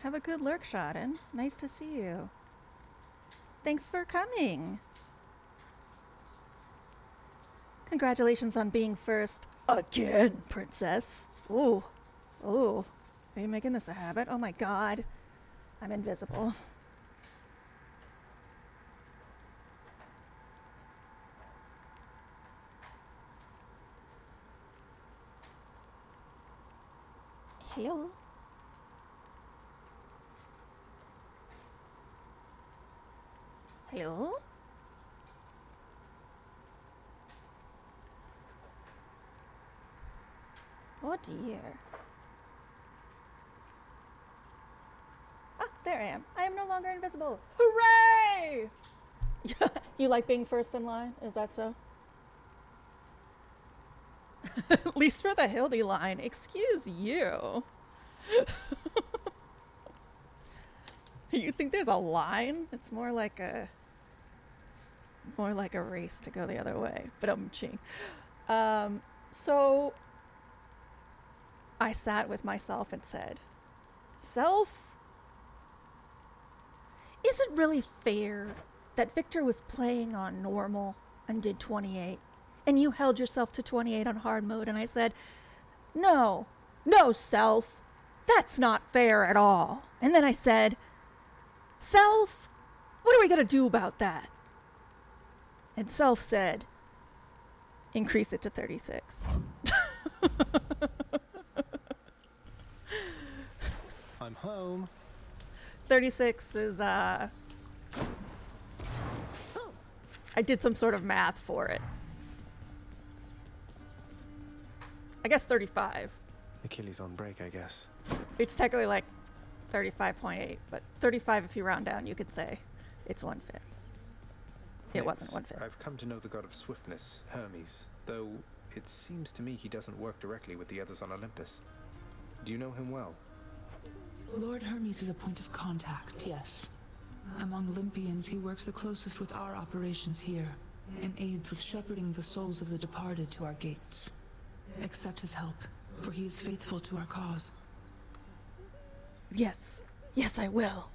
Have a good lurk, Shodden. Nice to see you. Thanks for coming. Congratulations on being first again, princess. Ooh. Ooh. Are you making this a habit? Oh my god. I'm invisible. Hello? Hello? Oh dear. Ah, there I am. I am no longer invisible. Hooray! You like being first in line? Is that so? At least for the Hildy line. Excuse you. You think there's a line? It's more like a race to go the other way. But I'm cheating. So I sat with myself and said, Self, is it really fair that Victor was playing on normal and did 28, and you held yourself to 28 on hard mode? And I said, no, Self, that's not fair at all. And then I said, Self, what are we going to do about that? And Self said, increase it to 36. I'm home. 36 is, I did some sort of math for it. I guess 35. Achilles on break, I guess. It's technically like 35.8, but 35 if you round down, you could say it's 1/5. It wasn't 1/5. I've come to know the god of swiftness, Hermes, though it seems to me he doesn't work directly with the others on Olympus. Do you know him well? Lord Hermes is a point of contact, yes. Among Olympians, he works the closest with our operations here, and aids with shepherding the souls of the departed to our gates. Accept his help, for he is faithful to our cause. Yes, I will.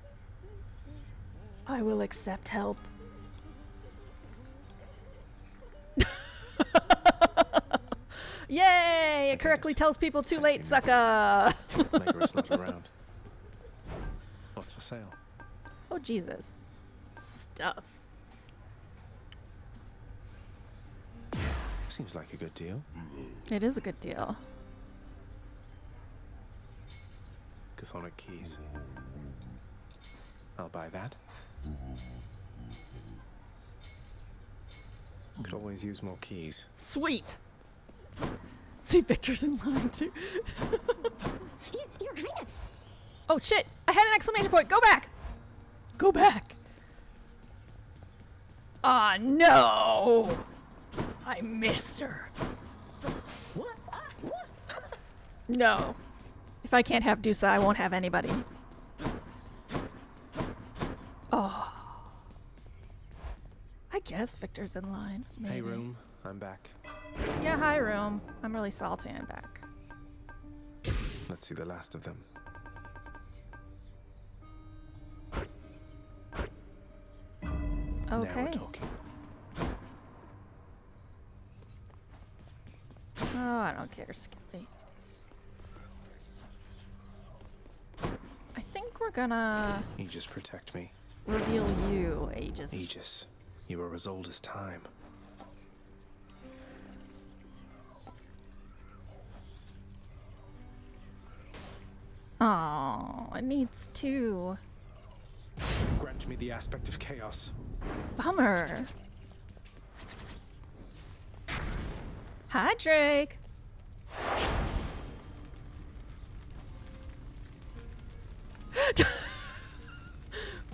I will accept help. Yay! It correctly tells people too late, sucker! Megara's not around. What's for sale? Oh, Jesus. Stuff. Seems like a good deal. It is a good deal. Chthonic keys. I'll buy that. Could always use more keys. Sweet! See, Victor's in line, too. Your Highness! Oh, shit! I had an exclamation point! Go back! Go back! Ah, no! I missed her. What? No. If I can't have Dusa, I won't have anybody. Oh. I guess Victor's in line. Maybe. Hey, room. I'm back. Yeah, hi, room. I'm really salty I'm back. Let's see the last of them. Okay. Now we're talking. Oh, I don't care, Skilly. I think we're gonna Aegis, protect me. reveal you, Aegis. Aegis, you are as old as time. Oh, it needs two. Grant me the aspect of chaos. Bummer. Hi, Drake.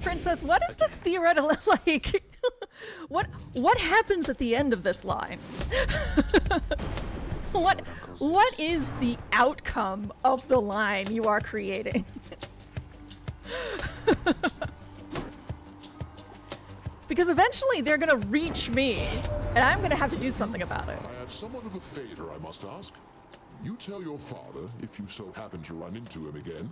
Princess, what is this theoretical, like, what happens at the end of this line? What is the outcome of the line you are creating? Because eventually they're gonna reach me, and I'm gonna have to do something about it. I have somewhat of a favor I must ask. You tell your father, if you so happen to run into him again,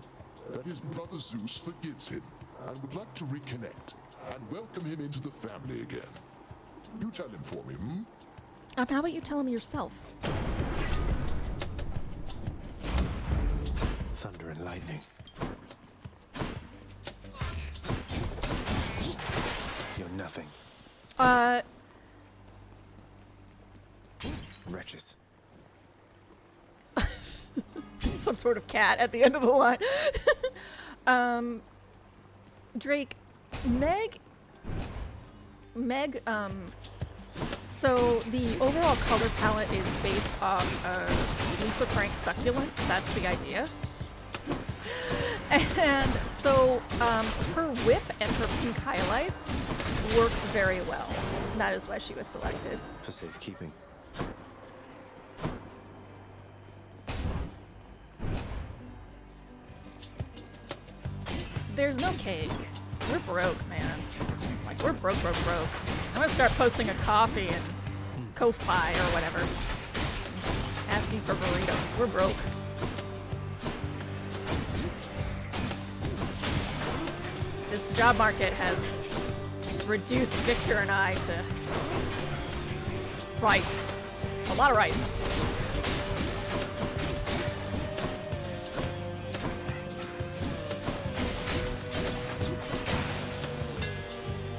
that his brother Zeus forgives him and would like to reconnect and welcome him into the family again. You tell him for me, hmm? How about you tell him yourself? Thunder and lightning. You're nothing. Wretches. Some sort of cat at the end of the line. Drake, Meg, so the overall color palette is based off Lisa Frank's Succulents. That's the idea. And so her whip and her pink highlights work very well. That is why she was selected. For safekeeping. There's no cake. We're broke, man. Like, we're broke. I'm gonna start posting a coffee and Ko-Fi or whatever. Asking for burritos. We're broke. This job market has reduced Victor and I to rice. A lot of rice.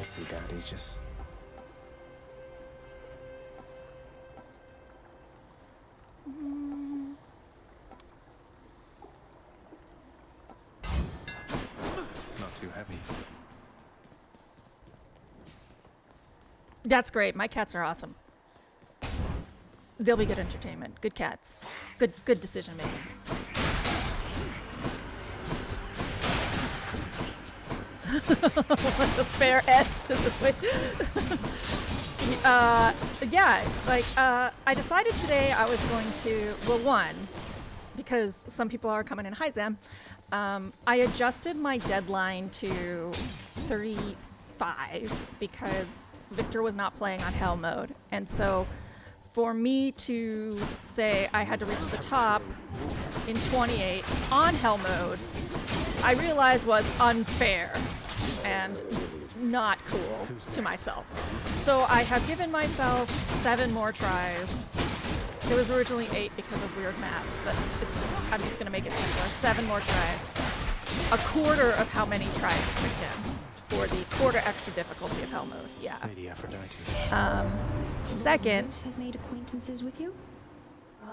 See that, Aegis? Not too heavy. That's great. My cats are awesome. They'll be good entertainment. Good cats. Good decision making. What's a fair S to the way? Yeah, like, I decided today I was going to, well, one, because some people are coming in. Hi, Zam. I adjusted my deadline to 35 because Victor was not playing on Hell mode. And so for me to say I had to reach the top in 28 on Hell mode, I realized was unfair and not cool to myself. So I have given myself 7 more tries. It was originally 8 because of weird math, but I'm just going to make it simpler. 7 more tries. A quarter of how many tries it took him for the quarter extra difficulty of Hell mode. Yeah. Lady Aphrodite. Second. Zeus has made acquaintances with you?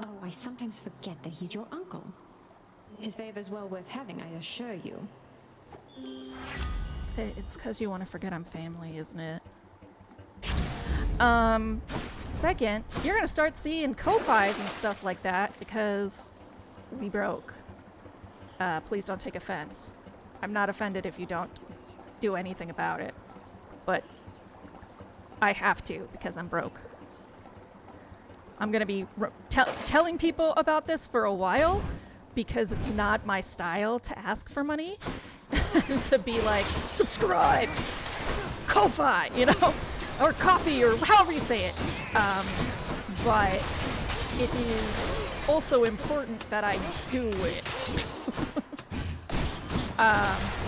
Oh, I sometimes forget that he's your uncle. His favor's well worth having, I assure you. It's because you want to forget I'm family, isn't it? Second, you're going to start seeing Ko-Fis and stuff like that because we broke. Please don't take offense. I'm not offended if you don't do anything about it. But I have to because I'm broke. I'm going to be telling people about this for a while because it's not my style to ask for money. To be like, subscribe, Ko-Fi, you know, or coffee, or however you say it. But it is also important that I do it.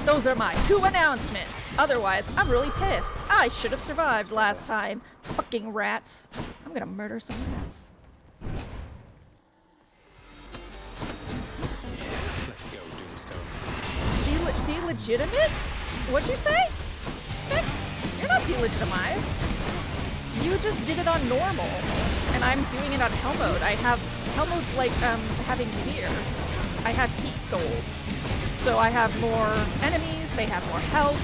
Those are my 2 announcements. Otherwise, I'm really pissed. I should have survived last time. Fucking rats. I'm gonna murder some rats. Let's go, Doomstone. Delegitimate? What'd you say? Heck, you're not delegitimized. You just did it on normal, and I'm doing it on Hell mode. Hell mode's like having fear. I have heat goals. So I have more enemies, they have more health,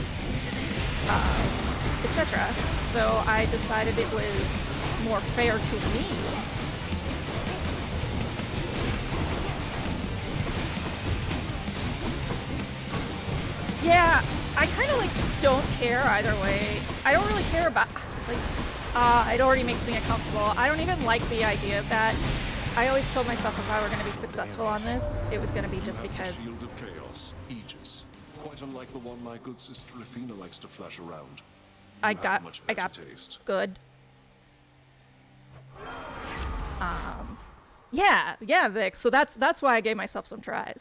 etc. So I decided it was more fair to me. Yeah, I kind of like don't care either way. I don't really care about, like, it already makes me uncomfortable. I don't even like the idea of that. I always told myself if I were going to be successful on this, it was going to be just because. Shield of Chaos, Aegis. Quite unlike the one my good sister Athena likes to flash around. I got taste. good. Yeah, Vic. So that's why I gave myself some tries.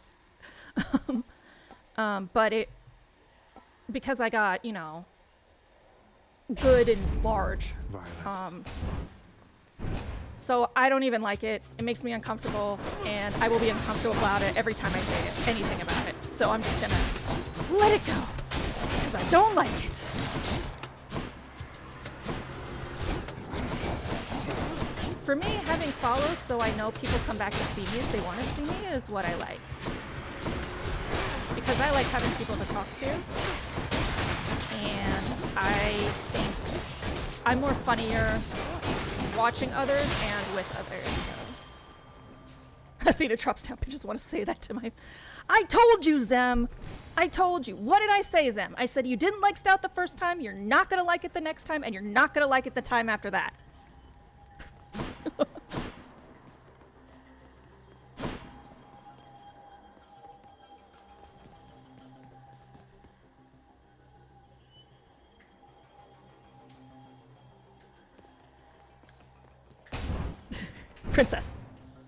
But because I got, you know, good and large. Violence. So I don't even like it. It makes me uncomfortable, and I will be uncomfortable about it every time I say anything about it. So I'm just gonna let it go, because I don't like it. For me, having follows so I know people come back to see me if they want to see me is what I like. Because I like having people to talk to, and I think I'm more funnier watching others and with others. So. Athena drops down. I just want to say that to my... I told you, Zem! I told you. What did I say, Zem? I said you didn't like Stout the first time, you're not going to like it the next time, and you're not going to like it the time after that. Princess,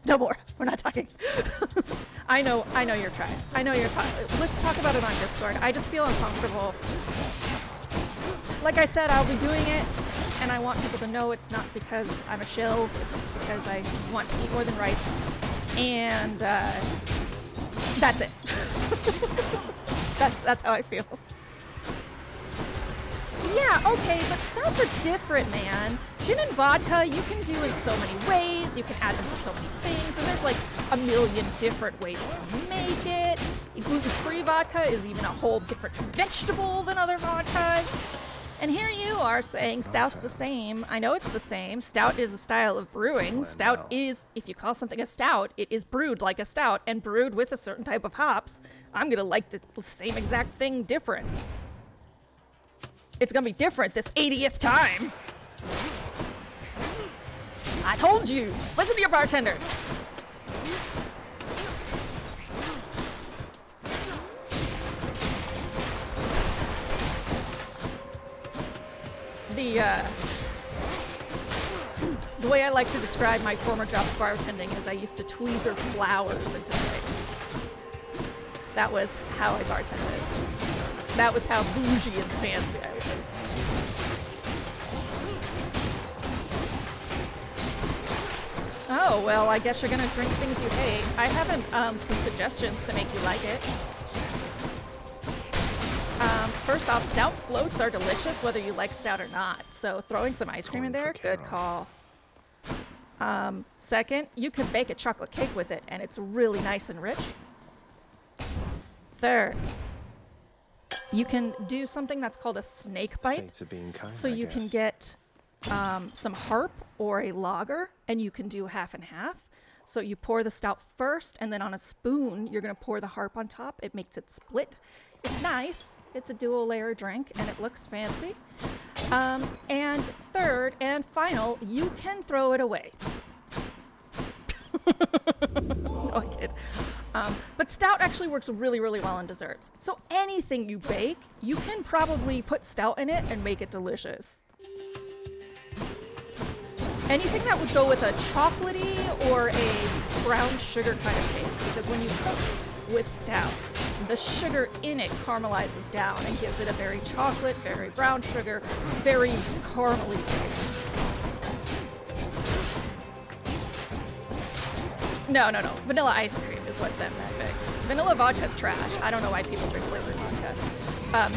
no more. We're not talking. I know you're trying. I know you're talking. Let's talk about it on Discord. I just feel uncomfortable. Like I said, I'll be doing it, and I want people to know it's not because I'm a shill. It's because I want to eat more than rice, and that's it. that's how I feel. Yeah, okay, but stouts are different, man. Gin and vodka, you can do in so many ways. You can add them to so many things, and there's like a million different ways to make it. Gluten-free vodka is even a whole different vegetable than other vodkas. And here you are saying stout's the same. I know it's the same. Stout is a style of brewing. Well, Stout no. is, if you call something a stout, it is brewed like a stout and brewed with a certain type of hops. I'm gonna like the same exact thing different. It's gonna be different this 80th time. I told you. Listen to your bartender. The way I like to describe my former job of bartending is I used to tweezer flowers into things. That was how I bartended. That was how bougie and fancy I was. Oh, well, I guess you're gonna drink things you hate. I have some suggestions to make you like it. First off, stout floats are delicious whether you like stout or not. So throwing some ice cream in there, good call. Second, you can bake a chocolate cake with it, and it's really nice and rich. Third, you can do something that's called a snake bite. Fates are being kind, so you can get some harp or a lager, and you can do half and half. So you pour the stout first, and then on a spoon, you're going to pour the harp on top. It makes it split. It's nice. It's a dual layer drink, and it looks fancy. And third and final, you can throw it away. No, I kid. But stout actually works really, really well in desserts. So anything you bake, you can probably put stout in it and make it delicious. Anything that would go with a chocolatey or a brown sugar kind of taste, because when you cook with stout, the sugar in it caramelizes down and gives it a very chocolate, very brown sugar, very caramely taste. No. Vanilla ice cream is what's in that big. Vanilla vodka's trash. I don't know why people drink flavored vodka.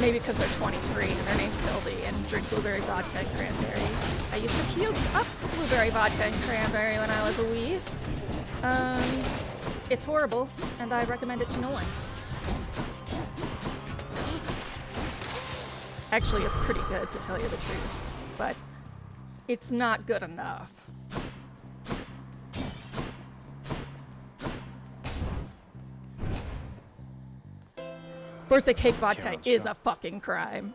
Maybe because they're 23 and their name's Sylvie and drink blueberry vodka and cranberry. I used to puke up blueberry vodka and cranberry when I was a wee. It's horrible, and I recommend it to no one. Actually, it's pretty good, to tell you the truth, but it's not good enough. Birthday cake vodka is a fucking crime.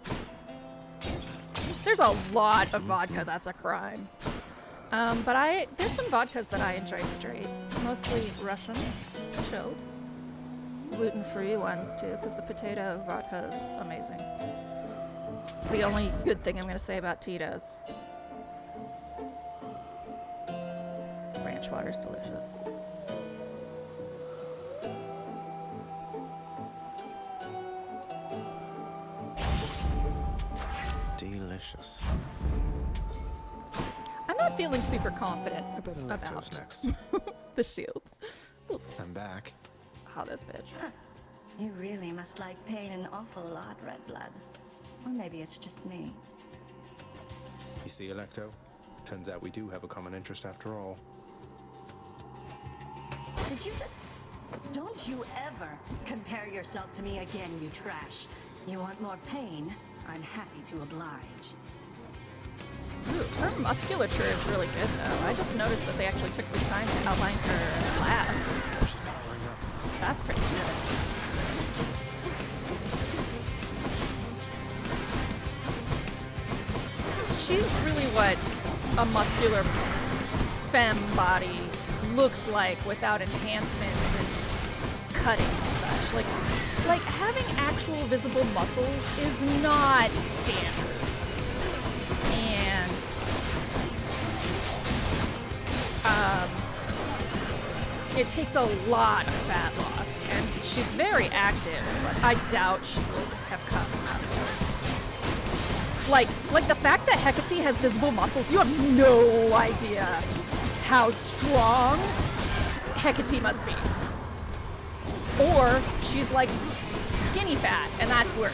There's a lot of vodka that's a crime. But there's some vodkas that I enjoy straight. Mostly Russian, chilled. Gluten-free ones too, because the potato vodka is amazing. It's the only good thing I'm going to say about Tito's. Ranch water's delicious. Delicious. I'm not feeling super confident I bet about Electo's next. the shield. I'm back. Oh, this bitch. You really must like pain an awful lot, Red Blood. Or maybe it's just me. You see, Electo? Turns out we do have a common interest after all. Did you just... Don't you ever compare yourself to me again, you trash. You want more pain? I'm happy to oblige. Ooh, her musculature is really good, though. I just noticed that they actually took the time to outline her lats. That's pretty good. She's really what a muscular femme body looks like without enhancements and cutting and such. Like having actual visible muscles is not standard. And it takes a lot of fat loss, and she's very active, but I doubt she would have cut enough. Like the fact that Hecate has visible muscles, you have no idea how strong Hecate must be. Or she's like skinny fat, and that's worse.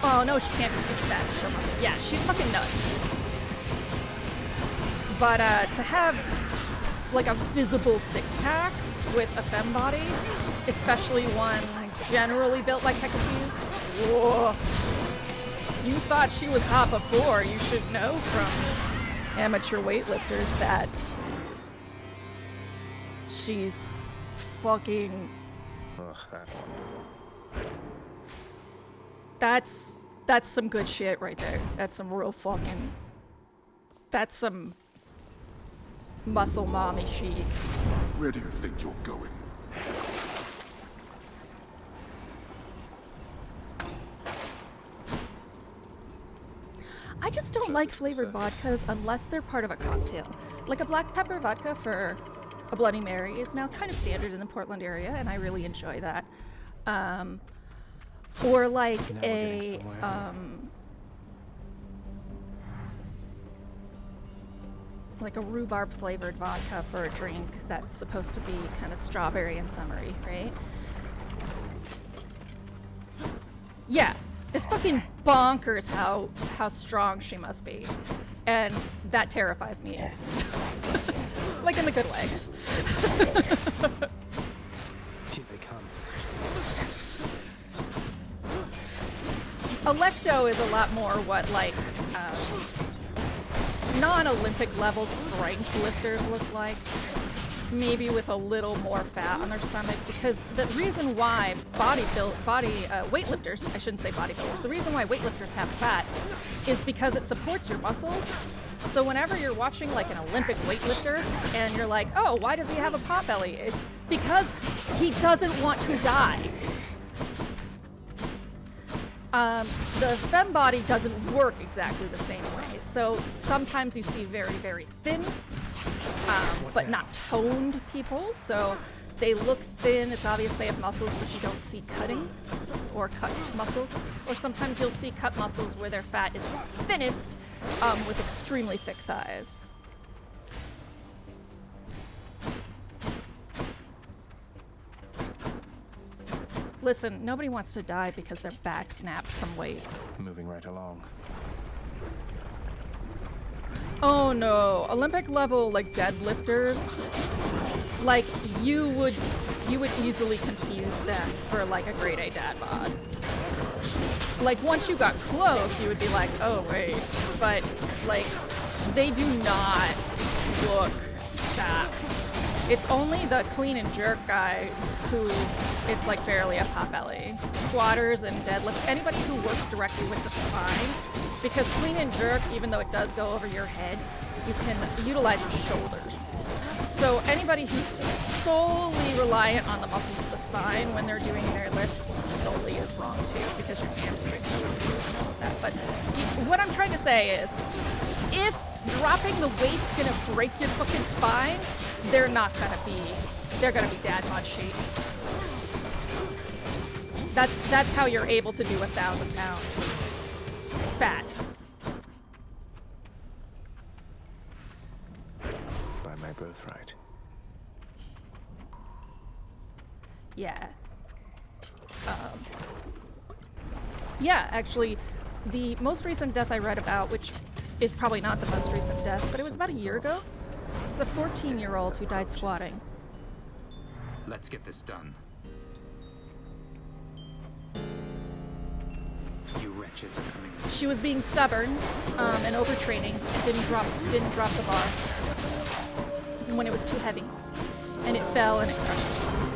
Oh no, she can't be skinny fat to show muscle. Yeah, she's fucking nuts. But to have like a visible six-pack with a femme body, especially one generally built like Hecate's, whoa. You thought she was hot before. You should know from amateur weightlifters that she's fucking... Ugh, that one. That's some good shit right there. That's some real fucking... That's some muscle mommy chic. Where do you think you're going? I just don't like flavored vodkas unless they're part of a cocktail. Like a black pepper vodka for a Bloody Mary is now kind of standard in the Portland area, and I really enjoy that. Or like a rhubarb flavored vodka for a drink that's supposed to be kind of strawberry and summery, right? Yeah, it's fucking bonkers how strong she must be, and that terrifies me. Like in a good way. Here they come. Electo is a lot more what like non-Olympic level strength lifters look like, maybe with a little more fat on their stomachs, because the reason why weightlifters, I shouldn't say bodybuilders, the reason why weightlifters have fat is because it supports your muscles. So whenever you're watching like an Olympic weightlifter and you're like, oh, why does he have a pot belly? It's because he doesn't want to die. The femme body doesn't work exactly the same way. So sometimes you see very, very thin, but not toned people. So they look thin. It's obvious they have muscles, but you don't see cutting or cut muscles. Or sometimes you'll see cut muscles where their fat is thinnest, with extremely thick thighs. Listen, nobody wants to die because their back snapped from weights. Moving right along. Oh no, Olympic level like deadlifters, like you would easily confuse them for like a grade A dad bod. Like once you got close, you would be like, oh wait, but like they do not look that. It's only the clean and jerk guys who it's like barely a pot belly. Squatters and deadlifts, anybody who works directly with the spine, because clean and jerk, even though it does go over your head, you can utilize your shoulders. So anybody who's solely reliant on the muscles of the spine when they're doing their lift solely is wrong too, because your hamstrings are all of that. But what I'm trying to say is, if dropping the weight's gonna break your fucking spine, they're gonna be dad bod shape. That's how you're able to do 1,000 pounds. birthright. Yeah. Yeah, actually, the most recent death I read about, which is probably not the most recent death, but it was about a year ago. It's a 14-year-old who died squatting. Let's get this done. You wretches are coming. She was being stubborn and overtraining. Didn't drop the bar when it was too heavy, and it fell and it crushed her.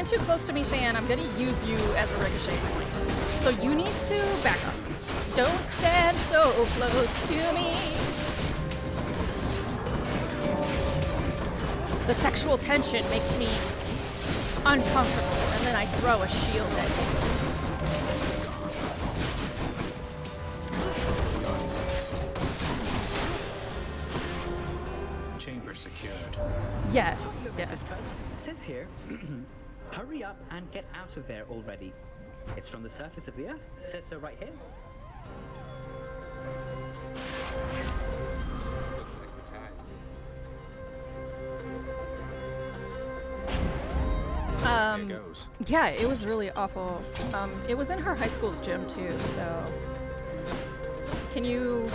Too close to me, Fan. I'm gonna use you as a ricochet point. So you need to back up. Don't stand so close to me. The sexual tension makes me uncomfortable, and then I throw a shield at you. Chamber secured. Yeah. Look, it says here. Hurry up and get out of there already. It's from the surface of the Earth. It says so right here. Looks like the tide. There goes. Yeah, it was really awful. It was in her high school's gym too, so can you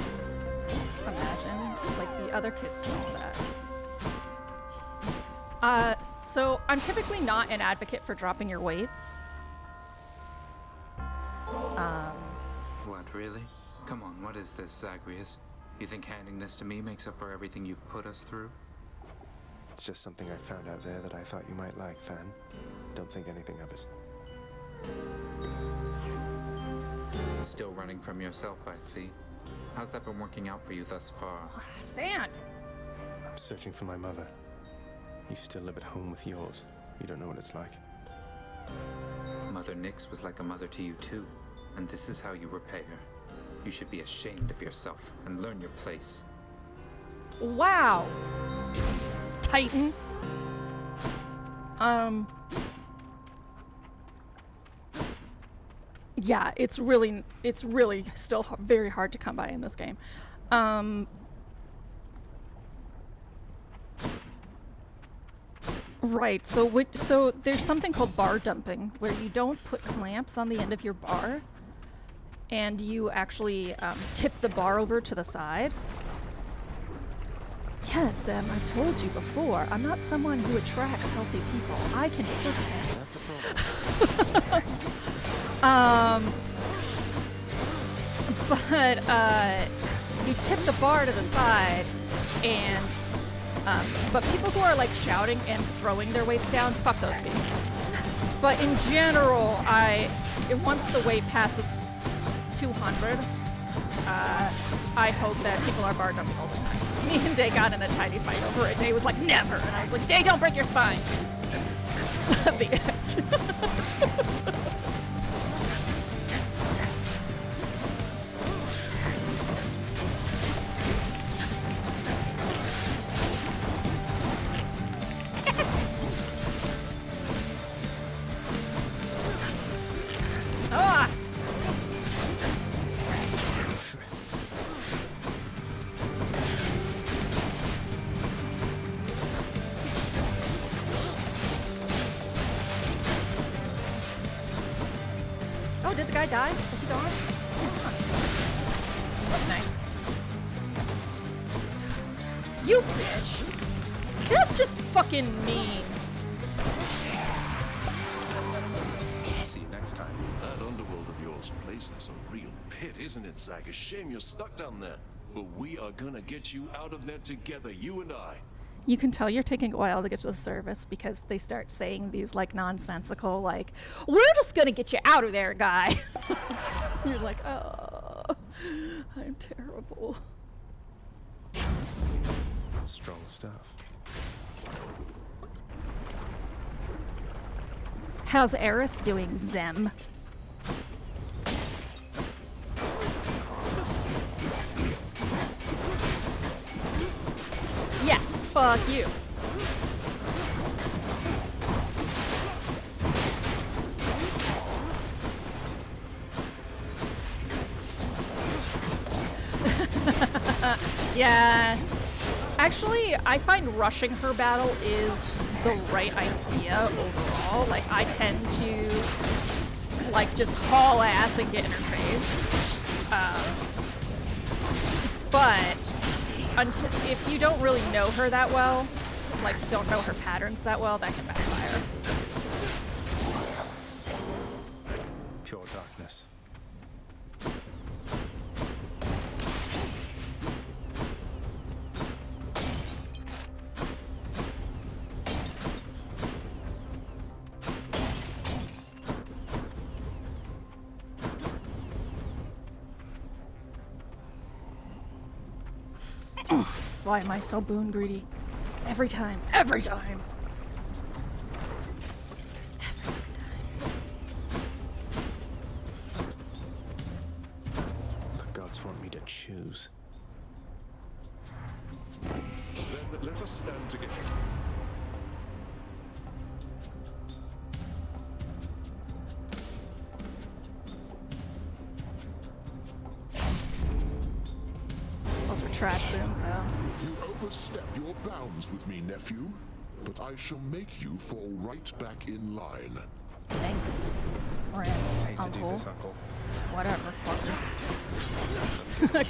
imagine? Like, the other kids saw that. So I'm typically not an advocate for dropping your weights. What, really? Come on, what is this, Zagreus? You think handing this to me makes up for everything you've put us through? It's just something I found out there that I thought you might like, Fan. Don't think anything of it. Still running from yourself, I see. How's that been working out for you thus far? Stan! I'm searching for my mother. You still live at home with yours. You don't know what it's like. Mother Nyx was like a mother to you too, and this is how you repay her. You should be ashamed of yourself and learn your place. Wow! Titan. Yeah, it's really still very hard to come by in this game. Right, so there's something called bar dumping, where you don't put clamps on the end of your bar, and you actually tip the bar over to the side. Yes, I've told you before, I'm not someone who attracts healthy people. I can fix it. That's a problem. But you tip the bar to the side, and but people who are like shouting and throwing their weights down, fuck those people. But in general, once the weight passes 200, I hope that people are bar dumping all the time. Me and Day got in a tiny fight over it. Day was like, never, and I was like, Day, don't break your spine. The end. Oh, did the guy die? Is he gone? That's nice. You bitch! That's just fucking mean. See you next time. That underworld of yours, place is a real pit, isn't it, Zag? A shame you're stuck down there. But we are gonna get you out of there together, you and I. You can tell you're taking a while to get to the service because they start saying these like nonsensical, like, we're just gonna get you out of there, guy. You're like, oh, I'm terrible. Strong stuff. How's Eris doing, Zem? Fuck you. Yeah. Actually, I find rushing her battle is the right idea overall. Like, I tend to, like, just haul ass and get in her face. But if you don't really know her that well, like, don't know her patterns that well, that can backfire. Pure darkness. Why am I so boon greedy? Every time. Every time! The gods want me to choose. Then let us stand together. Those are trash boons, though. You overstep your bounds with me, nephew, but I shall make you fall right back in line. Thanks, grand Hate to do uncle. this, Uncle. Whatever, fucker.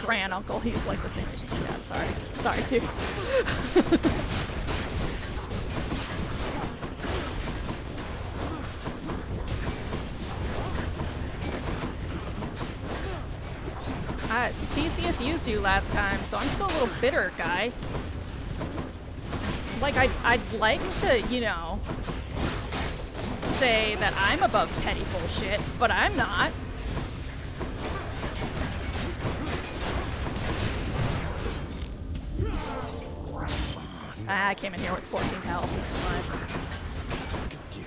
Grand uncle, he's like the same as your dad. Sorry, dude. Theseus used you last time, so I'm still a little bitter, guy. Like, I'd like to, you know, say that I'm above petty bullshit, but I'm not. I came in here with 14 health. It's fine. Got you.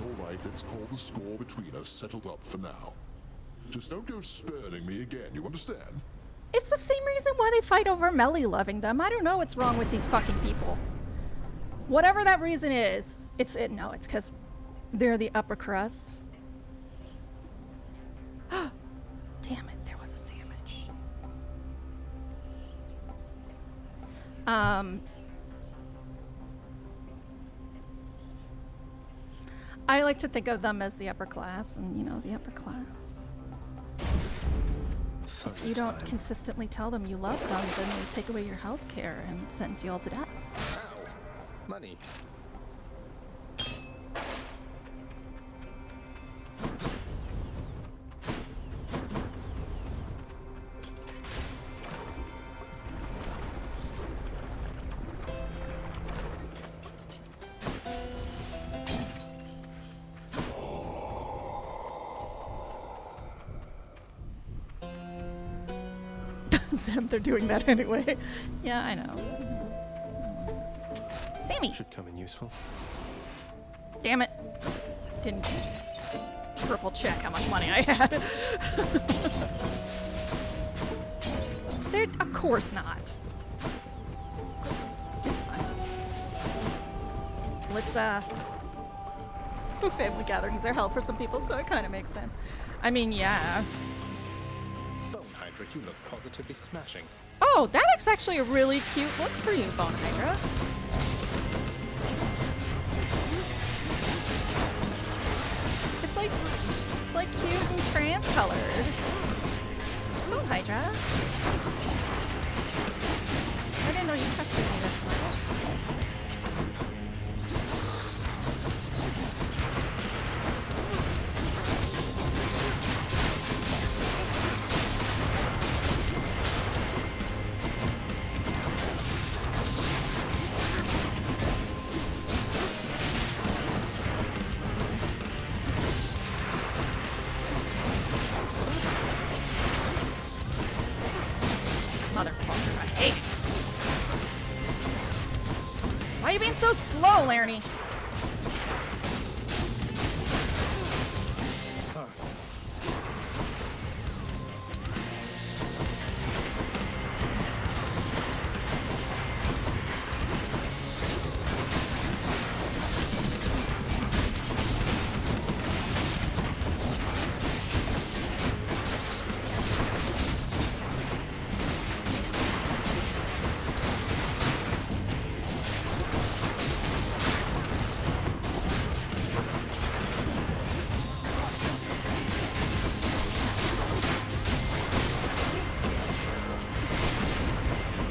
All right, let's call the score between us settled up for now. Just don't go spurning me again, you understand? It's the same reason why they fight over Melly loving them. I don't know what's wrong with these fucking people. Whatever that reason is, it's because they're the upper crust. Damn it, there was a sandwich. I like to think of them as the upper class, and you know, the upper class. If you don't consistently tell them you love them, then they take away your health care and sentence you all to death. Ow! Money. Sam, they're doing that anyway. Yeah, I know. Sammy! Should come in useful. Damn it. Didn't triple check how much money I had. Of course not. Of course. It's fine. Let's, family gatherings are hell for some people, so it kind of makes sense. I mean, yeah. Bone Hydra, you look positively smashing. Oh, that is actually a really cute look for you, Bone Hydra. It's like cute and trans-colored. Bone Hydra. I didn't know you texted me this much. Laramie.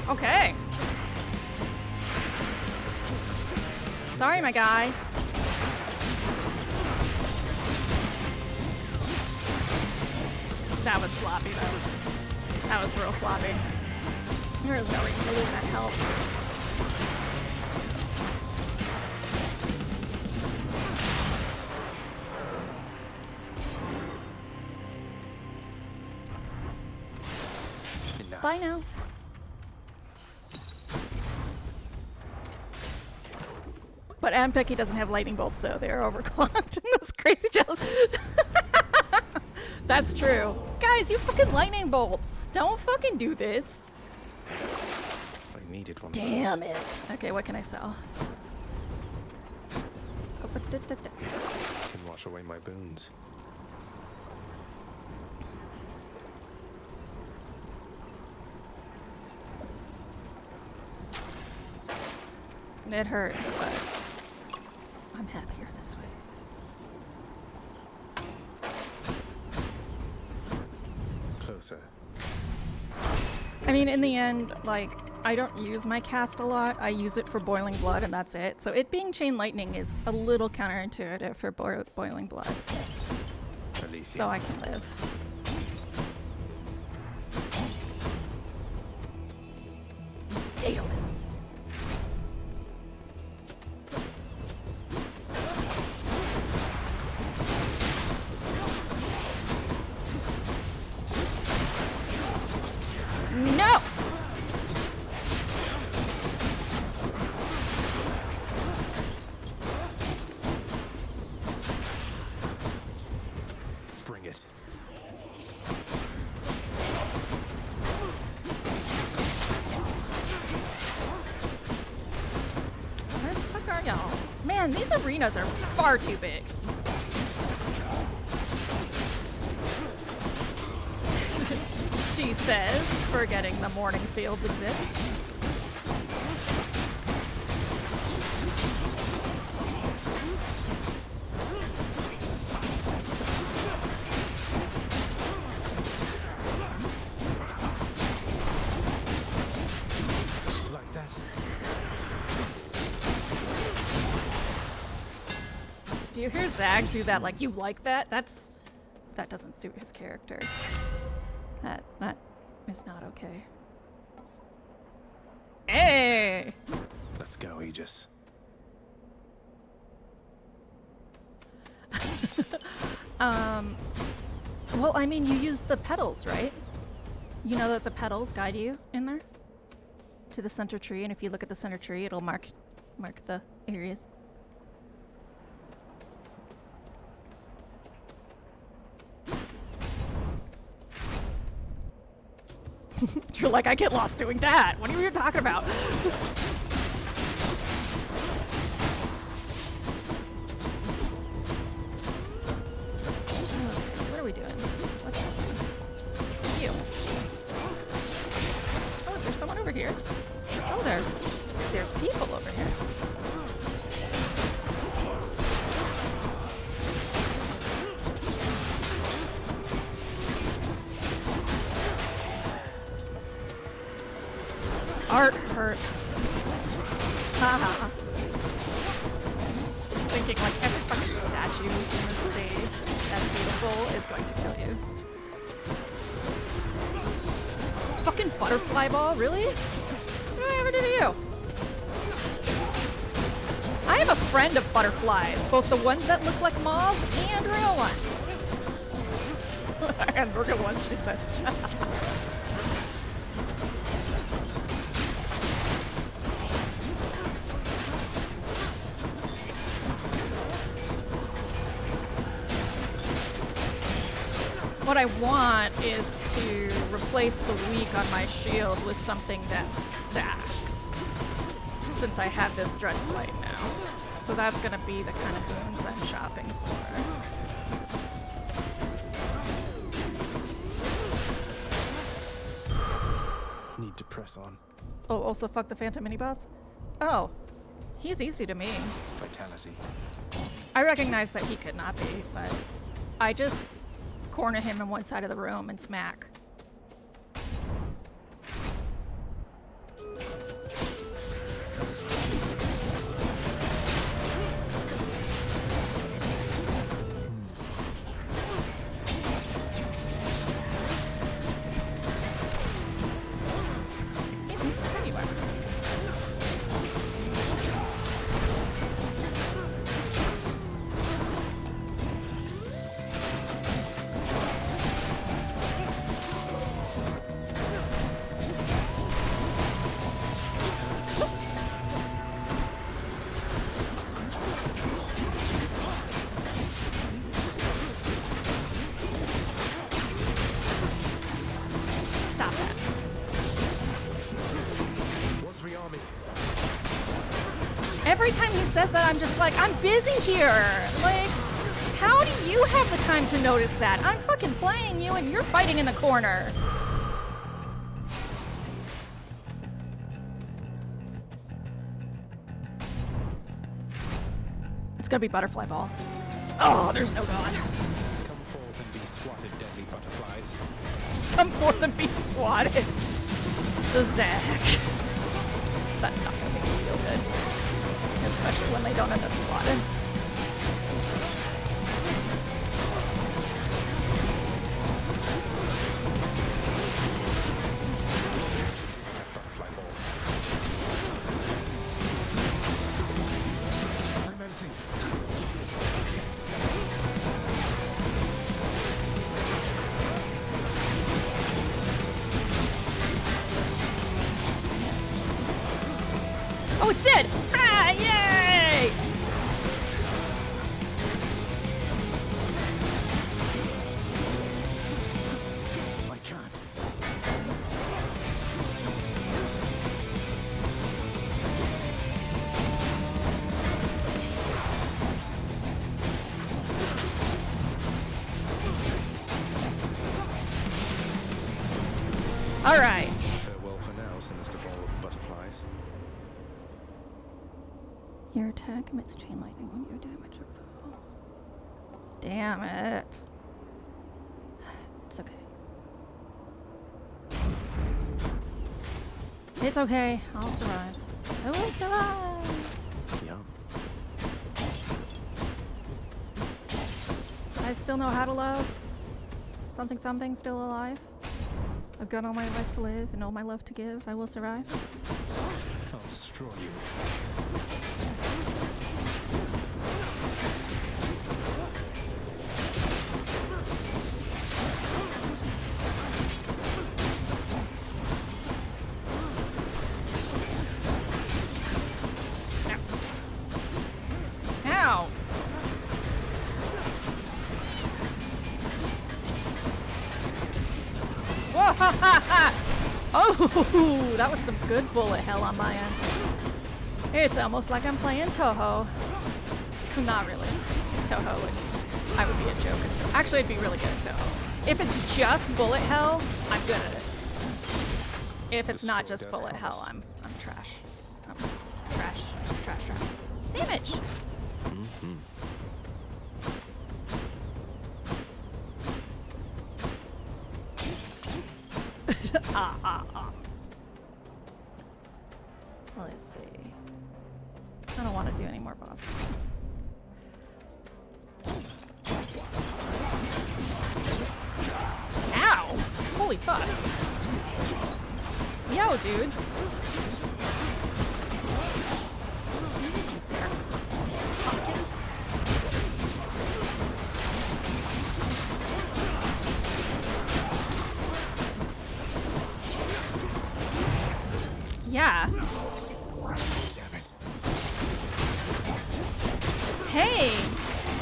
Okay. Sorry, my guy. That was sloppy, though. That was real sloppy. There is no reason to lose that health. Enough. Bye now. But Ampeki doesn't have lightning bolts, so they're overclocked in this crazy challenge. That's true. Guys, you fucking lightning bolts. Don't fucking do this. I needed one. Damn it. Okay, what can I sell? Oh, Can wash away my boons. It hurts, but I'm happier this way. Closer. I mean, in the end, like, I don't use my cast a lot. I use it for boiling blood, and that's it. So it being chain lightning is a little counterintuitive for boiling blood. Alicia. So I can live. Daedalus. No! Bring it. Where the fuck are y'all? Man, these arenas are far too big. She says, forgetting the morning fields exist. Like that. Did you hear Zag do that like you like that? That doesn't suit his character. That is not okay. Hey! Let's go, Aegis. Well, I mean, you use the petals, right? You know that the petals guide you in there to the center tree, and if you look at the center tree, it'll mark the areas. You're like, I get lost doing that. What are you talking about? What are we doing? What's this? You. Oh, there's someone over here. Oh, there's people over here. Art hurts. Haha. Just thinking like every fucking statue in this stage that's beautiful is going to kill you. Fucking butterfly ball, really? What did I ever do to you? I am a friend of butterflies, both the ones that look like moths and real ones. And real ones, she says. What I want is to replace the weak on my shield with something that stacks. Since I have this Dreadflight now. So that's gonna be the kind of boons I'm shopping for. Need to press on. Oh, also fuck the Phantom mini-boss? Oh. He's easy to me. Vitality. I recognize that he could not be, but I just corner him in one side of the room and smack. Every time he says that, I'm just like, I'm busy here. Like, how do you have the time to notice that? I'm fucking playing you and you're fighting in the corner. It's gonna be Butterfly Ball. Oh, there's no God. Come forth and be swatted, deadly butterflies. Come forth and be swatted. The Zach. That's not gonna make me feel good. Especially when they don't end up swatted. Butterfly ball. I'm melting. Oh, it did! Ah, yay! I can't. All right. Farewell for now, sinister ball of butterflies. Your attack emits chain lightning when you damage a foe. Damn it. It's okay. It's okay. I'll survive. I will survive. Yum. I still know how to love. Something something still alive. I've got all my life to live and all my love to give. I will survive. I'll destroy you. Ow! Whoa, ha, ha, ha. Oh, that was some good bullet hell on my end. It's almost like I'm playing Toho. Not really. Toho I would be a joke at Toho. Actually, I'd be really good at Toho. If it's just bullet hell, I'm good at it. If it's not just bullet hell, I'm trash. Trash. Damage! Mm-hmm. Let's see. I don't want to do any more bosses. Ow! Holy fuck. Yo, dudes. Pumpkins? Yeah. Damn it. Hey!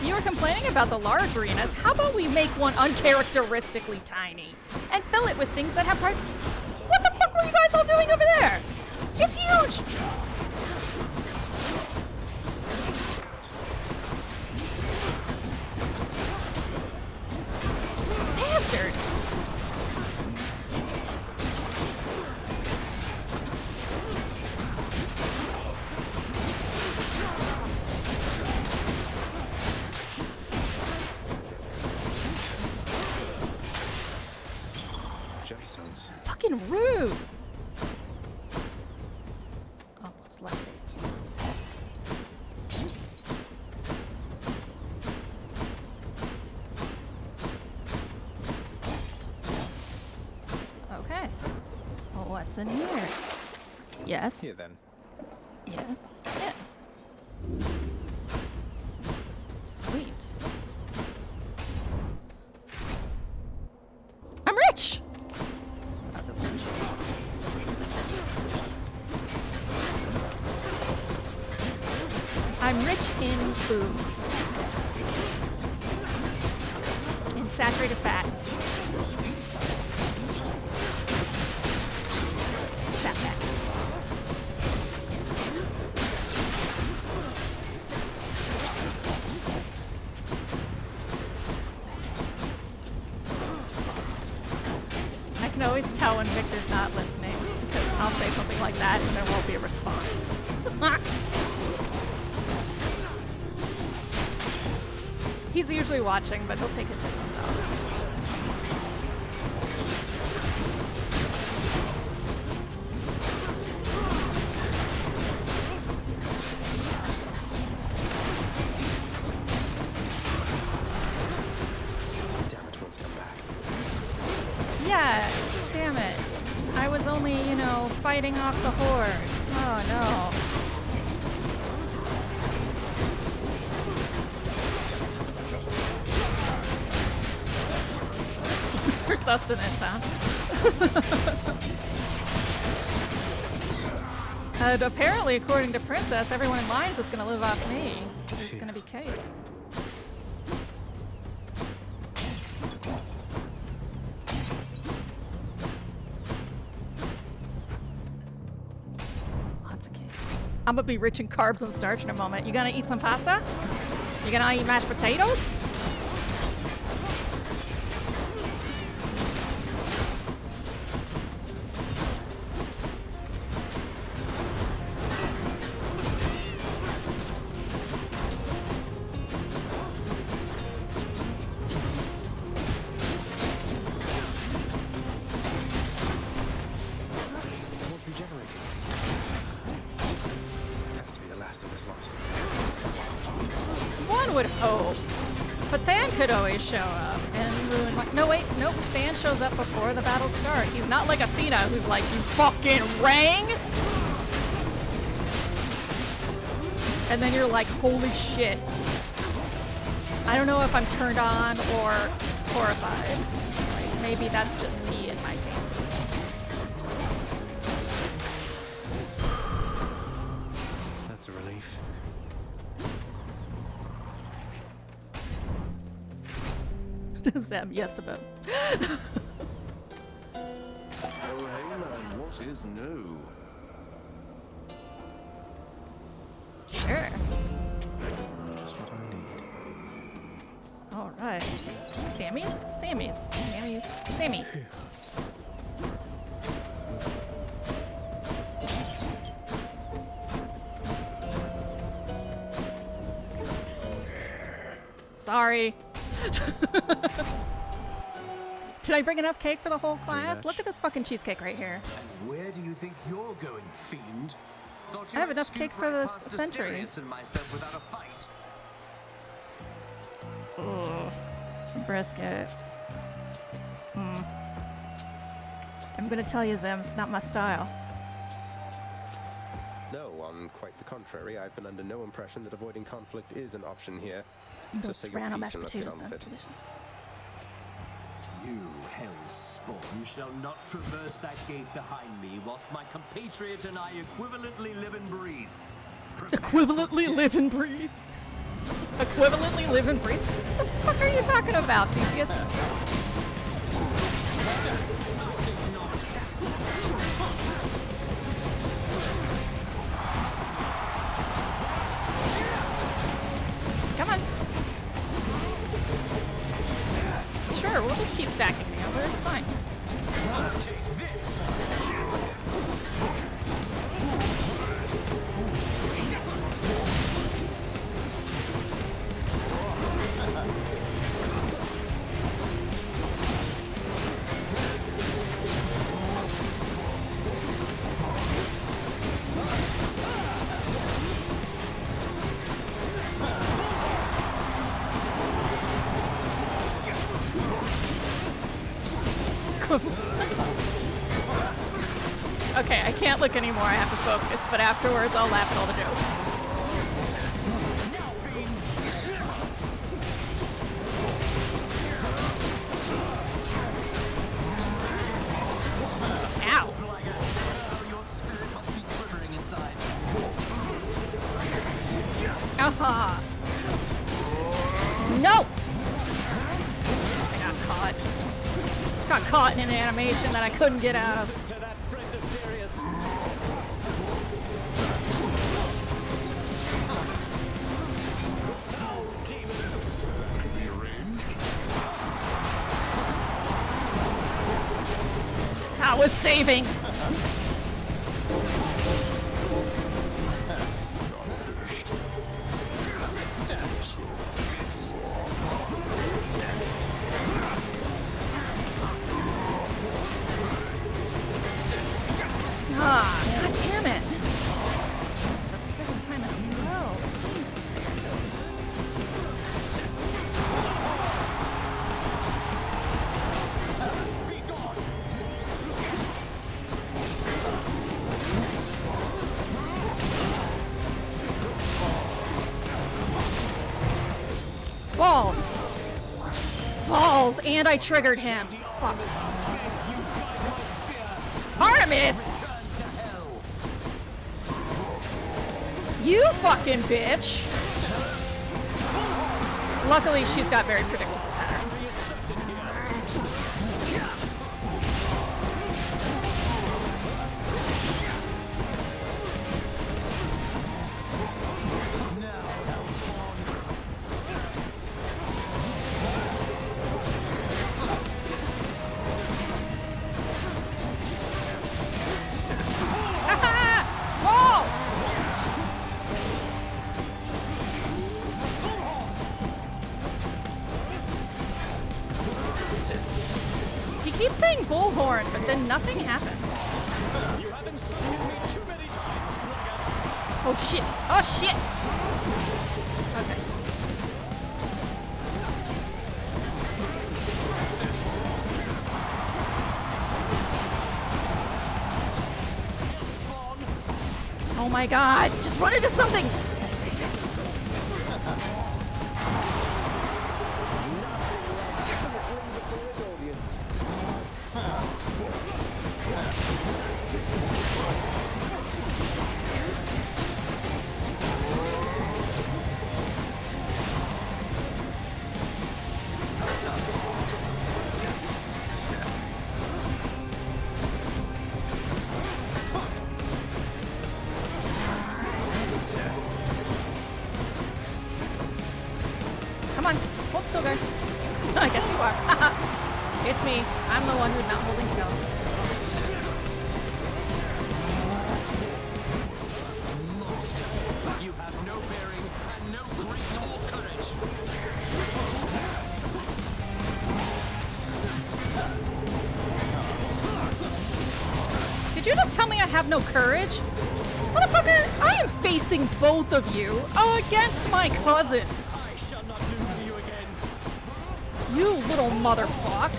you were complaining about the large arenas, how about we make one uncharacteristically tiny and fill it with things that have price? What the fuck were you guys all doing over there? It's huge! Bastard! Gemstones. Fucking rude! Almost like it. Okay. Well, what's in here? Yes. Here then. Yes. Yes. Sweet. I'm rich! I'm rich in boobs. In saturated fat. Fat fat. I can always tell when Victor's not listening, because I'll say something like that and there won't be a response. He's usually watching, but he'll take his headphones off. Damn it, wants to come back. Yeah, damn it. I was only, you know, fighting off the horde. Oh no. For sustenance, huh? And apparently, according to Princess, everyone in line's just gonna live off me. There's gonna be cake. Lots of cake. I'm gonna be rich in carbs and starch in a moment. You gonna eat some pasta? You gonna eat mashed potatoes? Would hope. But Than could always show up and ruin my... No, wait, nope. Than shows up before the battle starts. He's not like Athena, who's like, you fucking rang! And then you're like, holy shit. I don't know if I'm turned on or horrified. Like, maybe that's just me and my fantasy. That's a relief. Zem, yes, suppose. Oh, hey man, what is new? Sure. Just what I need. Alright. Sammy's? Sammy's. Sammy's. Sammy. Sorry. Did I bring enough cake for the whole class? Look at this fucking cheesecake right here. And where do you think you're going, fiend? Thought I have enough cake for the century. And myself without a fight. Ugh. Brisket. I'm gonna tell you, Zem, it's not my style. No, on quite the contrary. I've been under no impression that avoiding conflict is an option here. Those Serrano mashed potatoes sound delicious. You hell's spawn shall not traverse that gate behind me whilst my compatriot and I equivalently live and breathe. Equivalently live and breathe? Equivalently live and breathe? What the fuck are you talking about, Theseus? Come on. Sure, we'll just keep stacking together. It's fine. Okay, I can't look anymore, I have to focus, but afterwards I'll laugh at all the jokes. Ow! Your spirit must be quivering inside. Aha! No! I got caught. Got caught in an animation that I couldn't get out of. That was saving. Ah, god damn it. That's the second time in a row. Balls. Balls, and I triggered him. Fuck. Artemis! You fucking bitch! Luckily, she's got very predictable patterns. Bullhorn, but then nothing happens. You have insulted me too many times, Blagger. Oh shit! Oh shit! Okay. Oh my god! Just run into something! Come on, hold still, guys. I guess you are. It's me. I'm the one who's not holding still. Monster. You have no bearing and no grit or courage. Did you just tell me I have no courage? Motherfucker, I am facing both of you against my cousin. I shall not lose to you again. You little motherfucker.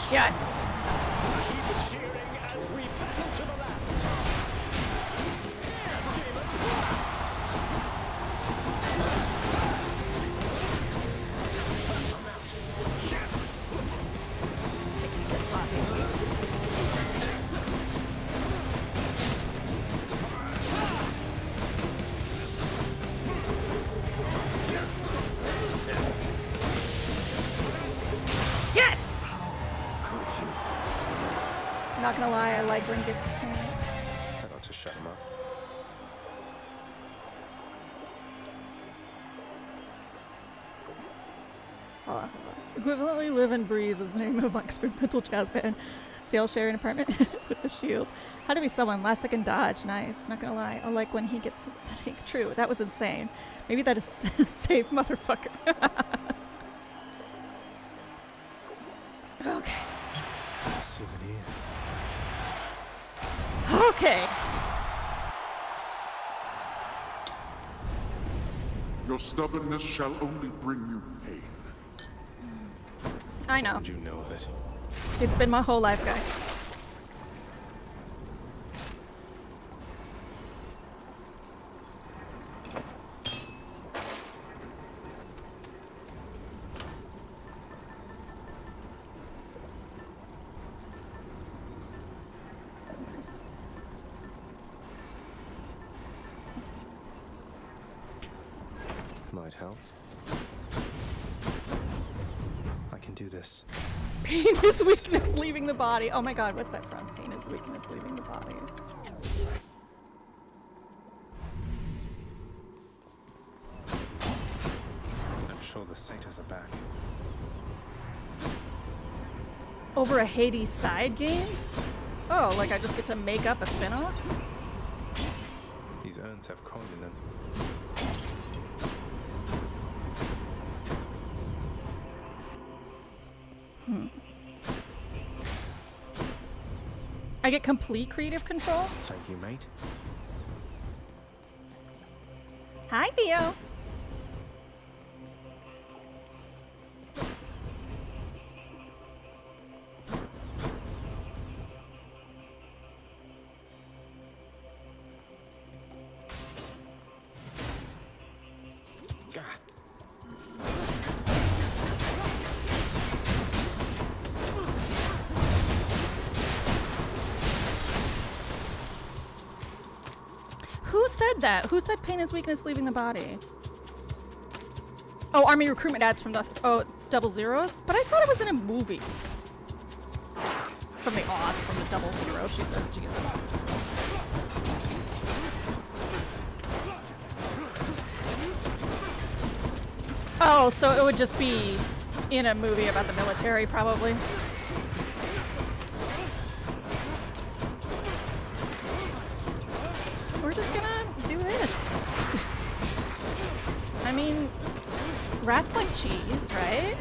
Yes. Keep cheering as we battle to the last. Not gonna lie, I like when gets tank. I ought to shut him up. Hold on. Equivalently live and breathe is the name of my experimental jazz band. See, I'll share an apartment with the shield. How to be someone? Last second dodge. Nice. Not gonna lie. I like when he gets pathetic. True. That was insane. Maybe that is safe, motherfucker. Okay. Souvenir. Okay. Your stubbornness shall only bring you pain. I know. How did you know of it? It's been my whole life, guys. Might help. I can do this. Pain is weakness leaving the body. Oh my god, what's that from? Pain is weakness leaving the body. I'm sure the satyrs are back. Over a Hades side game? Oh, like I just get to make up a spin-off? These urns have coin in them. I get complete creative control? Thank you, mate. Hi, Theo. Who said that? Who said pain is weakness leaving the body? Oh, army recruitment ads from the Double Zeros? But I thought it was in a movie. From the odds from the Double Zero, she says, Jesus. Oh, so it would just be in a movie about the military, probably. We're just gonna do this. I mean, rats like cheese, right?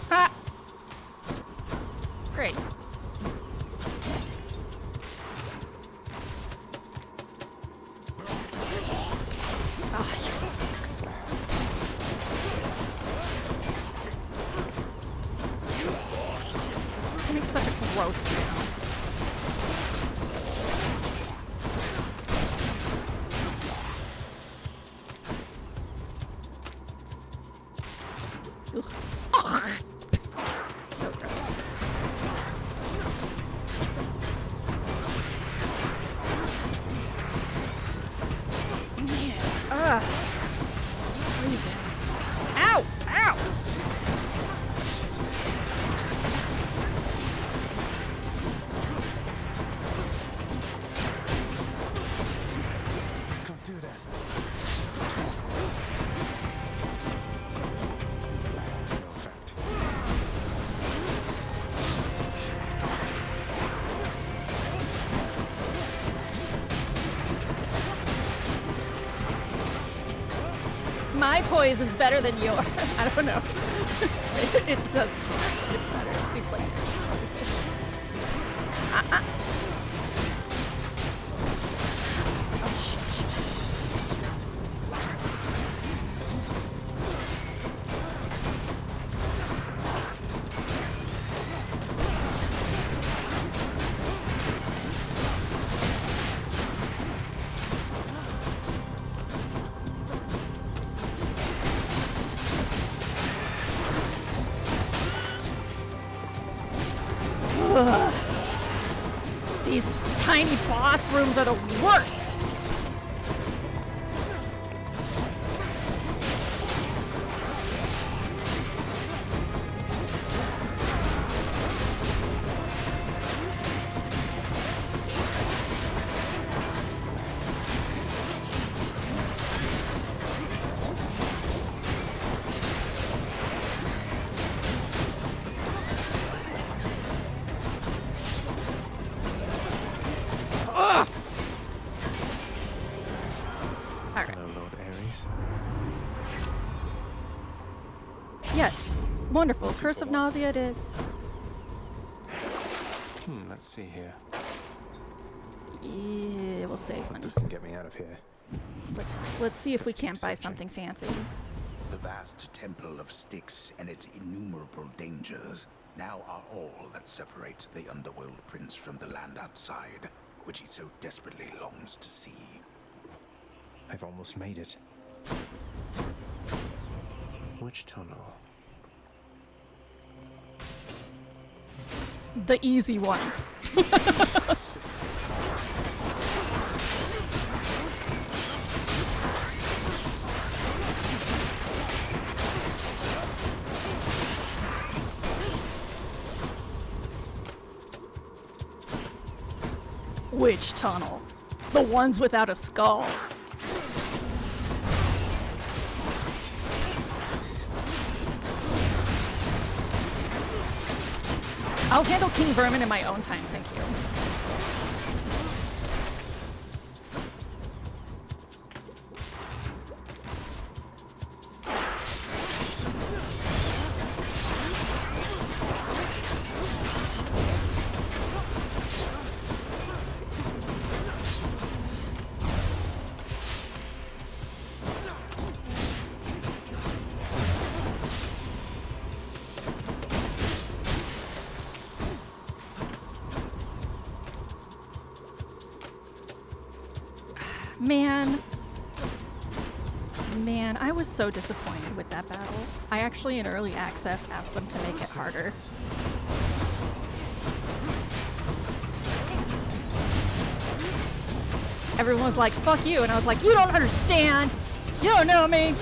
Ha! Great. It makes such a gross sound. Ugh. Ugh. So gross. Man. Ugh. Ow! Ow! Can't do that. No effect. My poise is better than yours. I don't know. It does. It's better. It seems like Oh, shit. Ugh. These tiny boss rooms are the worst. Wonderful. Curse of nausea it is. Let's see here. Yeah, we'll save money. This can get me out of here. Let's see if we can't buy something fancy. The vast temple of Styx and its innumerable dangers now are all that separates the underworld prince from the land outside, which he so desperately longs to see. I've almost made it. Which tunnel? The easy ones. Which tunnel? The ones without a skull. I'll handle King Vermin in my own time, thank you. Man, I was so disappointed with that battle. I actually, in early access, asked them to make it harder. Everyone was like, fuck you, and I was like, you don't understand! You don't know me!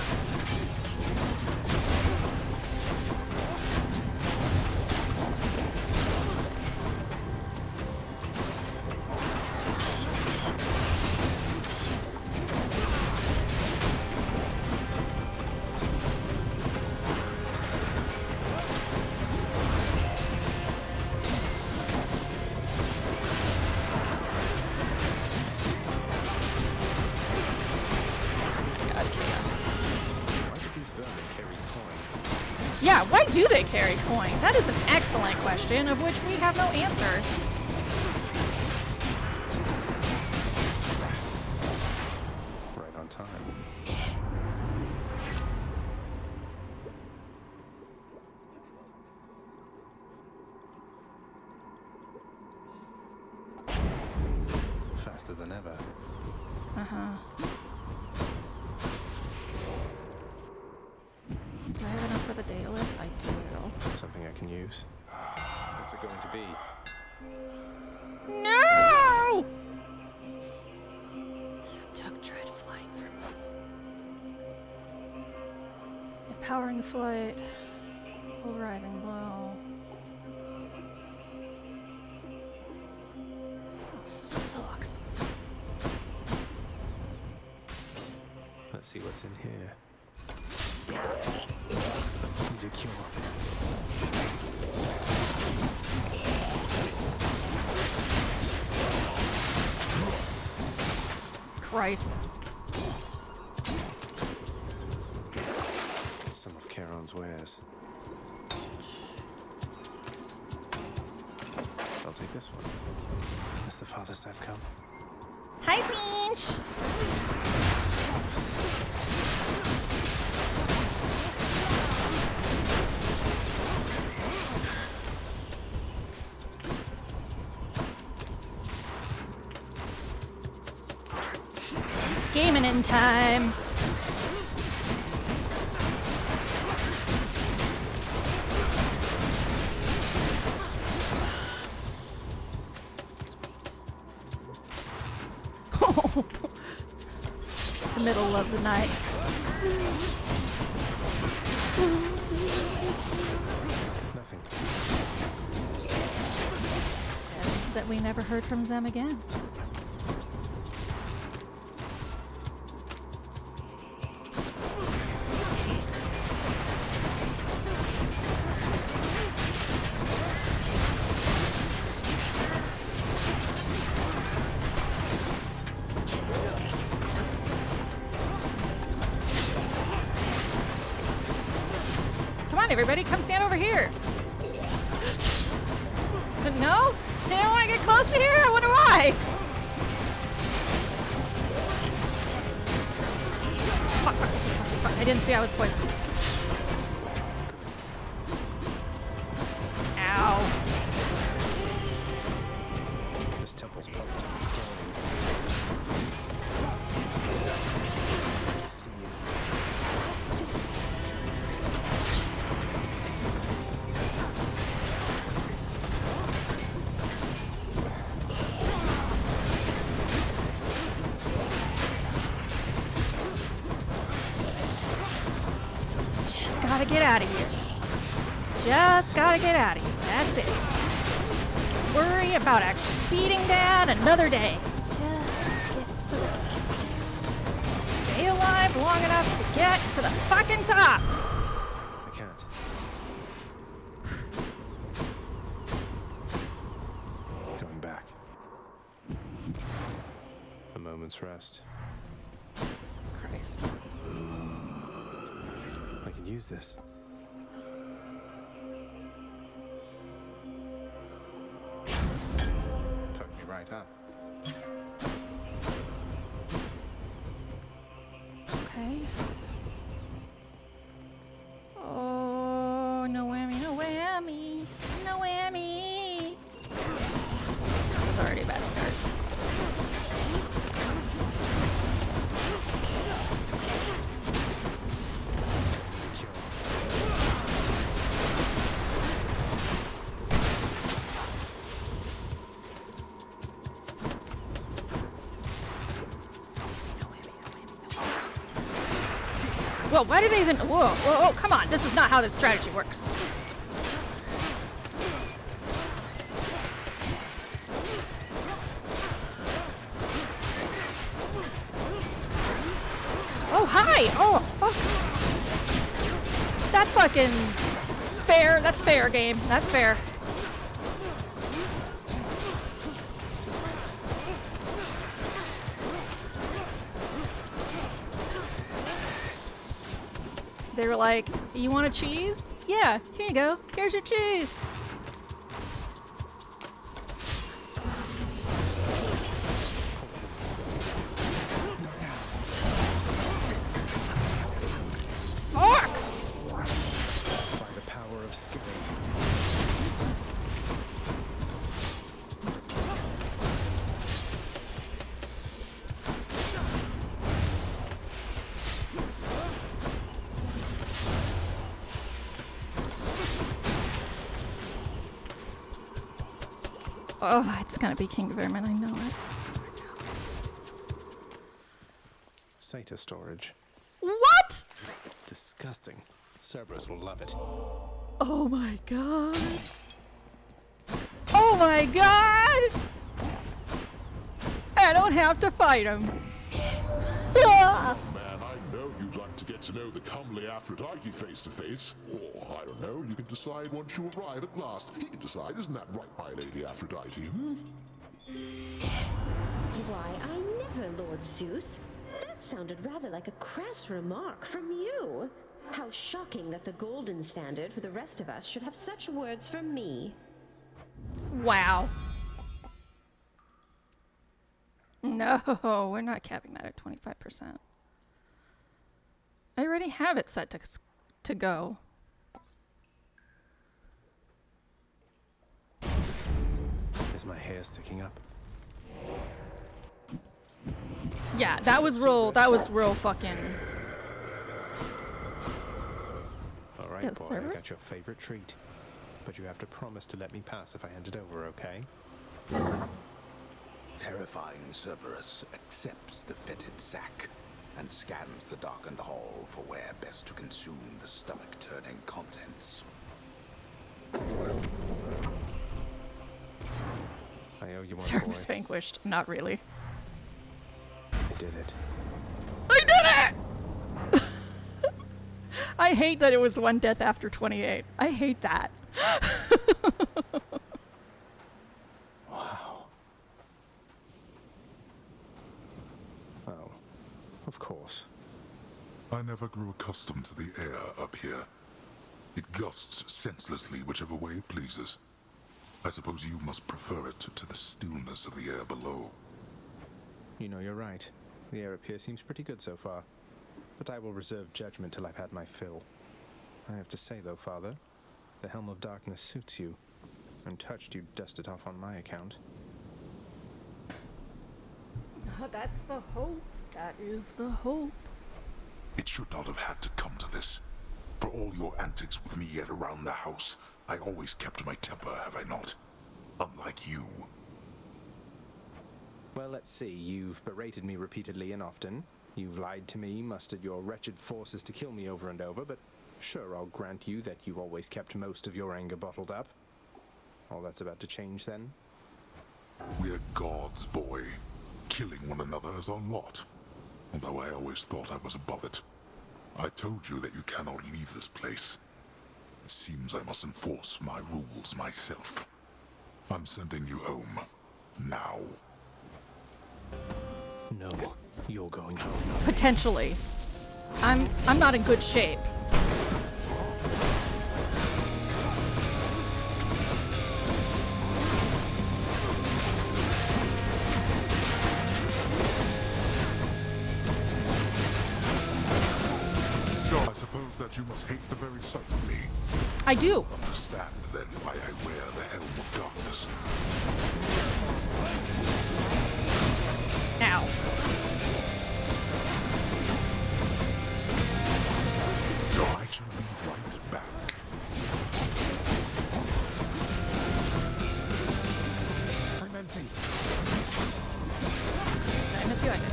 Yeah, why do they carry coin? That is an excellent question, of which we have no answer. Right on time. Faster than ever. Uh-huh. Do I have enough for the dailies? I do. Something I can use. What's it going to be? No! You took dread flight from me. Empowering flight. Polarizing blow. Oh, sucks. Let's see what's in here. Need a cure. Christ. Some of Charon's wares. I'll take this one. That's the farthest I've come. Hi, Finch! Gaming in time. The middle of the night. Nothing. That we never heard from Zem again. everybody, come stand over here. No? They don't want to get close to here? I wonder why. Fuck, fuck, fuck, fuck, fuck. I didn't see I was poisoned. Ow. This temple's positive. Gotta get out of here. Just gotta get out of here. That's it. Worry about actually beating down another day. Just get to the stay alive long enough to get to the fucking top. I can't. Going back. A moment's rest. Christ. I can use this. Fucked me right up. Okay. Oh, no whammy, no whammy, no whammy. It's already a bad start. Whoa, why did I even... Whoa, whoa, come on. This is not how this strategy works. Oh, hi! Oh, fuck. That's fucking fair. That's fair, game. That's fair. They were like, you want a cheese? Yeah, here you go. Here's your cheese. Fuck! By the power of skill. Oh, it's gonna be King Vermin, I know it. Sata storage. What? Disgusting. Cerberus will love it. Oh my god. Oh my god! I don't have to fight him. Ah. Man, I know you'd like to get to know the comely Aphrodite face to face. Or, I don't know, you can decide once you arrive at last. He can decide, isn't that right, my lady Aphrodite? Why, I never, Lord Zeus. That sounded rather like a crass remark from you. How shocking that the golden standard for the rest of us should have such words from me. Wow. No, we're not capping that at 25%. I already have it set to go. Is my hair sticking up? Yeah, that was real fucking... Alright, boy, I got your favorite treat. But you have to promise to let me pass if I hand it over, okay? Terrifying Cerberus accepts the fetid sack and scans the darkened hall for where best to consume the stomach-turning contents. I owe you one, Cerberus boy. vanquished. Not really. I did it. I did it! I hate that it was one death after 28. I hate that. Wow. Oh, of course. I never grew accustomed to the air up here. It gusts senselessly whichever way it pleases. I suppose you must prefer it to the stillness of the air below. You know, you're right. The air up here seems pretty good so far. But I will reserve judgment till I've had my fill. I have to say, though, Father, the Helm of Darkness suits you. Untouched, you'd dust it off on my account. That's the hope. That is the hope. It should not have had to come to this. For all your antics with me yet around the house, I always kept my temper, have I not? Unlike you. Well, let's see. You've berated me repeatedly and often. You've lied to me, mustered your wretched forces to kill me over and over, but sure, I'll grant you that you've always kept most of your anger bottled up. All that's about to change, then? We're gods, boy. Killing one another is our lot. Although I always thought I was above it. I told you that you cannot leave this place. It seems I must enforce my rules myself. I'm sending you home. Now. No, you're going home. Potentially. I'm not in good shape. I suppose that you must hate the very sight of me. I do. Understand, then, why I wear the Helm of Darkness. Ow. I shall be right back. I'm empty. I miss you, I did.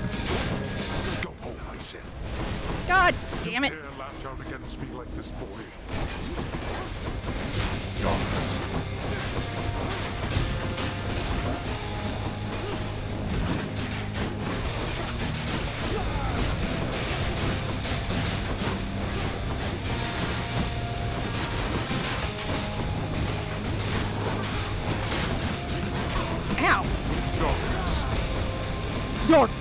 Go home, I said. God damn it. You dare lash out against me like this, boy. Darkness. Ow. Darkness. Darkness.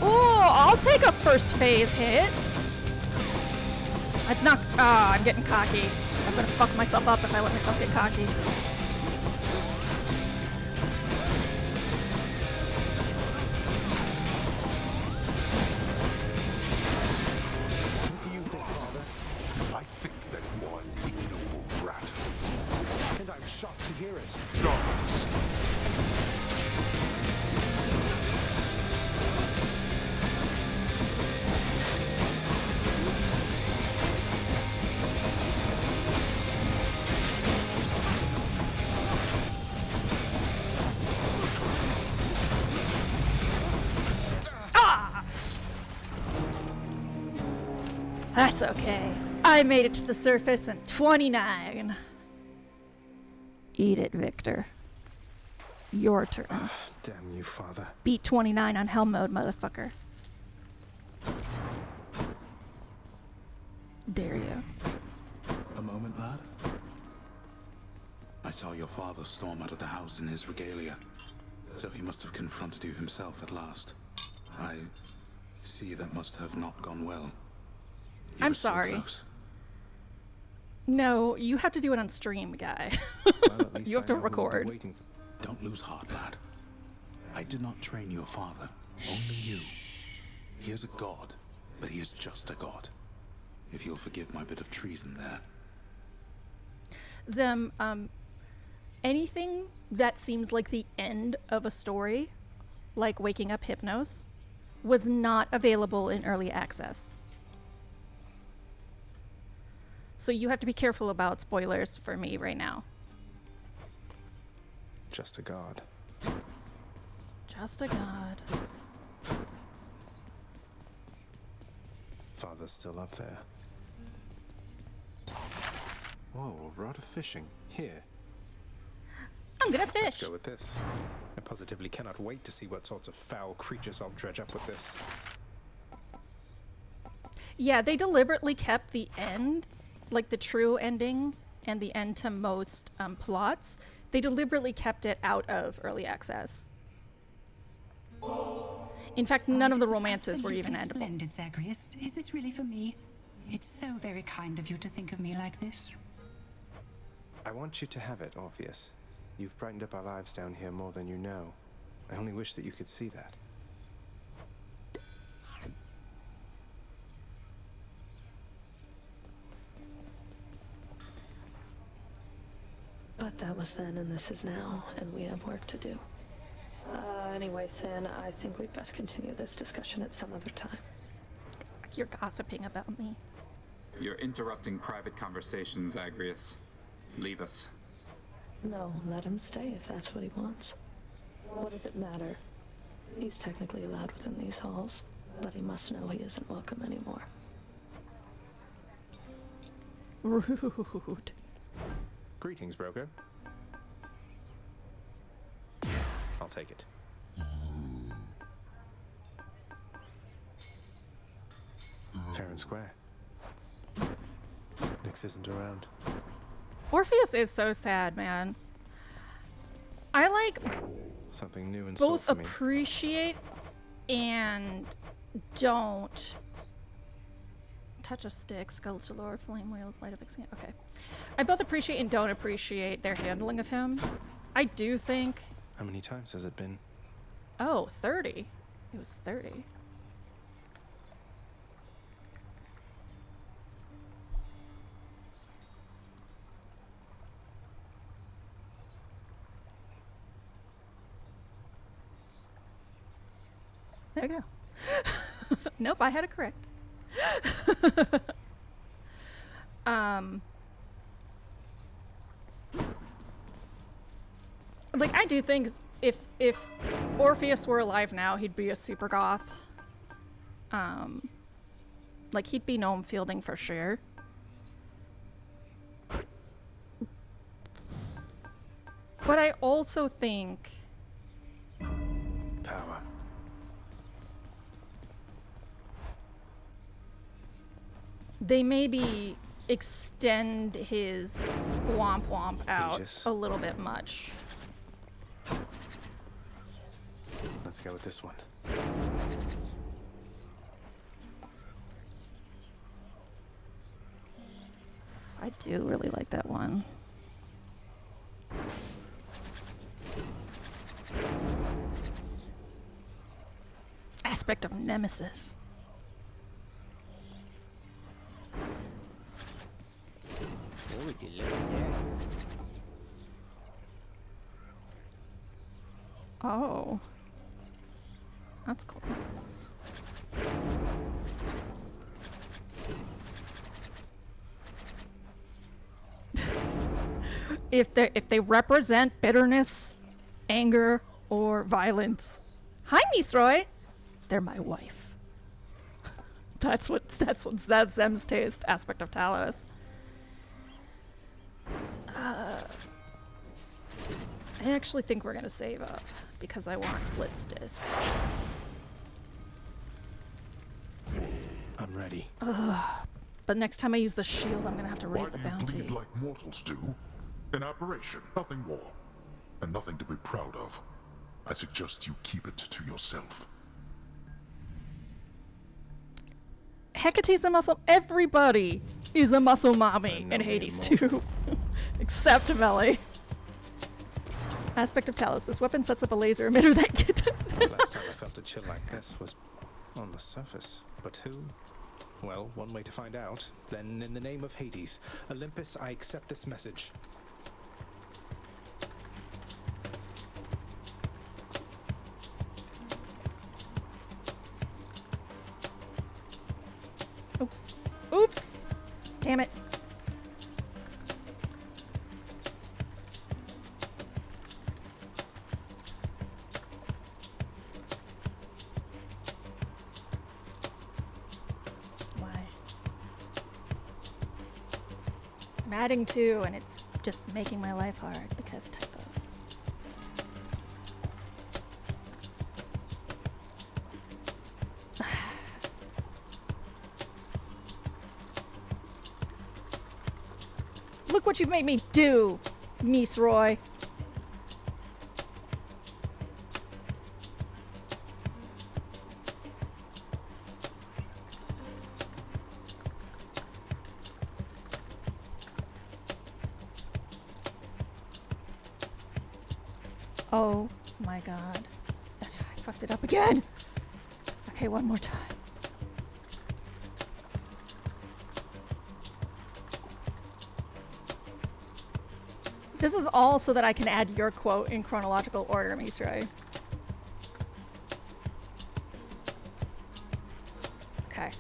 Oh, I'll take a first phase hit. It's not. Ah, I'm getting cocky. I'm gonna fuck myself up if I let myself get cocky. What do you think, Father? I think that you are an ignoble brat. And I'm shocked to hear it. Darkness. That's okay. I made it to the surface in 29. Eat it, Victor. Your turn. Damn you, Father. Beat 29 on hell mode, motherfucker. Dare you. A moment, lad. I saw your father storm out of the house in his regalia, so he must have confronted you himself at last. I see that must have not gone well. You I'm were so sorry. close. No, you have to do it on stream, guy. Well, at least You have I to know who will be record. waiting for. Don't lose heart, lad. I did not train your father, only you. He is a god, but he is just a god. If you'll forgive my bit of treason there. Anything that seems like the end of a story, like Waking Up Hypnos, was not available in early access. So you have to be careful about spoilers for me right now. Just a god. Just a god. Father's still up there. Whoa, a rod of fishing. Here. I'm gonna Let's fish. go with this. I positively cannot wait to see what sorts of foul creatures I'll dredge up with this. Yeah, they deliberately kept the end, like the true ending and the end to most plots. They deliberately kept it out of early access. In fact, none of the romances were even endable. Splendid, Zagreus. Is this really for me? It's so very kind of you to think of me like this. I want you to have it, Orpheus. You've brightened up our lives down here more than you know. I only wish that you could see that. But that was then and this is now, and we have work to do. Anyway, San, I think we'd best continue this discussion at some other time. You're gossiping about me. You're interrupting private conversations, Zagreus. Leave us. No, let him stay if that's what he wants. What does it matter? He's technically allowed within these halls, but he must know he isn't welcome anymore. Rude. Greetings, broker. I'll take it. Fair and square. Nix isn't around. Orpheus is so sad, man. I like something new in both store for me. Appreciate and don't touch a stick, skeletal lore, flame wheels, light of extinct. Okay. I both appreciate and don't appreciate their handling of him. I do think. How many times has it been? Oh, 30. It was 30. There you go. Nope, I had it correct. Like, I do think if Orpheus were alive now, he'd be a super goth. Like, he'd be Gnome Fielding for sure. But I also think power. They maybe extend his womp womp out a little bit much. Let's go with this one. I do really like that one. Aspect of Nemesis. Oh, would you look at that? Oh. That's cool. If they represent bitterness, anger, or violence. Hi, Misroy. They're my wife. That's Zem's taste. Aspect of Talos. I actually think we're gonna save up because I want Blitz Disc. I'm ready. But next time I use the shield, I'm gonna have to raise the bounty. Why do you bleed like mortals do? An aberration, nothing more. And nothing to be proud of. I suggest you keep it to yourself. Hecate's a muscle. Everybody is a muscle mommy in Hades too. Except Melee. Aspect of Talos. This weapon sets up a laser emitter that gets... The last time I felt a chill like this was on the surface. But who? Well, one way to find out. Then, in the name of Hades, Olympus, I accept this message. Oops. Oops! Damn it. Why? I'm adding 2 and it's just making my life hard because typos. Look what you've made me do, Miss Roy. Oh my god. I fucked it up again. Okay, one more time. This is all so that I can add your quote in chronological order, Miss Roy. Okay.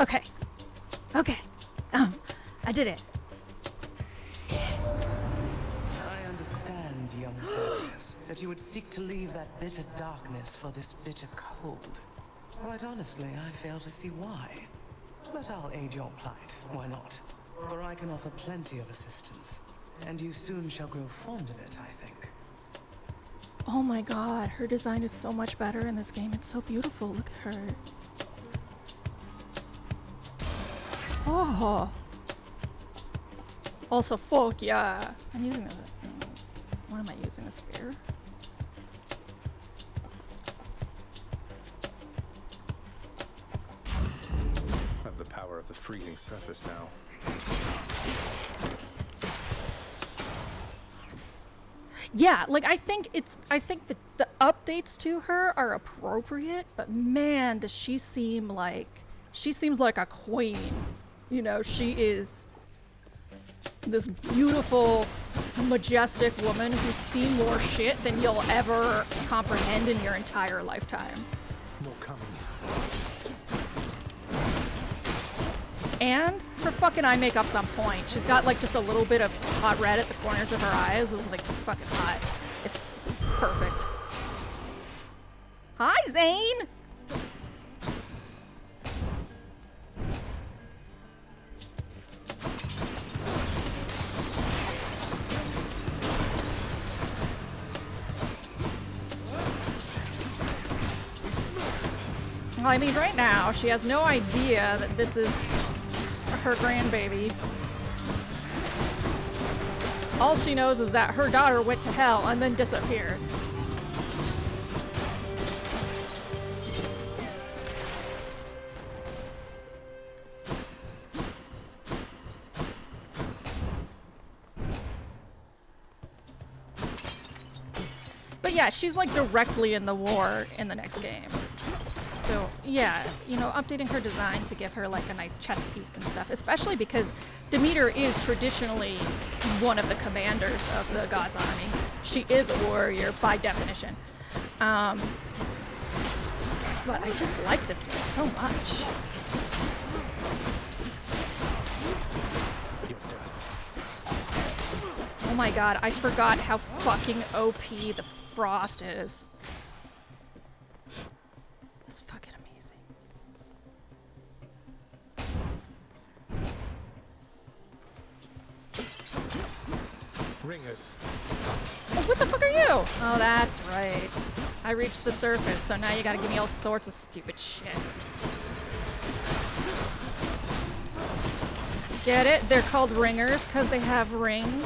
Okay. Okay. I did it. I understand, young Cerberus, that you would seek to leave that bitter darkness for this bitter cold. Quite honestly, I fail to see why. But I'll aid your plight. Why not? For I can offer plenty of assistance, and you soon shall grow fond of it, I think. Oh my god, her design is so much better in this game. It's so beautiful. Look at her. Oh. Also, fuck yeah. I'm using a... What am I using? A spear? I have the power of the freezing surface now. Yeah, like I think the updates to her are appropriate, but man, does she seem like a queen. You know, she is this beautiful, majestic woman who's seen more shit than you'll ever comprehend in your entire lifetime. More coming. And her fucking eye makeup's on point. She's got like just a little bit of hot red at the corners of her eyes. This is like fucking hot. It's perfect. Hi, Zane! Well, I mean, right now, she has no idea that this is her grandbaby. All she knows is that her daughter went to hell and then disappeared. But yeah, she's like directly in the war in the next game. So yeah, you know, updating her design to give her like a nice chest piece and stuff, especially because Demeter is traditionally one of the commanders of the God's army. She is a warrior by definition. But I just like this one so much. Oh my god, I forgot how fucking OP the frost is. It's fucking amazing. Ringers. Oh, what the fuck are you? Oh, that's right. I reached the surface, so now you gotta give me all sorts of stupid shit. Get it? They're called ringers because they have rings.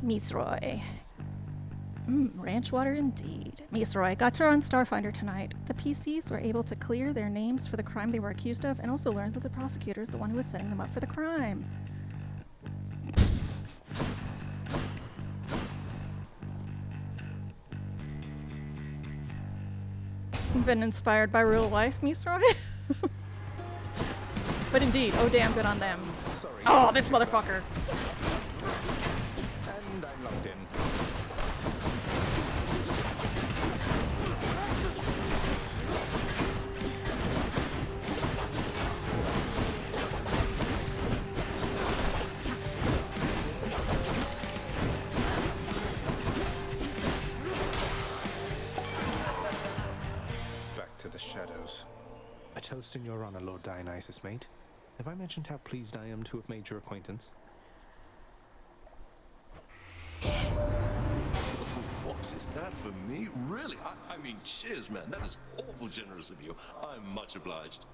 Miss Roy. Ranch water indeed. Misroy, got to run Starfinder tonight. The PCs were able to clear their names for the crime they were accused of, and also learned that the prosecutor is the one who was setting them up for the crime. Been inspired by real life, Misroy? But indeed, oh damn good on them. Sorry. Oh, this motherfucker! And I'm locked in. Back to the shadows. A toast in your honor, Lord Dionysus, mate. Have I mentioned how pleased I am to have made your acquaintance? What is that for me? Really? I mean, cheers, man. That is awful generous of you. I'm much obliged.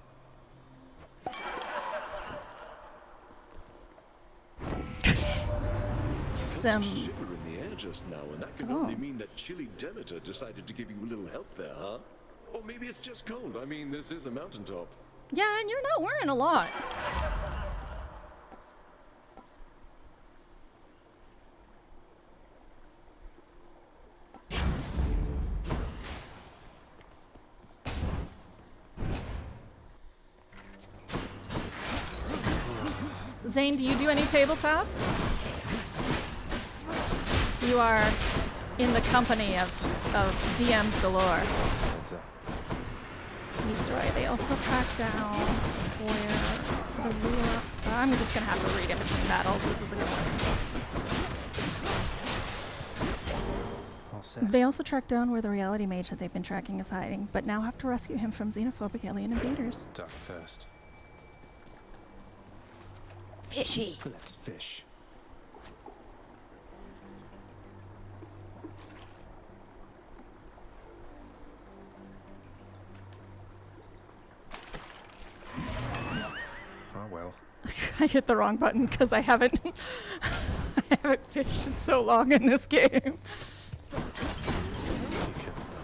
Them. Shiver in the air just now, and that can only mean that chilly Demeter decided to give you a little help there, huh? Or maybe it's just cold. I mean, this is a mountaintop. Yeah, and you're not wearing a lot. Zane, do you do any tabletop? You are in the company of DMs galore. Misroy, they also track down where the real... I'm just gonna have to read in between battles. This is a good one. All set. They also track down where the reality mage that they've been tracking is hiding, but now have to rescue him from xenophobic alien invaders. Duck first. Fishy. Let's fish. Oh well. I hit the wrong button because I haven't fished in so long in this game. You can't stop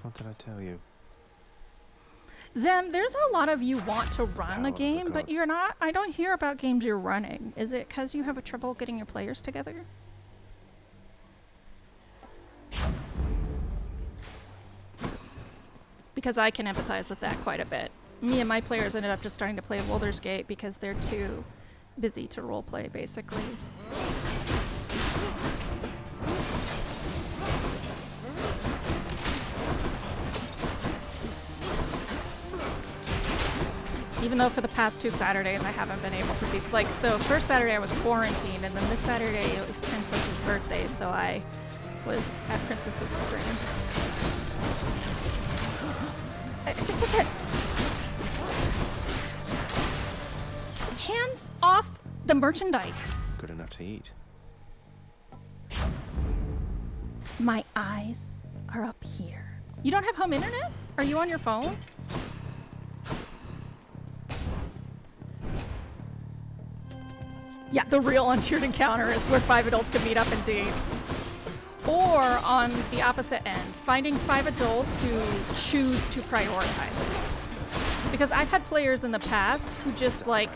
What did I tell you? Zem, there's a lot of you want to run a game, but you're not. I don't hear about games you're running. Is it because you have trouble getting your players together? Because I can empathize with that quite a bit. Me and my players ended up just starting to play Baldur's Gate because they're too busy to roleplay, basically. Even though for the past 2 Saturdays I haven't been able to be, like, so first Saturday I was quarantined, and then this Saturday it was Princess's birthday, so I was at Princess's stream. Hands off the merchandise. Good enough to eat. My eyes are up here. You don't have home internet? Are you on your phone? Yeah, the real untiered encounter is where 5 adults can meet up indeed. Or, on the opposite end, finding 5 adults who choose to prioritize it. Because I've had players in the past who just, like,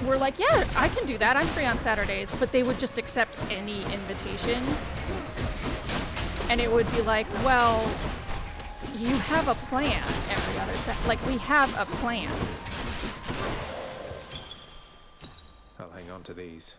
were like, yeah, I can do that, I'm free on Saturdays, but they would just accept any invitation. And it would be like, well, you have a plan every other Saturday. Like, we have a plan. I'll hang on to these.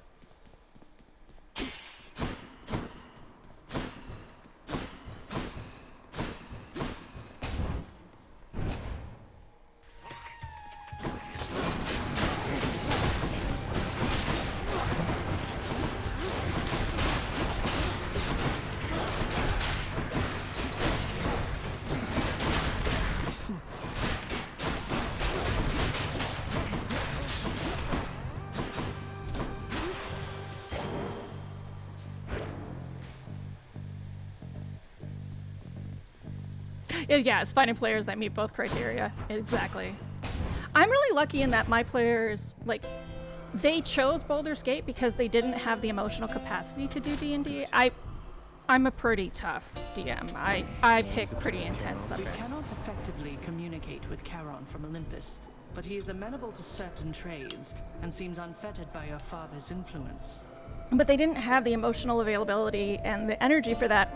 Yeah, it's finding players that meet both criteria. Exactly. I'm really lucky in that my players, like, they chose Baldur's Gate because they didn't have the emotional capacity to do D&D. I'm a pretty tough DM. I pick pretty intense We subjects. cannot effectively communicate with Charon from Olympus, but he is amenable to certain trades and seems unfettered by your father's influence. But they didn't have the emotional availability and the energy for that.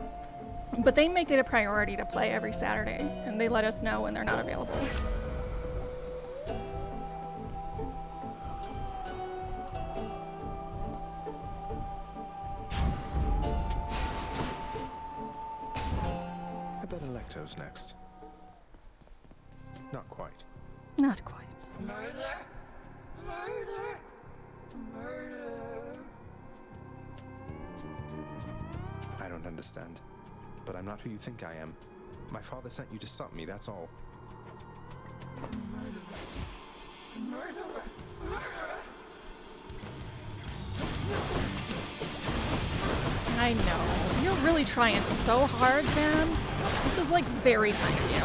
But they make it a priority to play every Saturday, and they let us know when they're not available. I bet Electo's next. Not quite. Not quite. Murder! Murder! Murder! I don't understand. But I'm not who you think I am. My father sent you to stop me, that's all. I know. You're really trying so hard, man. This is like very kind of you.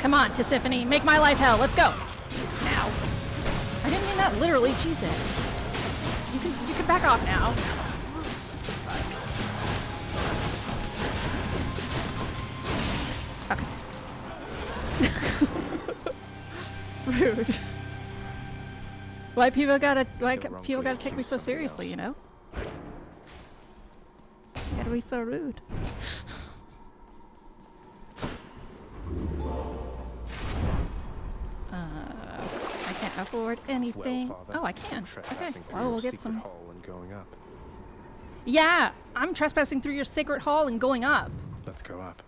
Come on, Tisiphone, make my life hell. Let's go. Now. I didn't mean that literally. Jesus. You can back off now. Okay. Rude. Why people gotta take me so seriously, you know? Gotta be so rude. I can't afford anything. Well, Father, oh, I can. Okay. Well, we'll get some. Hall and going up. Yeah, I'm trespassing through your sacred hall and going up. Let's go up.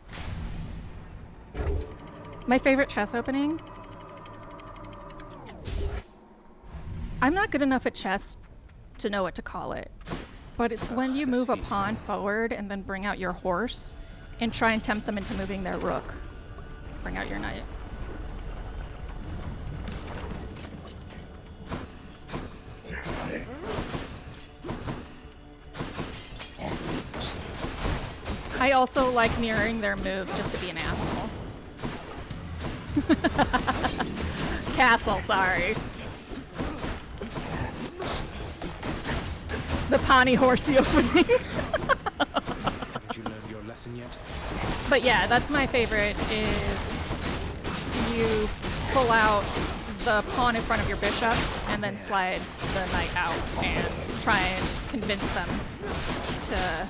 My favorite chess opening. I'm not good enough at chess to know what to call it, but it's when you move a pawn forward and then bring out your horse and try and tempt them into moving their rook. Bring out your knight. I also like mirroring their moves just to be an asshole. Castle, sorry. The Pawnee horsey opening. Haven't you learned your lesson yet? But yeah, that's my favorite, is you pull out the pawn in front of your bishop and then slide the knight out and try and convince them to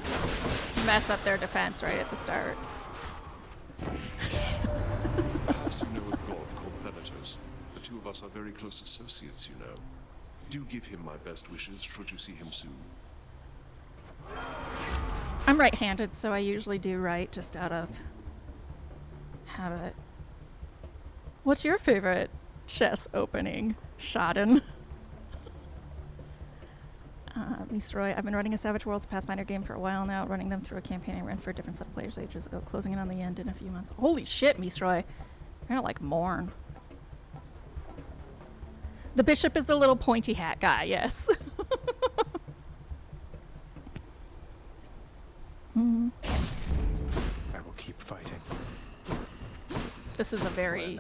mess up their defense right at the start. Perhaps you know a god called Thanatos. The two of us are very close associates, you know. Do give him my best wishes should you see him soon. I'm right-handed, so I usually do right just out of habit. What's your favorite chess opening, Shaden? Mr. Roy, I've been running a Savage Worlds Pathfinder game for a while now, running them through a campaign I ran for a different set of players ages ago, closing in on the end in a few months. Holy shit, Mr. Roy. You're gonna like mourn. The bishop is the little pointy hat guy, yes. I will keep fighting. This is a very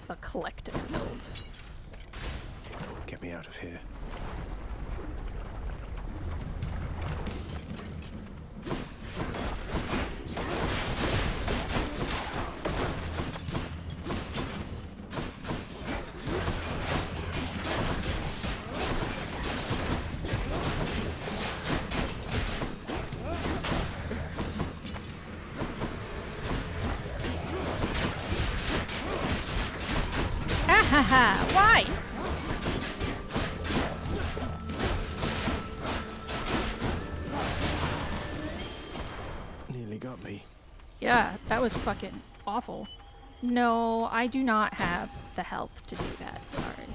eclectic build. Get me out of here. Haha, why? Nearly got me. Yeah, that was fucking awful. No, I do not have the health to do that, sorry.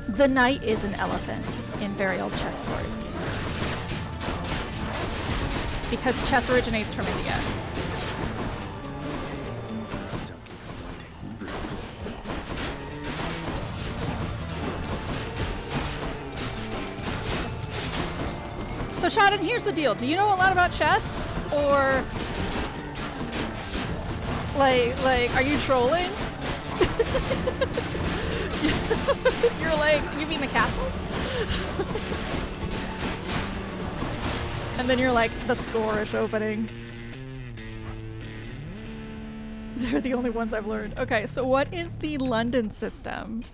The knight is an elephant in very old chessboards. Because chess originates from India. So Shaden, here's the deal. Do you know a lot about chess? Or like are you trolling? You're like, you mean the castle? And then you're like, the Scorish opening. They're the only ones I've learned. Okay, so what is the London system?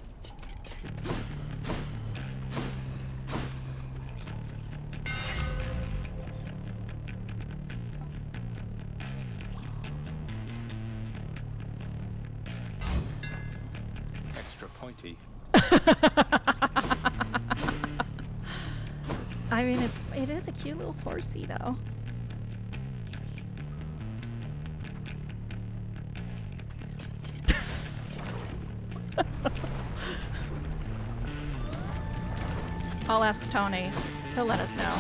Extra pointy. I mean, it is a cute little horsey, though. I'll ask Tony. He'll let us know.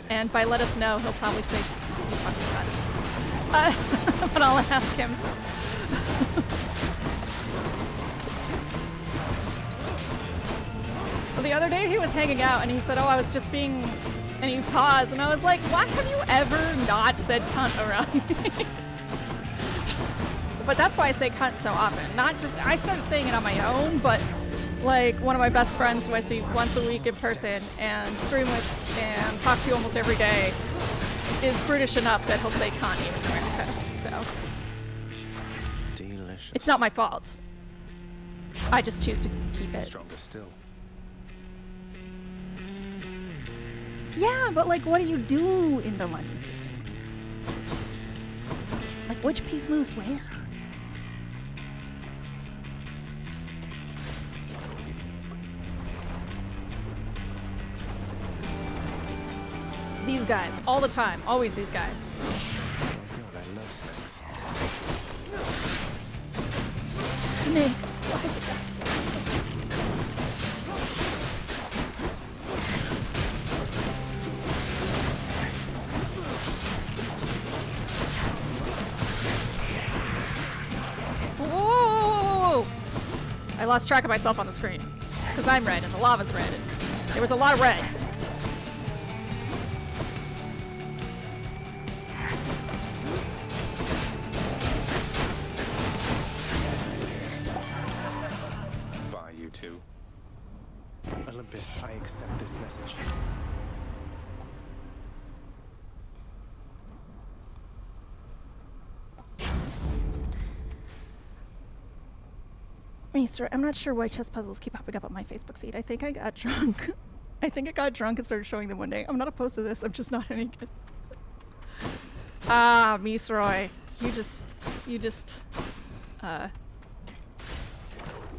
And by let us know, he'll probably say, you fucking cunt. But I'll ask him. The other day he was hanging out and he said, oh, I was just being, and he paused and I was like, why have you ever not said cunt around me? But that's why I say cunt so often. Not just, I started saying it on my own, but like one of my best friends who I see once a week in person and stream with and talk to almost every day is British enough that he'll say cunt even in America, so. Delicious. It's not my fault. I just choose to keep it. Stronger still. Yeah, but like, what do you do in the London system? Like, which piece moves where? These guys, all the time, always these guys. Oh god, I love snakes. Snakes, why is that? Whoa! I lost track of myself on the screen. Because I'm red and the lava's red. And there was a lot of red. Bye, you two. Olympus, I accept this message. Mister, I'm not sure why chess puzzles keep popping up on my Facebook feed. I think I got drunk. I think I got drunk and started showing them one day. I'm not opposed to this. I'm just not any good. Ah, Misroy. You just,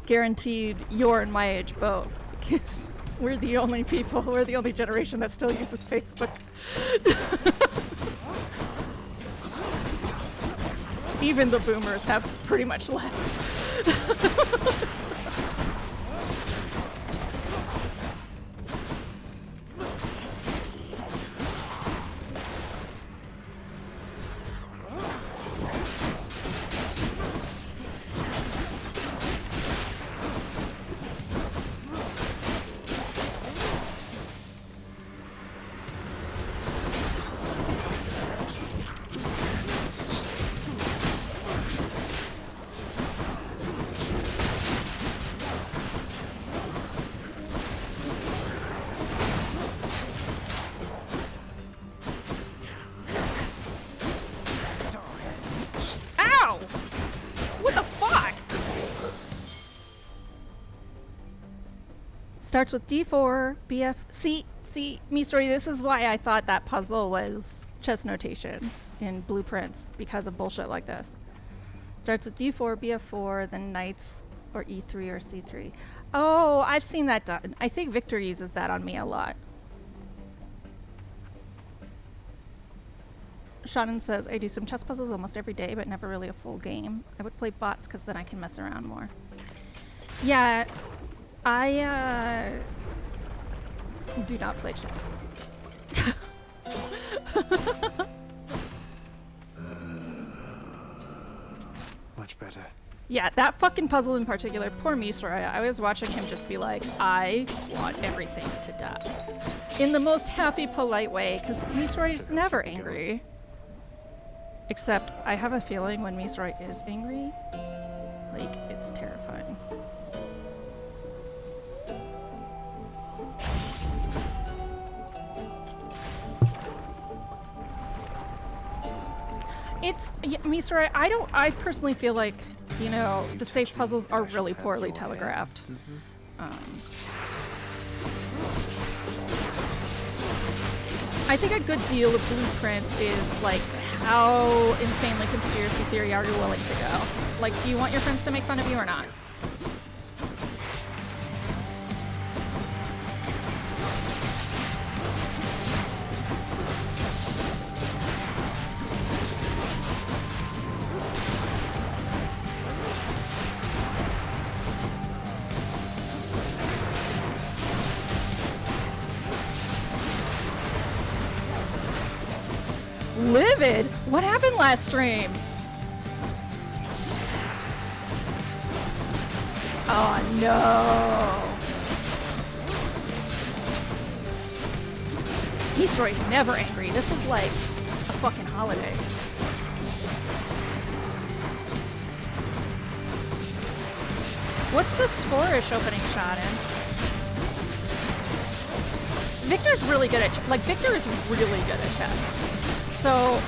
guaranteed you're and my age both. Because we're the only generation that still uses Facebook. Even the boomers have pretty much left. Starts with D4, BF, C, See, Misori, this is why I thought that puzzle was chess notation in blueprints, because of bullshit like this. Starts with d4, bf4, then knights, or e3 or c3. Oh, I've seen that done. I think Victor uses that on me a lot. Shannon says, I do some chess puzzles almost every day, but never really a full game. I would play bots because then I can mess around more. Yeah, I do not play chess. Much better. Yeah, that fucking puzzle in particular, poor Misora, I was watching him just be like, I want everything to die. In the most happy, polite way, because Misora is never angry. Except, I have a feeling when Misora is angry, like, it's terrifying. It's, yeah, Misora, I personally feel like, you know, the safe puzzles are really poorly telegraphed. I think a good deal of blueprints is like, how insanely conspiracy theory are you willing to go? Like, do you want your friends to make fun of you or not? Livid? What happened last stream? Oh no. Misori's never angry. This is like a fucking holiday. What's the score-ish opening shot in? Victor's really good at Victor is really good at chess. So,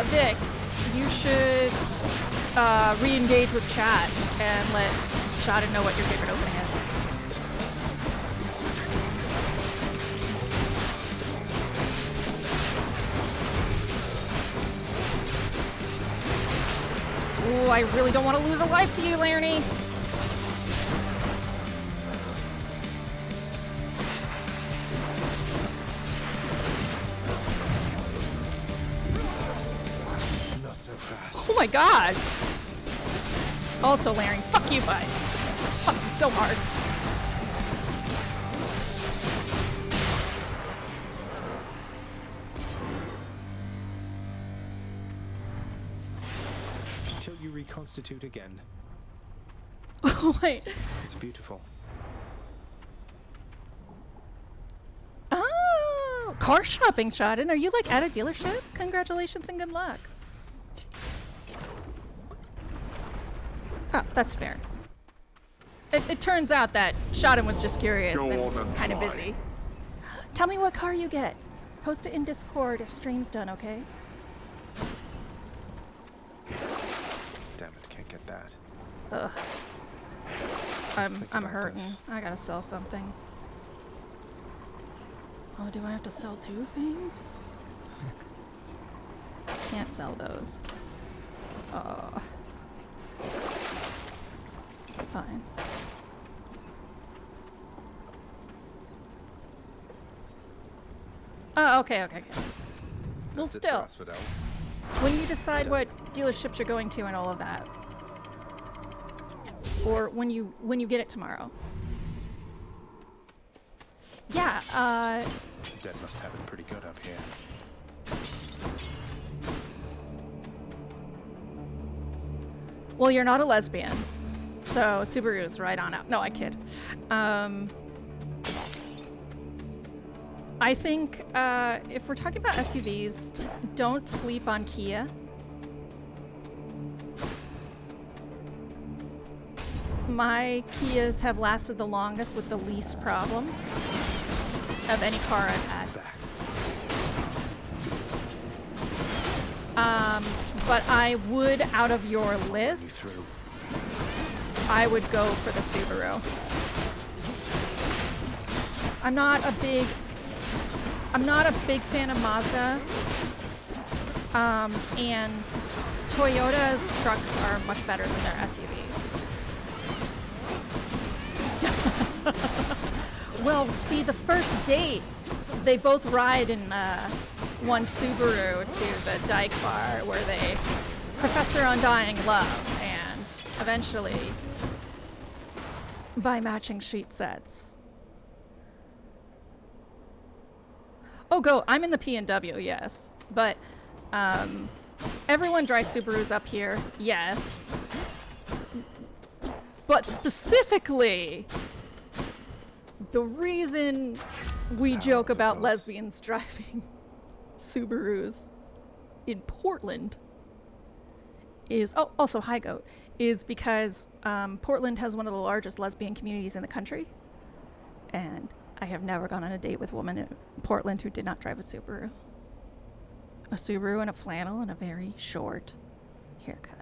Vic, you should re-engage with chat and let Shada know what your favorite opening is. Ooh, I really don't want to lose a life to you, Laramie. Oh my god! Also, Larry, fuck you, bud. Fuck you so hard. Until you reconstitute again. Oh, wait. It's beautiful. Oh! Car shopping, Shadin. Are you, like, at a dealership? Congratulations and good luck. Oh, that's fair. It turns out that Shadin was just curious and kind of busy. Tell me what car you get. Post it in Discord if stream's done, okay? Damn it, can't get that. Ugh. I'm hurting. I gotta sell something. Oh, do I have to sell 2 things? Fuck. Can't sell those. Fine. Oh, okay. Well, still, when you decide what dealerships you're going to and all of that, or when you get it tomorrow. Yeah, Dead must have it pretty good up here. Well, you're not a lesbian, so Subaru's right on out. No, I kid. I think if we're talking about SUVs, don't sleep on Kia. My Kias have lasted the longest with the least problems of any car I've had. But I would, out of your list, I would go for the Subaru. I'm not a big I'm not a big fan of Mazda. And Toyota's trucks are much better than their SUVs. Well, see, the first date, they both ride in one Subaru to the Dyke Bar where they profess their undying love and eventually buy matching sheet sets. Oh, go! I'm in the P&W, yes, but everyone drives Subarus up here, yes. But specifically, the reason we joke about lesbians driving Subarus in Portland is, oh, also hi goat, is because Portland has one of the largest lesbian communities in the country, and I have never gone on a date with a woman in Portland who did not drive a Subaru. A Subaru and a flannel and a very short haircut.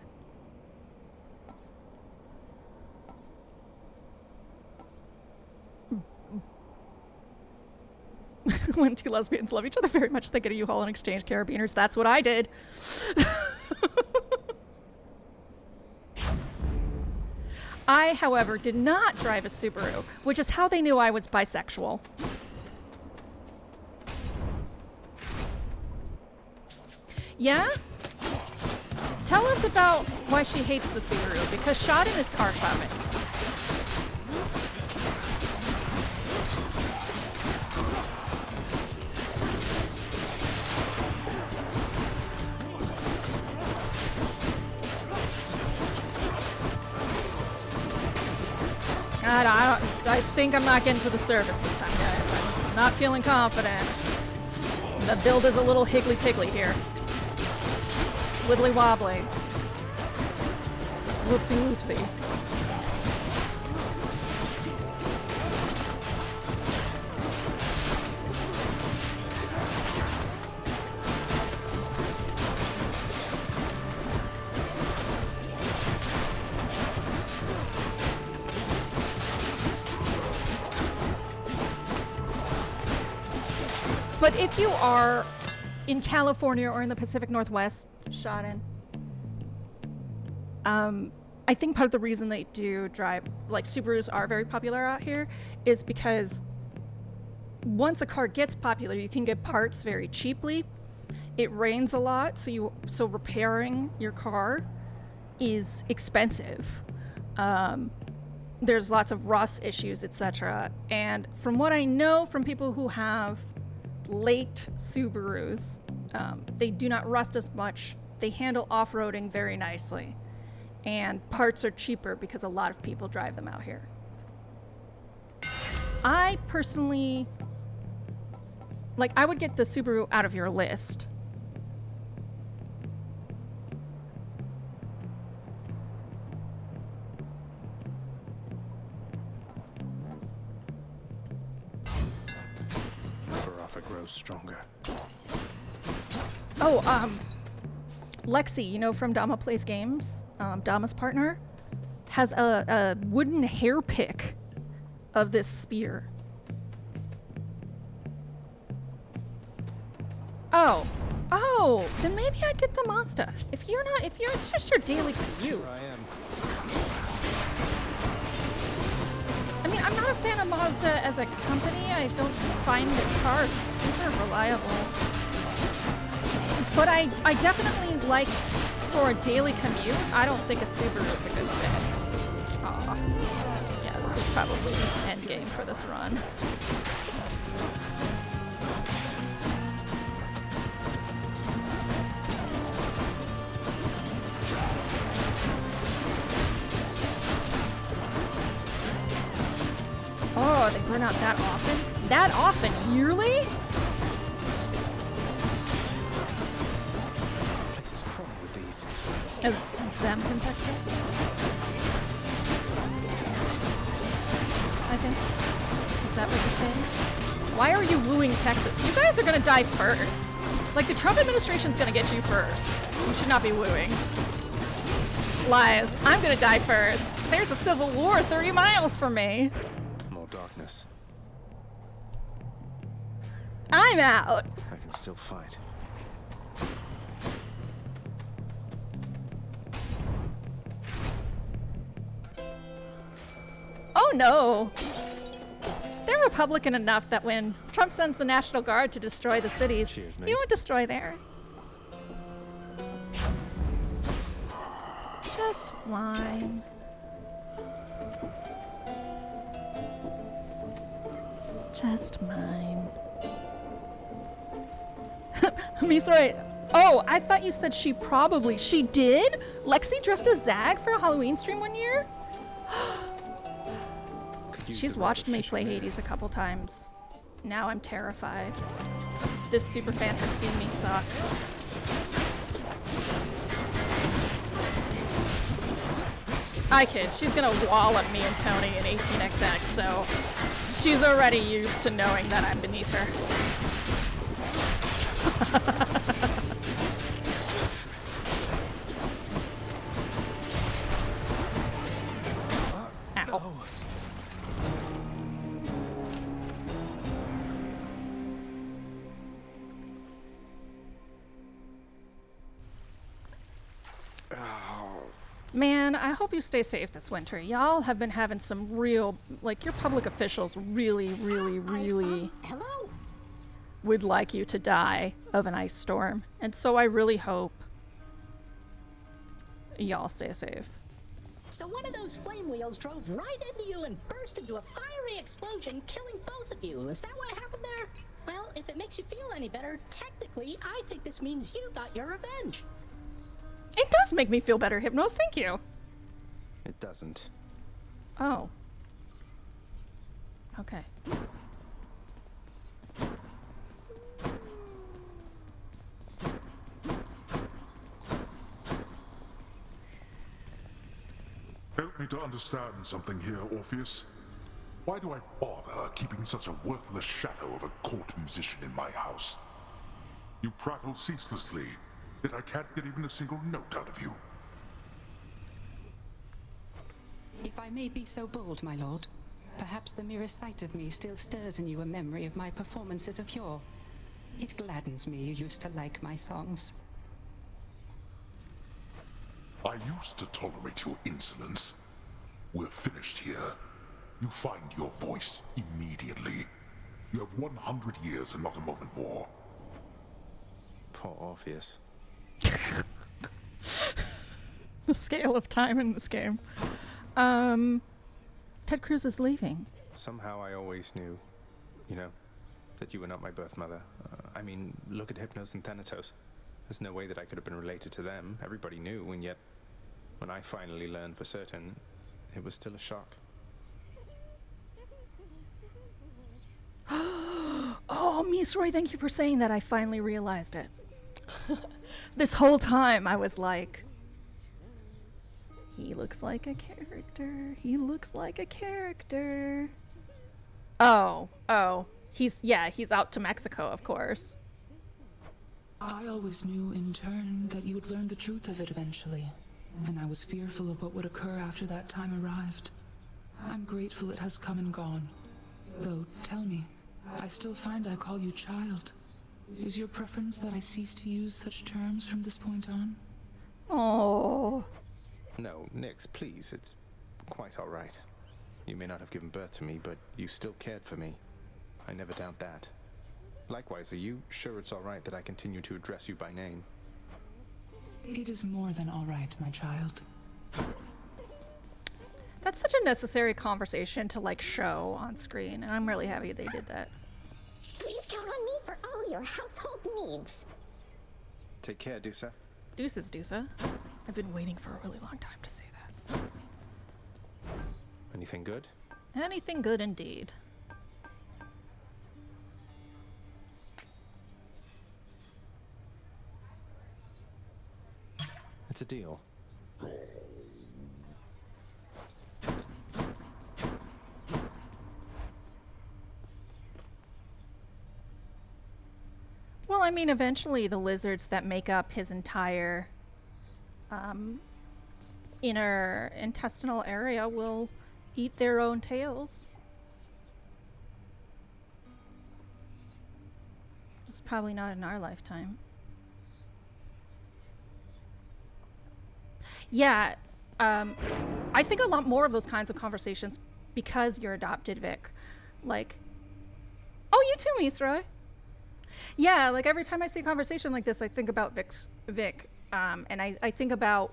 When two lesbians love each other very much, they get a U-Haul and exchange carabiners. That's what I did. I, however, did not drive a Subaru, which is how they knew I was bisexual. Yeah? Tell us about why she hates the Subaru, because Shaden is car shopping. I think I'm not getting to the service this time, guys. I'm not feeling confident. The build is a little higgly-piggly here. Wibbly wobbly. Whoopsie whoopsie. But if you are in California or in the Pacific Northwest, Shaden, I think part of the reason they do drive, like Subarus are very popular out here, is because once a car gets popular, you can get parts very cheaply. It rains a lot, so repairing your car is expensive. There's lots of rust issues, etc. And from what I know from people who have late Subarus, they do not rust as much. They handle off-roading very nicely. And parts are cheaper because a lot of people drive them out here. I personally, like, I would get the Subaru out of your list. Baraffa grows stronger. Oh, Lexi, you know, from Dama Plays Games, Dama's partner, has a wooden hair pick of this spear. Oh, then maybe I'd get the Mazda. If it's just your daily commute. Here I am. I mean, I'm not a fan of Mazda as a company. I don't find the cars super reliable. But I definitely like, for a daily commute, I don't think a Subaru is a good fit. Aw. Yeah, this is probably the end game for this run. Oh, they burn out that often? That often? Yearly? Them's in Texas? I think. Is that what you're saying? Why are you wooing Texas? You guys are gonna die first. Like, the Trump administration's gonna get you first. You should not be wooing. Lies. I'm gonna die first. There's a civil war 30 miles from me. More darkness. I'm out. I can still fight. Oh no! They're Republican enough that when Trump sends the National Guard to destroy the cities, Cheers, he mate. won't destroy theirs. Just wine. Just mine. Me's right. Oh, I thought you said she did? Lexi dressed as Zag for a Halloween stream one year? She's watched me play Hades a couple times. Now I'm terrified. This superfan has seen me suck. I kid, she's gonna wallop me and Tony in 18XX, so she's already used to knowing that I'm beneath her. Ow. Man, I hope you stay safe this winter. Y'all have been having some real, like, your public officials really Hello? would like you to die of an ice storm. And so I really hope y'all stay safe. So one of those flame wheels drove right into you and burst into a fiery explosion, killing both of you. Is that what happened there? Well, if it makes you feel any better, technically, I think this means you got your revenge. It does make me feel better, Hypnos. Thank you. It doesn't. Oh. Okay. Help me to understand something here, Orpheus. Why do I bother keeping such a worthless shadow of a court musician in my house? You prattle ceaselessly, yet I can't get even a single note out of you. If I may be so bold, my lord, perhaps the mere sight of me still stirs in you a memory of my performances of yore. It gladdens me you used to like my songs. I used to tolerate your insolence. We're finished here. You find your voice immediately. You have 100 years and not a moment more. Poor Orpheus. The scale of time in this game. Ted Cruz is leaving. Somehow I always knew, you know, that you were not my birth mother. I mean, look at Hypnos and Thanatos. There's no way that I could have been related to them. Everybody knew, and yet, when I finally learned for certain, it was still a shock. Oh, Miss Roy, thank you for saying that. I finally realized it. This whole time I was like, he looks like a character. He looks like a character. Oh. He's out to Mexico, of course. I always knew in turn that you would learn the truth of it eventually, and I was fearful of what would occur after that time arrived. I'm grateful it has come and gone. Though, tell me, I still find I call you child. Is your preference that I cease to use such terms from this point on? Oh. No, Nix, please, it's quite all right. You may not have given birth to me, but you still cared for me. I never doubt that. Likewise, are you sure it's all right that I continue to address you by name? It is more than all right, my child. That's such a necessary conversation to, like, show on screen, and I'm really happy they did that. Please count on me for all your household needs. Take care, Dusa. Deuces, Dusa. I've been waiting for a really long time to say that. Anything good? Anything good indeed. It's a deal. Well, I mean, eventually the lizards that make up his entire inner intestinal area will eat their own tails. Probably not in our lifetime. Yeah, I think a lot more of those kinds of conversations because you're adopted, Vic. Like, oh, you too, Misra. Yeah, like every time I see a conversation like this, I think about Vic, and I think about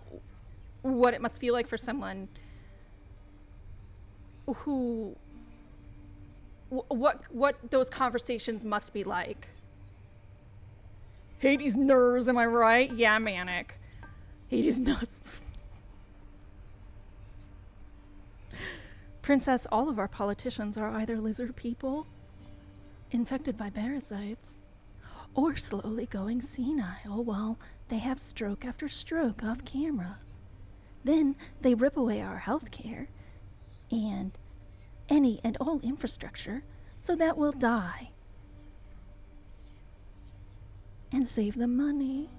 what it must feel like for someone who, what those conversations must be like. Hades nerves, am I right? Yeah, Manic. Hades nuts. Princess, all of our politicians are either lizard people, infected by parasites, or slowly going senile while they have stroke after stroke off camera. Then they rip away our health care and any and all infrastructure so that we'll die. And save them money.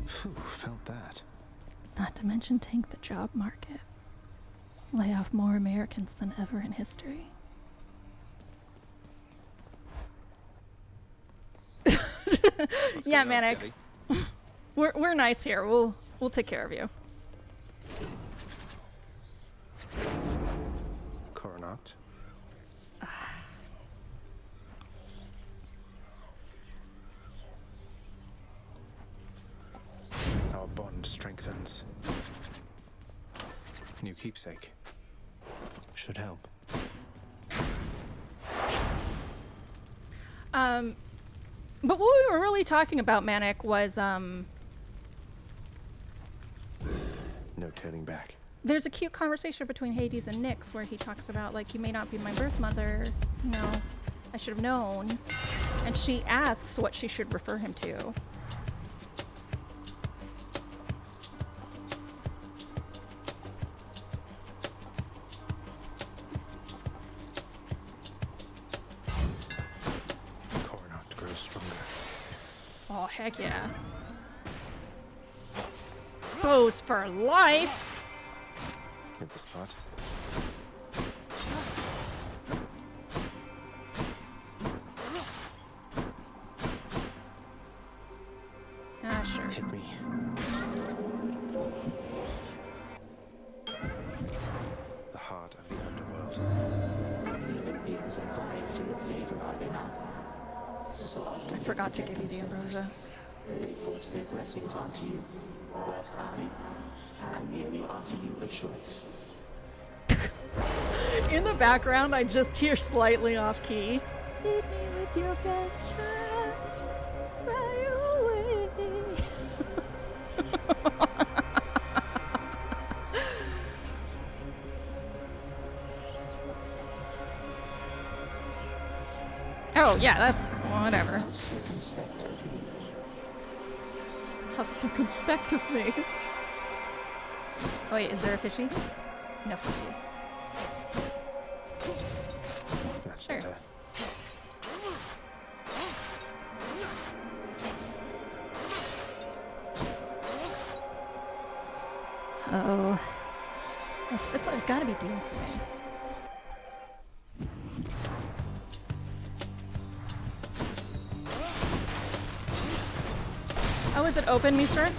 Phew, felt that. Not to mention tank the job market. Lay off more Americans than ever in history. Yeah, Manic. We're nice here. We'll take care of you. Coronact. Our bond strengthens. New keepsake. Should help. But what we were really talking about, Manic, was no turning back. There's a cute conversation between Hades and Nyx where he talks about, like, you may not be my birth mother, you know, I should have known. And she asks what she should refer him to. Coronact grows stronger. Oh, heck yeah. Bows for life! Hit the spot. Ah, sure. Hit me. The heart of the underworld. I forgot to give you the ambrosia. They force their blessings onto you, whilst I merely offer you a choice. In the background, I just hear slightly off key. Feed me with your best shot. Fly away. Oh, yeah, that's whatever. How circumspect of me. Oh, wait, is there a fishy? No fishy. That's sure. better. Oh. It's gotta be Doom for me. Oh, is it open, Misra?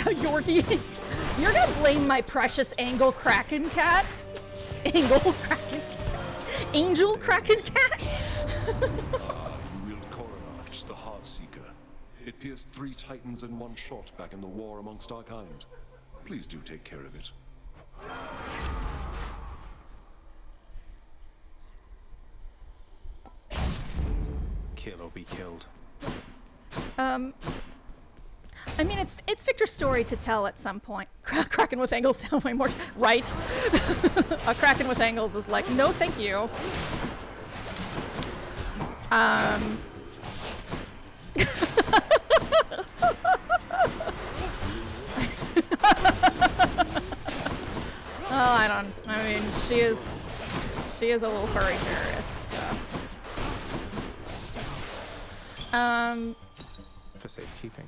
Yorkie, you're gonna blame my precious Angel Kraken cat? Angel Kraken cat? Angel Kraken cat? You wield Coronact, the Heartseeker. It pierced 3 titans in one shot back in the war amongst our kind. Please do take care of it. Kill or be killed. I mean, it's Victor's story to tell at some point. Kraken with angles sound way more right. A Kraken with angles is like, no, thank you. Um. Well, I mean, she is a little furry terrorist, so. For safekeeping.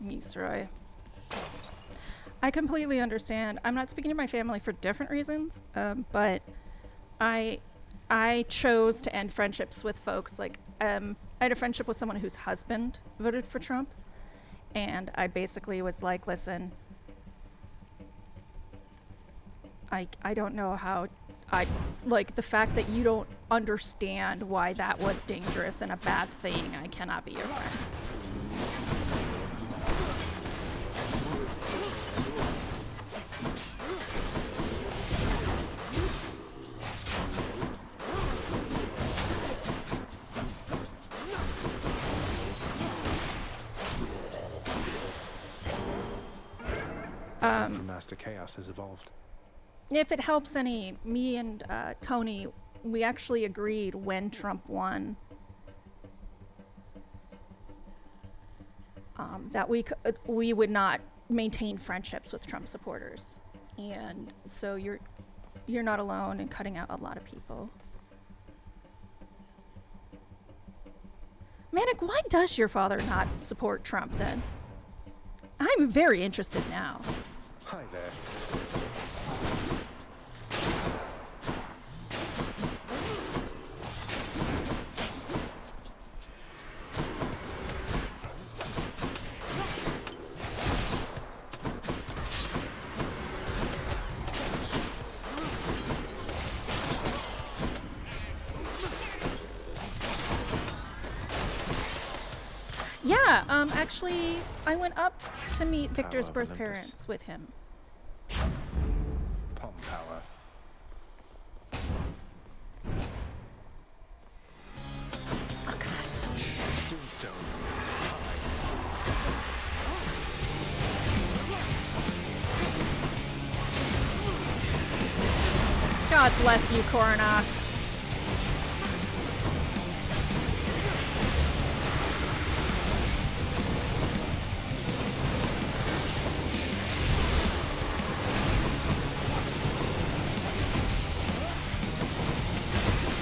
Nisroy. I completely understand. I'm not speaking to my family for different reasons, but I chose to end friendships with folks like I had a friendship with someone whose husband voted for Trump, and I basically was like, listen, I don't know how like the fact that you don't understand why that was dangerous and a bad thing, I cannot be your friend. Master Chaos has evolved. If it helps any, me and Tony, we actually agreed when Trump won that we would not maintain friendships with Trump supporters, and so you're not alone in cutting out a lot of people. Manic, why does your father not support Trump then? I'm very interested now. Hi there. Yeah, actually, I went up to meet Victor's birth parents with him. Palm power. Oh god. Doomstone. God bless you, Coronacht.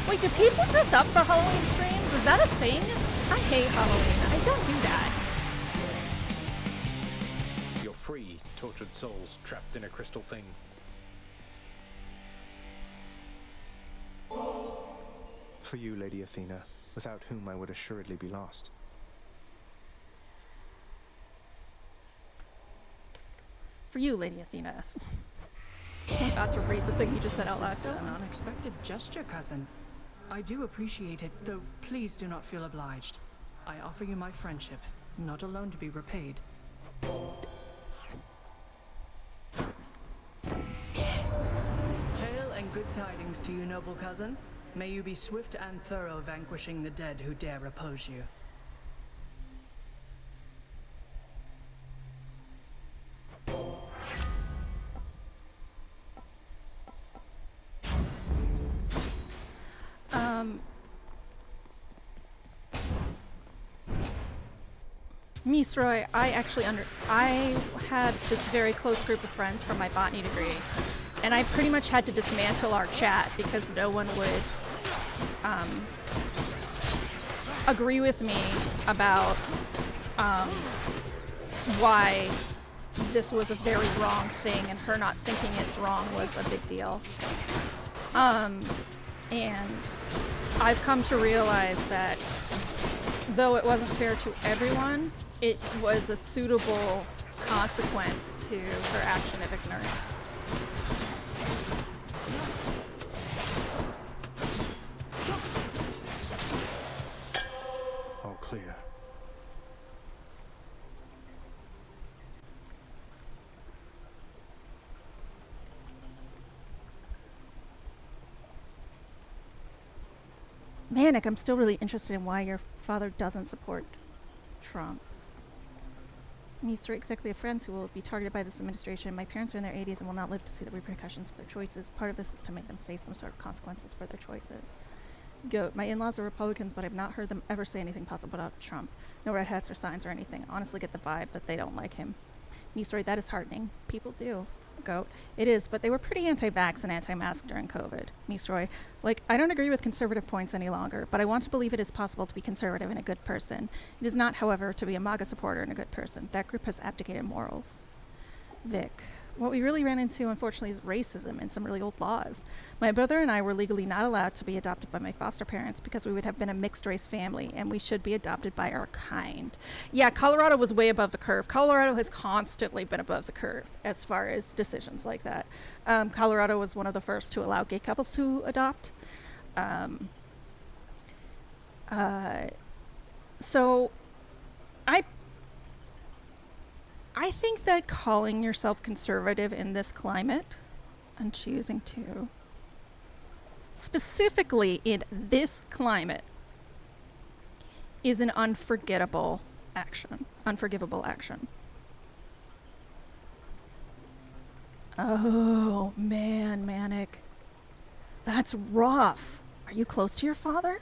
Wait, do people dress up for Halloween streams? Is that a thing? I hate Halloween. I don't do that. You're free, tortured souls trapped in a crystal thing. For you, Lady Athena, without whom I would assuredly be lost. For you, Lady Athena. I'm about to read the thing you just said out loud. This is an unexpected gesture, cousin. I do appreciate it, though please do not feel obliged. I offer you my friendship, not alone to be repaid. Hail and good tidings to you, noble cousin. May you be swift and thorough vanquishing the dead who dare oppose you. Misroy, I had this very close group of friends from my botany degree, and I pretty much had to dismantle our chat because no one would agree with me about why this was a very wrong thing, and her not thinking it's wrong was a big deal. And I've come to realize that though it wasn't fair to everyone, it was a suitable consequence to her action of ignorance. All clear. Manic, I'm still really interested in why your father doesn't support Trump. Meets are exactly friends who will be targeted by this administration. My parents are in their 80s and will not live to see the repercussions of their choices. Part of this is to make them face some sort of consequences for their choices. Goat. My in-laws are Republicans, but I've not heard them ever say anything positive about Trump. No red hats or signs or anything. Honestly get the vibe that they don't like him. Meesroy, that is heartening. People do. Goat. It is, but they were pretty anti-vax and anti-mask during COVID. Meesroy, like, I don't agree with conservative points any longer, but I want to believe it is possible to be conservative and a good person. It is not, however, to be a MAGA supporter and a good person. That group has abdicated morals. Vic. What we really ran into, unfortunately, is racism and some really old laws. My brother and I were legally not allowed to be adopted by my foster parents because we would have been a mixed-race family, and we should be adopted by our kind. Yeah, Colorado was way above the curve. Colorado has constantly been above the curve as far as decisions like that. Colorado was one of the first to allow gay couples to adopt. So I think that calling yourself conservative in this climate and choosing to, specifically in this climate, is an unforgivable action. Oh, man, Manic. That's rough. Are you close to your father?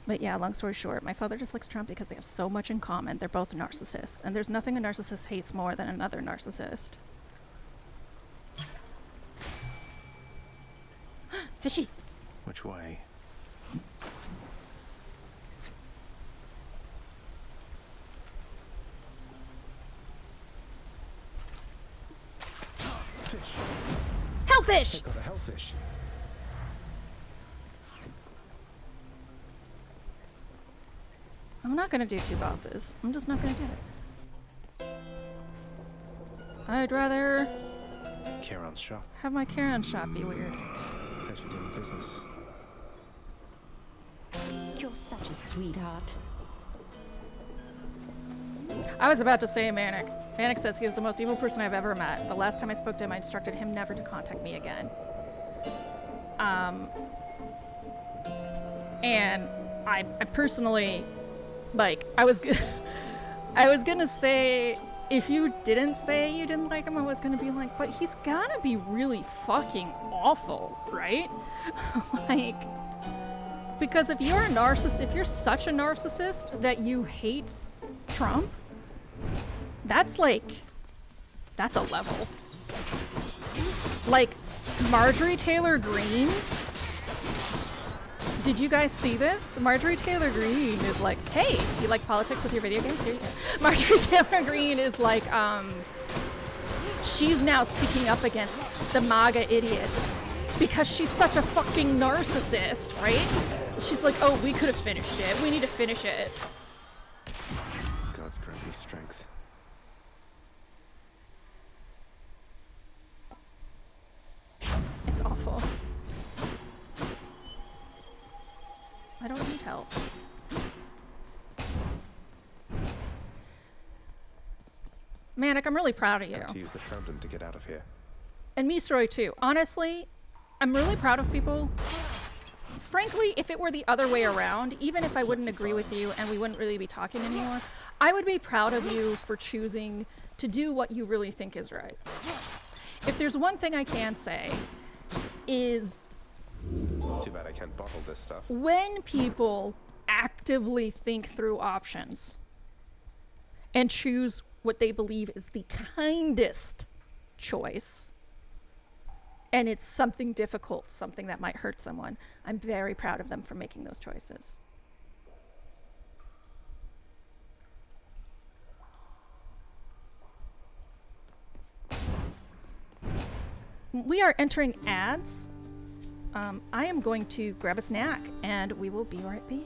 But yeah, long story short, my father just likes Trump because they have so much in common. They're both narcissists. And there's nothing a narcissist hates more than another narcissist. Fishy! Which way? Fish! Hellfish! I got a hellfish. I'm not gonna do two bosses. I'm just not gonna do it. I'd rather Charon's shop. have my Charon shop be weird. Pleasure doing business. You're such a sweetheart. I was about to say Manic. Manic says he is the most evil person I've ever met. The last time I spoke to him, I instructed him never to contact me again. And I personally, like, I was gonna say, if you didn't say you didn't like him, I was gonna be like, but he's gotta be really fucking awful, right? Like, because if you're a narcissist, if you're such a narcissist that you hate Trump, that's a level. Like, Marjorie Taylor Greene. Did you guys see this? Marjorie Taylor Greene is like, hey, you like politics with your video games? Here you go. Marjorie Taylor Greene is like, she's now speaking up against the MAGA idiots because she's such a fucking narcissist, right? She's like, oh, we could have finished it. We need to finish it. God's grant me strength. It's awful. I don't need help. Manic, I'm really proud of you. I have to use the Shroudon to get out of here. And Meesroy too. Honestly, I'm really proud of people. Frankly, if it were the other way around, even if I wouldn't agree with you and we wouldn't really be talking anymore, I would be proud of you for choosing to do what you really think is right. If there's one thing I can say is... Too bad I can't bottle this stuff. When people actively think through options and choose what they believe is the kindest choice, and it's something difficult, something that might hurt someone, I'm very proud of them for making those choices. We are entering ads. I am going to grab a snack, and we will be right back.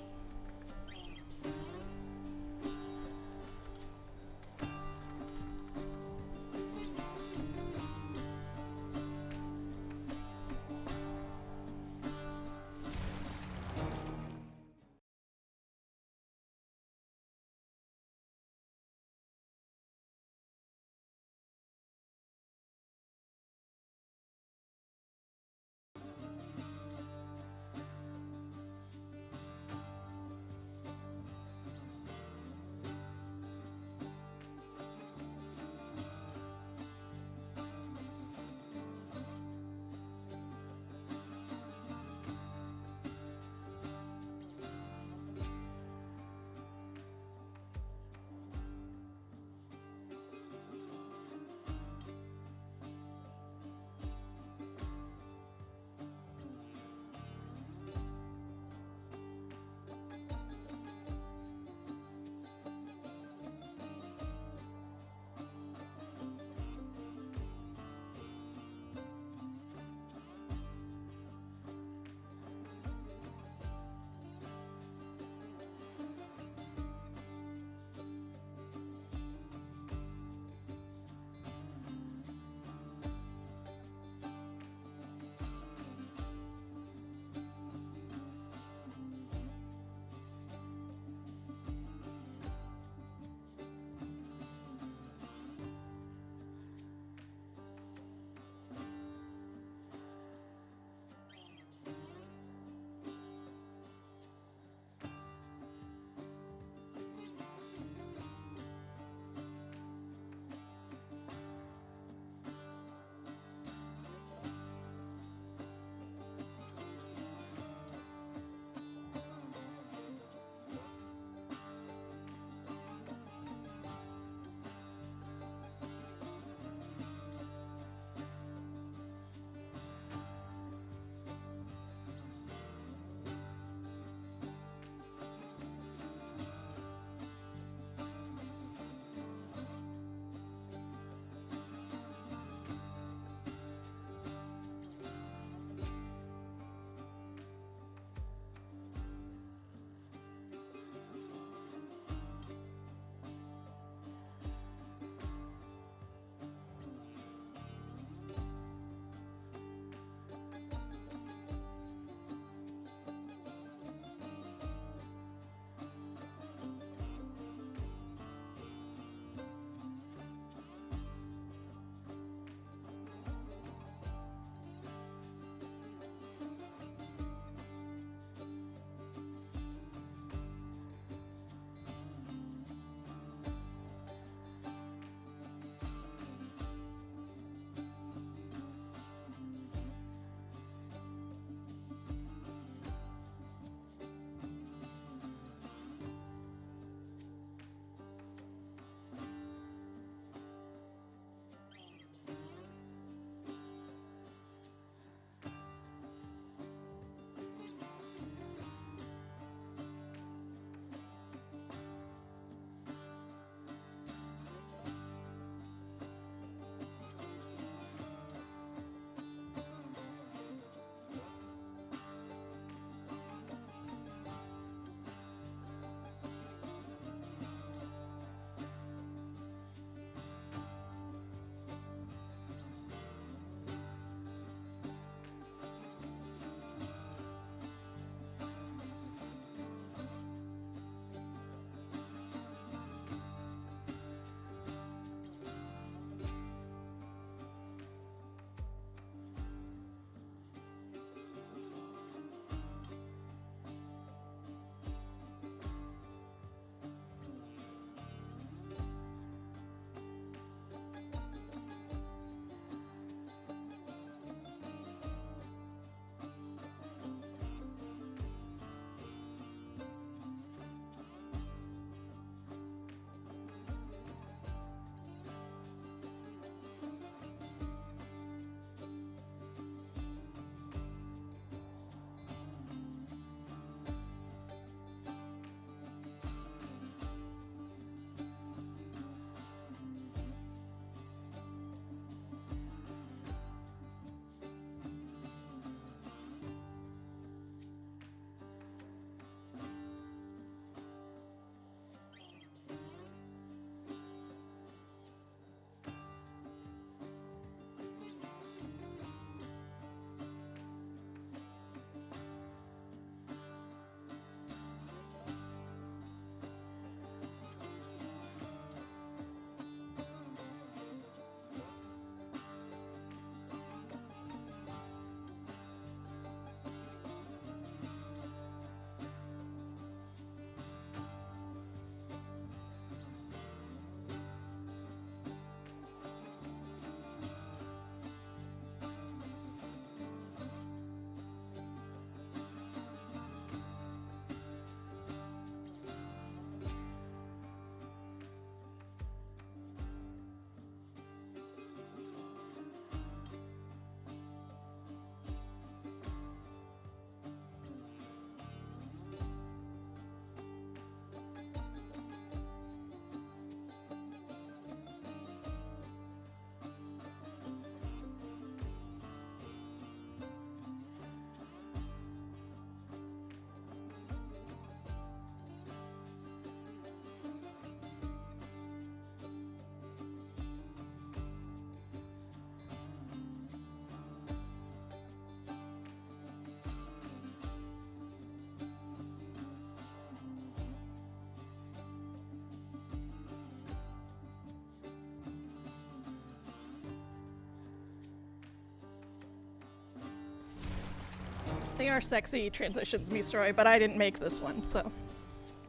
are sexy transitions, Mistroy, but I didn't make this one, so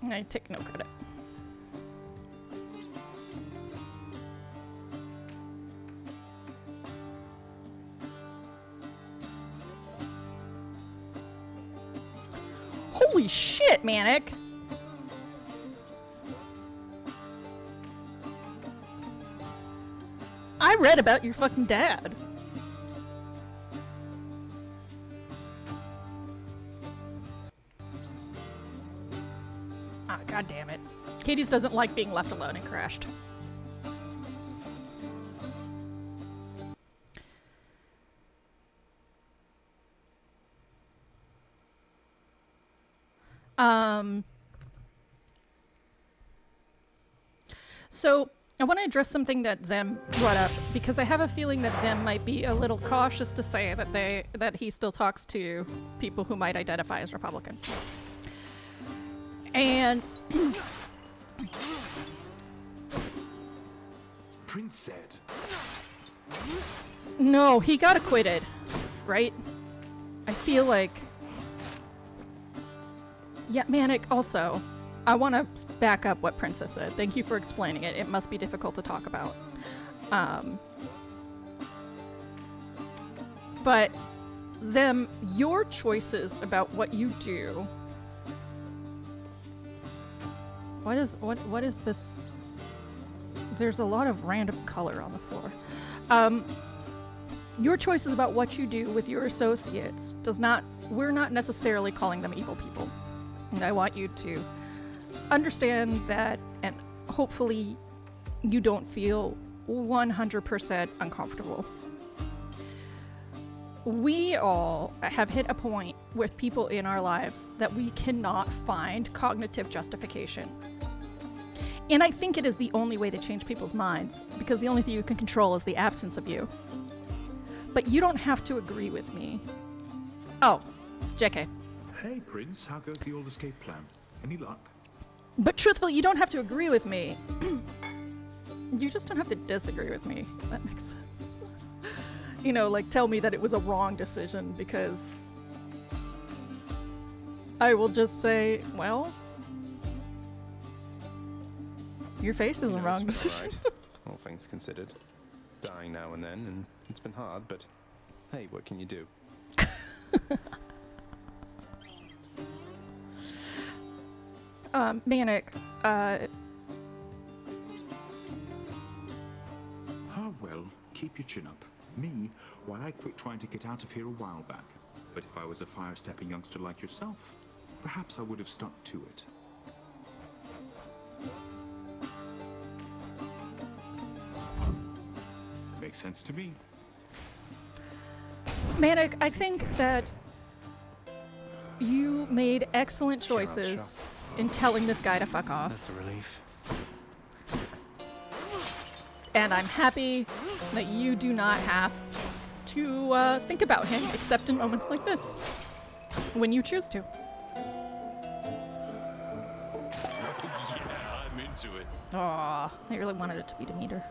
I take no credit. Holy shit, Manic! I read about your fucking dad. Ah, god damn it. Hades doesn't like being left alone and crashed. So I want to address something that Zem brought up, because I have a feeling that Zem might be a little cautious to say that he still talks to people who might identify as Republican. And Prince said. No, he got acquitted, right? I feel like... Yeah, Manic, also, I want to back up what Princess said. Thank you for explaining it. It must be difficult to talk about. But, Zem, your choices about what you do... What is this? There's a lot of random color on the floor. Your choices about what you do with your associates we're not necessarily calling them evil people. And I want you to understand that, and hopefully you don't feel 100% uncomfortable. We all have hit a point with people in our lives that we cannot find cognitive justification. And I think it is the only way to change people's minds, because the only thing you can control is the absence of you. But you don't have to agree with me. Oh, JK. Hey, Prince, how goes the old escape plan? Any luck? But truthfully, you don't have to agree with me. You just don't have to disagree with me. If that makes sense. You know, like, tell me that it was a wrong decision, because I will just say, well, your face is a wrong decision. Right, all things considered. Dying now and then, and it's been hard, but hey, what can you do? Manic, Ah, well, keep your chin up. Me, why, I quit trying to get out of here a while back. But if I was a fire-stepping youngster like yourself, perhaps I would have stuck to it. Makes sense to me. Manic, I think that you made excellent choices in telling this guy to fuck off. That's a relief. And I'm happy that you do not have to think about him except in moments like this, when you choose to. Yeah, I'm into it. Aw, I really wanted it to be Demeter.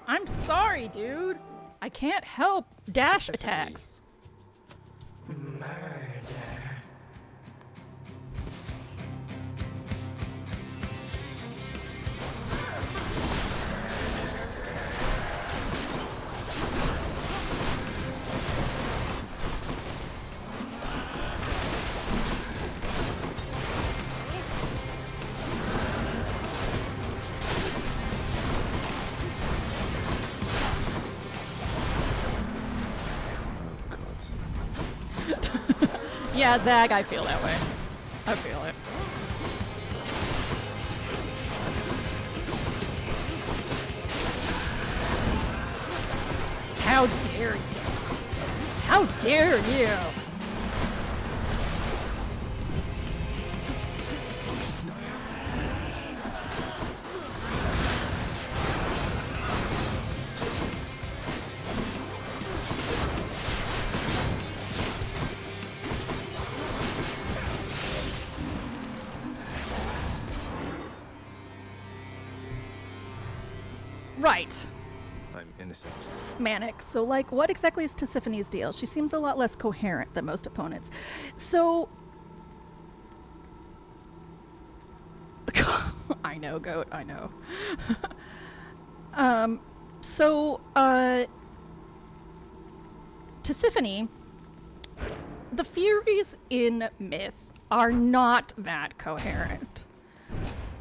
I'm sorry, dude. I can't help dash attacks. Yeah, Zag, I feel that way. I feel it. How dare you? How dare you? Right. I'm innocent. Manic. So, like, what exactly is Tisiphane's deal? She seems a lot less coherent than most opponents. So... I know, Goat, I know. Tisiphone, the Furies in Myth are not that coherent.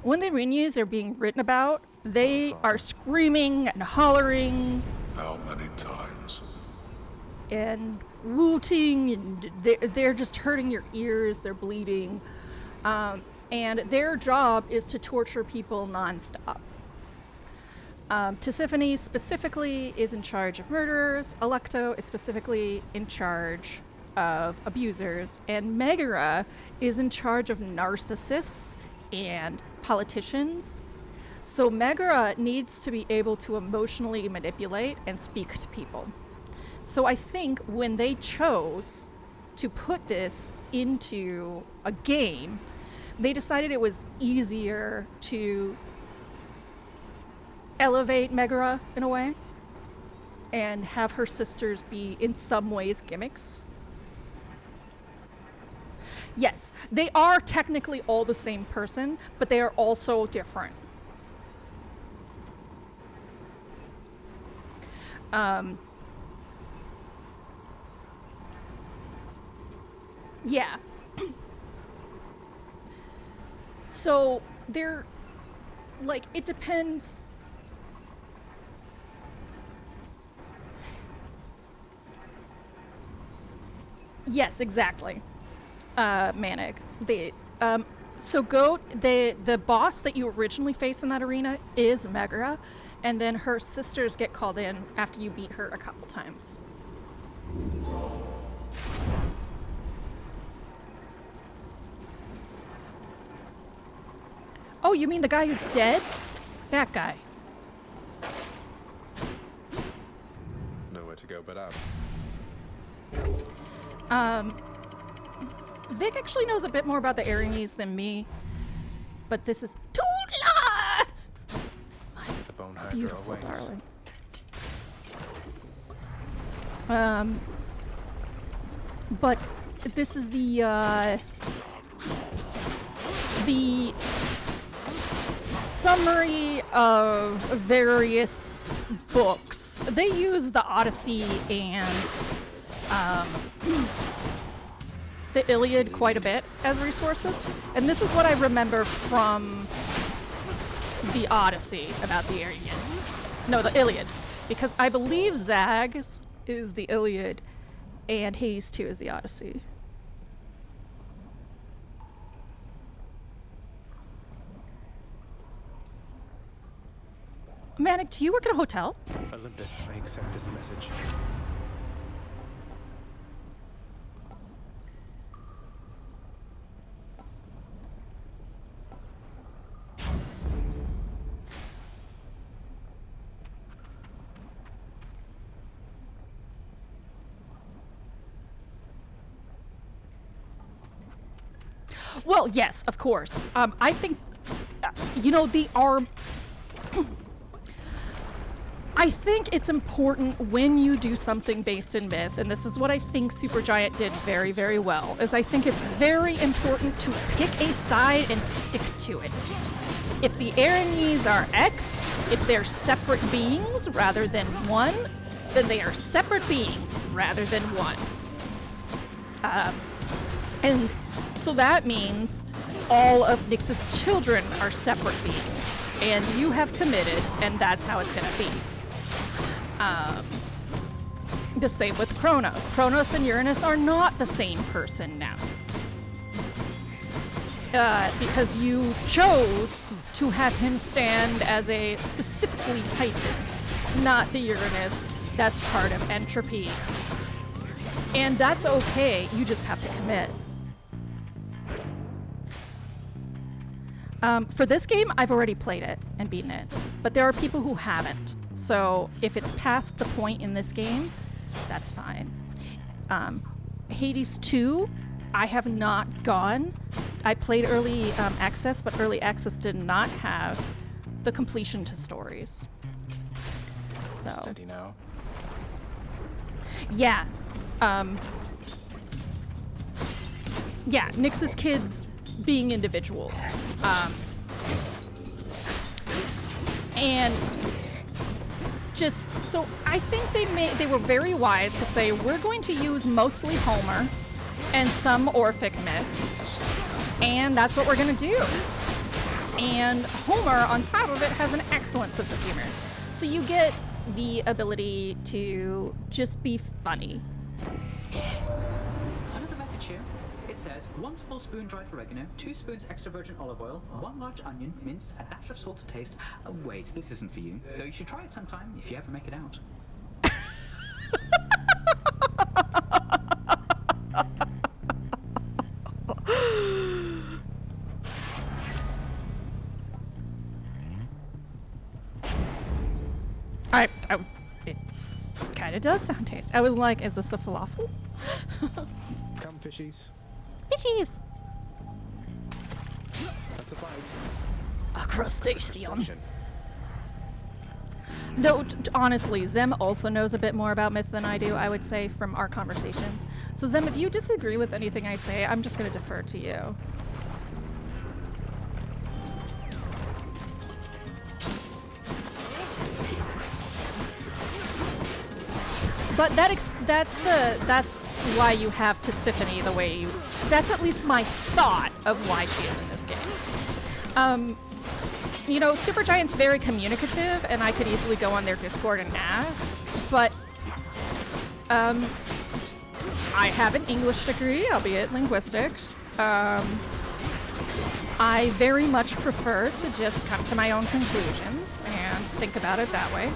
When the Rinyus are being written about, they are screaming and hollering. How many times? And wooting, and they're just hurting your ears, they're bleeding. And their job is to torture people nonstop. Tisiphone specifically is in charge of murderers, Alecto is specifically in charge of abusers, and Megara is in charge of narcissists and politicians. So Megara needs to be able to emotionally manipulate and speak to people. So I think when they chose to put this into a game, they decided it was easier to elevate Megara in a way and have her sisters be in some ways gimmicks. Yes, they are technically all the same person, but they are also different. Yeah. So they're like, it depends. Yes, exactly. Manic. So Goat, the boss that you originally face in that arena is Megara, and then her sisters get called in after you beat her a couple times. Oh, you mean the guy who's dead? That guy. Nowhere to go but up. Vic actually knows a bit more about the Aranese than me, but this is Toodla! The bone hydra Beautiful awaits. darling. But this is the summary of various books. They use the Odyssey and the Iliad quite a bit as resources, and this is what I remember from the Odyssey about the Aryans. No, the Iliad, because I believe Zags is the Iliad and Hades 2 is the Odyssey. Manic, do you work at a hotel? Olympus, I accept this message. Well, yes, of course. I think, I think it's important when you do something based in myth, and this is what I think Supergiant did very, very well, is I think it's very important to pick a side and stick to it. If the Aranese are X, if they're separate beings rather than one, then they are separate beings rather than one. And so that means all of Nyx's children are separate beings, and you have committed, and that's how it's going to be. The same with Kronos. Kronos and Uranus are not the same person now. Because you chose to have him stand as a specifically Titan, not the Uranus that's part of entropy. And that's okay, you just have to commit. For this game, I've already played it and beaten it, but there are people who haven't. So if it's past the point in this game, that's fine. Hades 2, I have not gone. I played early access, but early access did not have the completion to stories. So Steady now. yeah, yeah, Nyx's kids being individuals, and just so I think they were very wise to say we're going to use mostly Homer and some Orphic myth, and that's what we're going to do. And Homer, on top of it, has an excellent sense of humor. So you get the ability to just be funny. Another message here. It says 1 small spoon dried oregano, 2 spoons extra virgin olive oil, 1 large onion, minced, a dash of salt to taste. Wait, this isn't for you. Though you should try it sometime if you ever make it out. It kind of does sound tasty. I was like, is this a falafel? Come, fishies. Fishies! That's a bite. A crustacean. Though, honestly, Zem also knows a bit more about myths than I do, I would say, from our conversations. So, Zem, if you disagree with anything I say, I'm just going to defer to you. But that's why you have Tisiphone the way you... That's at least my thought of why she is in this game. You know, Supergiant's very communicative, and I could easily go on their Discord and ask, but I have an English degree, albeit linguistics. I very much prefer to just come to my own conclusions and think about it that way.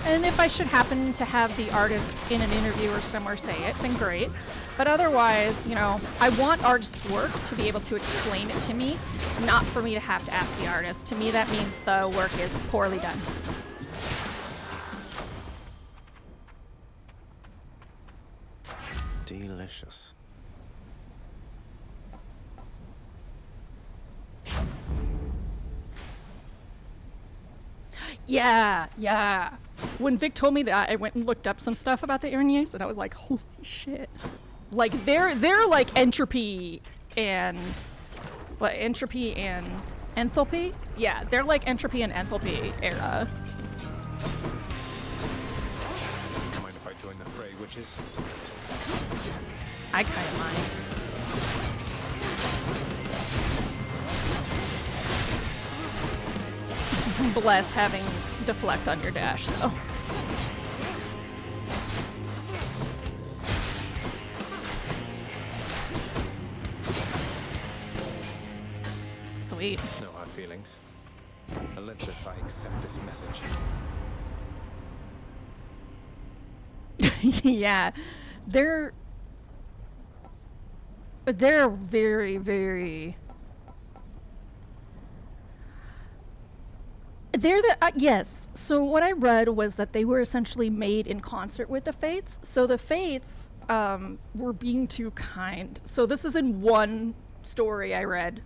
And if I should happen to have the artist in an interview or somewhere say it, then great. But otherwise, you know, I want artists' work to be able to explain it to me, not for me to have to ask the artist. To me, that means the work is poorly done. Delicious. Yeah. When Vic told me that, I went and looked up some stuff about the Araignées, and I was like, holy shit. Like, they're like entropy and... What, entropy and enthalpy? Yeah, they're like entropy and enthalpy era. Mind if I join the fray, witches? I kind of mind. Bless having deflect on your dash, though. Sweet. No hard feelings. Olympus, I accept this message. Yeah, they're very, very... They're the... yes, so what I read was that they were essentially made in concert with the Fates. So the Fates were being too kind. So this is in one story I read.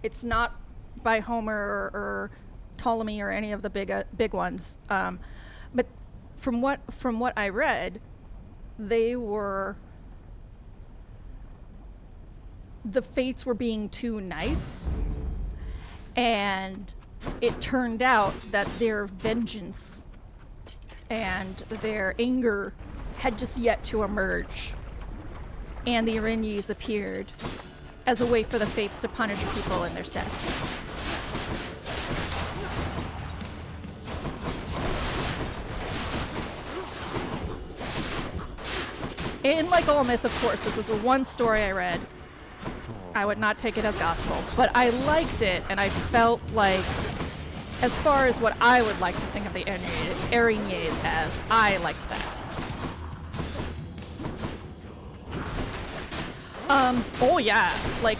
It's not by Homer or Ptolemy or any of the big ones. But from what I read, the Fates were being too nice, and it turned out that their vengeance and their anger had just yet to emerge, and the Araignées appeared as a way for the Fates to punish people in their stead. And like all myth, of course, this is one story I read. I would not take it as gospel, but I liked it, and I felt like, as far as what I would like to think of the Araignées as, I liked that. Oh yeah, like,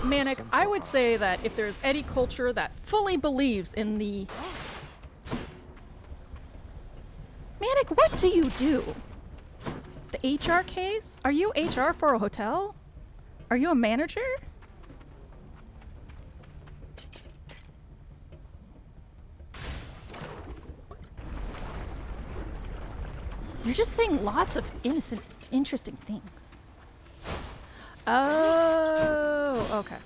Manic, I would say that if there's any culture that fully believes in the... Manic, what do you do? The HR case? Are you HR for a hotel? Are you a manager? You're just saying lots of innocent, interesting things. Oh, okay.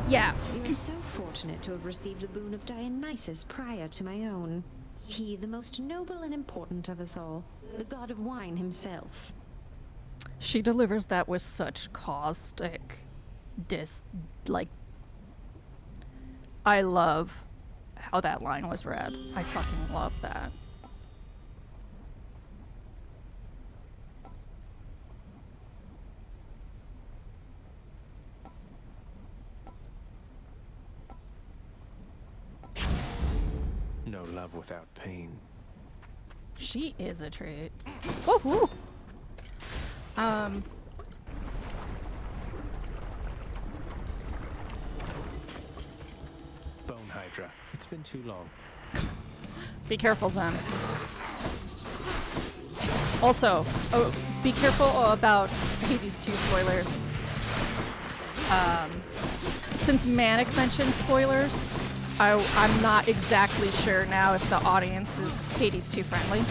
Yeah. You're so fortunate to have received the boon of Dionysus prior to my own. He, the most noble and important of us all, the god of wine himself. She delivers that with such caustic I love how that line was read. I fucking love that. No love without pain. She is a treat. Woohoo! Bone Hydra. It's been too long. Be careful, Zen. Also, be careful about Hades 2 spoilers. Since Manic mentioned spoilers, I'm not exactly sure now if the audience is Hades 2 friendly.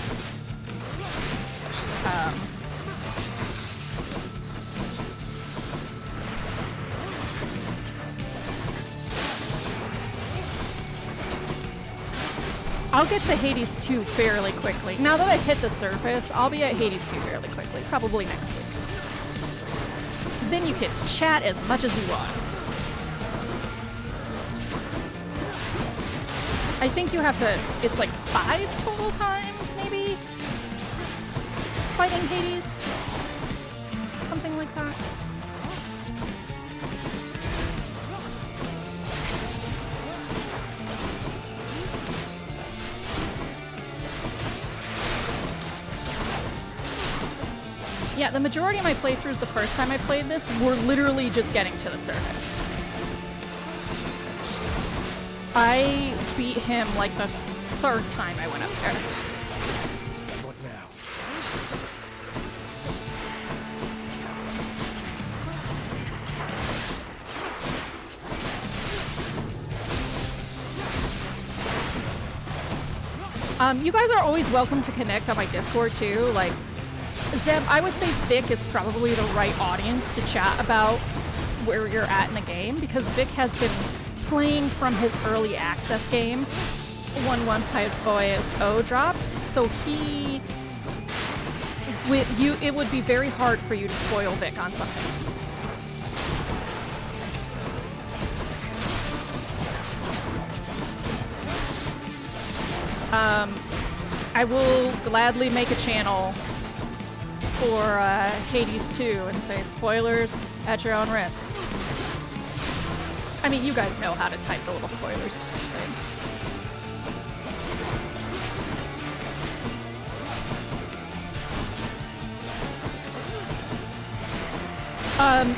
I'll get to Hades 2 fairly quickly. Now that I hit the surface, I'll be at Hades 2 fairly quickly, probably next week. Then you can chat as much as you want. I think you have to, it's like 5 total times, maybe? Fighting Hades? Something like that. Yeah, the majority of my playthroughs the first time I played this were literally just getting to the surface. I beat him like the 3rd time I went up there. What now? You guys are always welcome to connect on my Discord too. Like, Zeb, I would say Vic is probably the right audience to chat about where you're at in the game, because Vic has been playing from his early access game when 1.0 dropped, so it would be very hard for you to spoil Vic on something. I will gladly make a channel for Hades 2 and say spoilers at your own risk. I mean, you guys know how to type the little spoilers.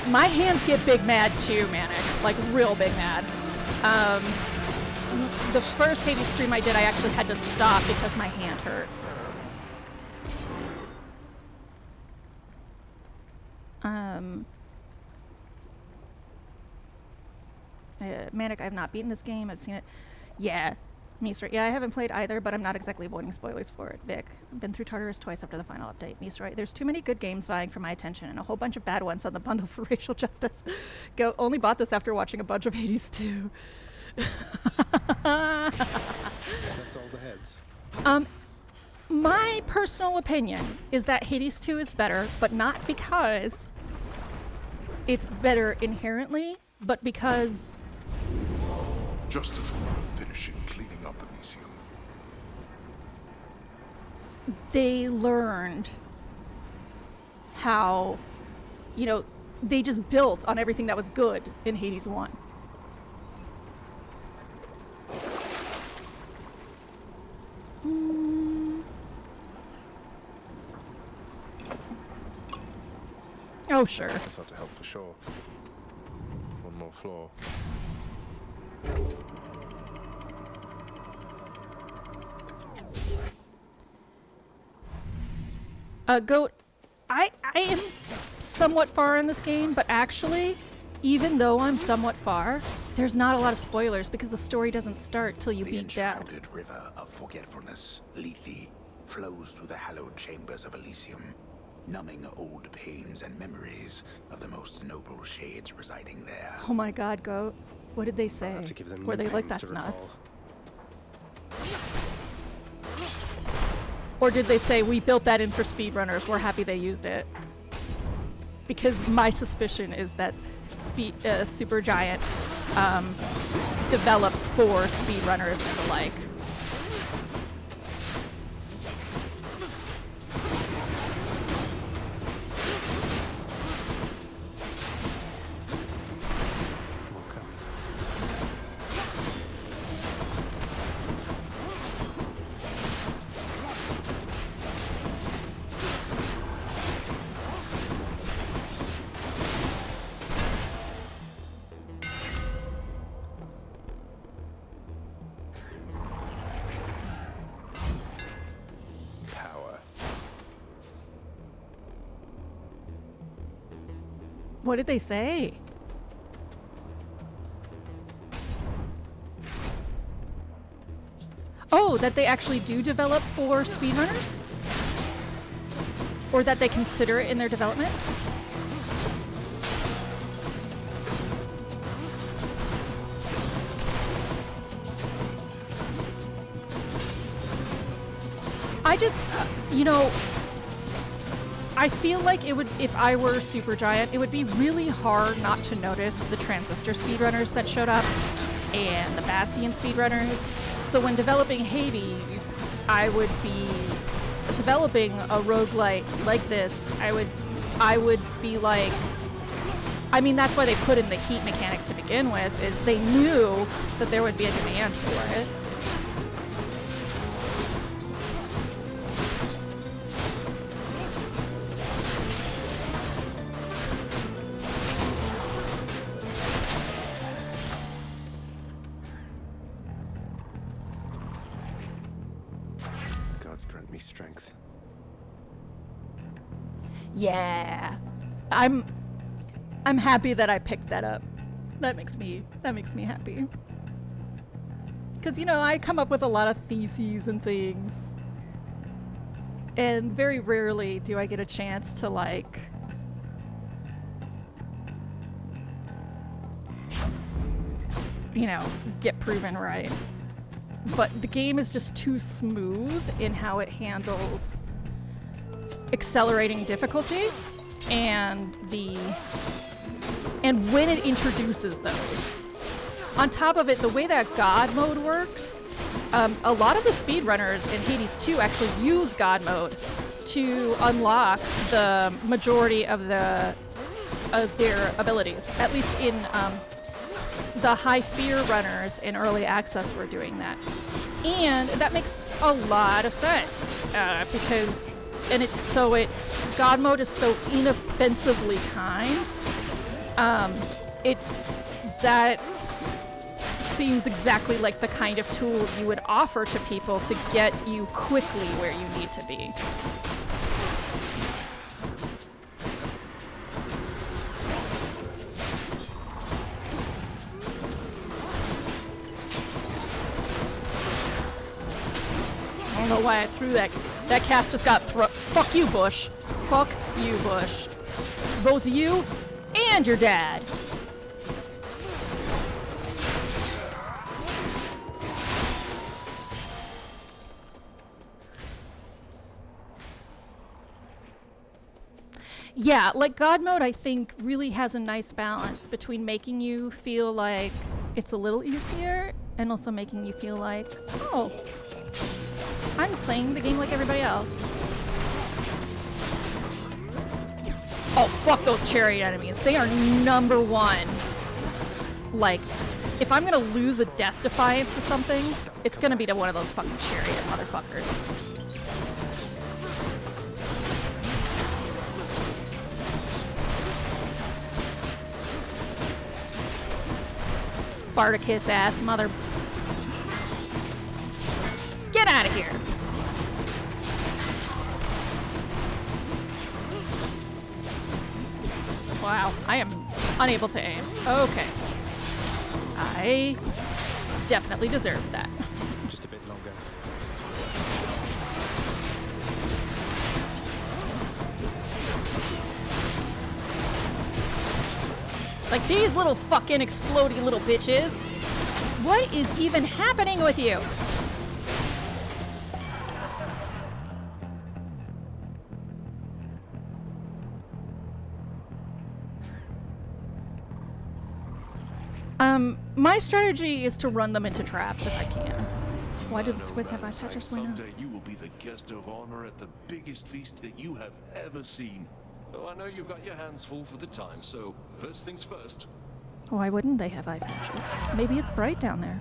My hands get big mad too, Manic. Like, real big mad. The first Hades stream I did, I actually had to stop because my hand hurt. Manic, I have not beaten this game. I've seen it. Yeah. Meesroy. Yeah, I haven't played either, but I'm not exactly avoiding spoilers for it. Vic. I've been through Tartarus twice after the final update. Meesroy. There's too many good games vying for my attention and a whole bunch of bad ones on the bundle for racial justice. Only bought this after watching a bunch of Hades 2. That's all the heads. My personal opinion is that Hades 2 is better, but not because it's better inherently, but because just as we were finishing cleaning up Elysium, they learned how, they just built on everything that was good in Hades 1. Oh, sure. This ought to help for sure. One more floor. Goat, I am somewhat far in this game, but actually, even though I'm somewhat far, there's not a lot of spoilers because the story doesn't start till you beat Dad. The enshrouded river of forgetfulness, Lethe, flows through the hallowed chambers of Elysium, numbing old pains and memories of the most noble shades residing there. Oh my god, Goat. What did they say? I'll have to give them Were new they like, pains that's to recall. nuts? Or did they say, we built that in for speedrunners, we're happy they used it? Because my suspicion is that Supergiant develops for speedrunners and the like. What did they say? Oh, that they actually do develop for speedrunners? Or that they consider it in their development? I just, you know, I feel like it would, if I were Supergiant, it would be really hard not to notice the Transistor speedrunners that showed up and the Bastion speedrunners. So when developing Hades, I would be developing a roguelite like this. I would be like, I mean, that's why they put in the heat mechanic to begin with, is they knew that there would be a demand for it. Grant me strength. Yeah, I'm happy that I picked that up. That makes me happy. Because, you know, I come up with a lot of theses and things, and very rarely do I get a chance to, like, you know, get proven right. But the game is just too smooth in how it handles accelerating difficulty and when it introduces those. On top of it, the way that God mode works, a lot of the speedrunners in Hades 2 actually use God mode to unlock the majority of their abilities. At least in the high fear runners in early access were doing that. And that makes a lot of sense, because God mode is so inoffensively kind. That seems exactly like the kind of tool you would offer to people to get you quickly where you need to be. I don't know why I threw that. That cast just got fuck you, Bush. Fuck you, Bush. Both you and your dad. Yeah, like God mode I think really has a nice balance between making you feel like it's a little easier and also making you feel like, oh, I'm playing the game like everybody else. Oh, fuck those chariot enemies. They are number one. Like, if I'm gonna lose a death defiance to something, it's gonna be to one of those fucking chariot motherfuckers. Spartacus ass mother. Get out of here. Wow, I am unable to aim. Okay. I definitely deserved that. Just a bit longer. Like these little fucking explodey little bitches. What is even happening with you? My strategy is to run them into traps if I can. Why do the squids have eye patches? Why not? Someday you will be the guest of honor at the biggest feast that you have ever seen. Oh, I know you've got your hands full for the time, so first things first. Why wouldn't they have eye patches? Maybe it's bright down there.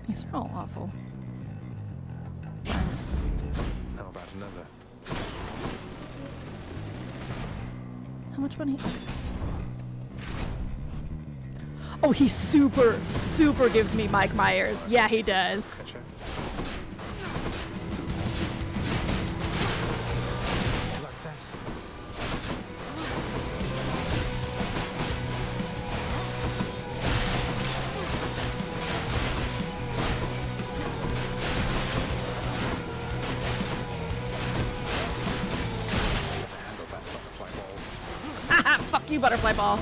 These are all awful. How about another? How much money? Oh, he super gives me Mike Myers. Yeah, he does. Gotcha. Like that. Haha, fuck you, butterfly ball.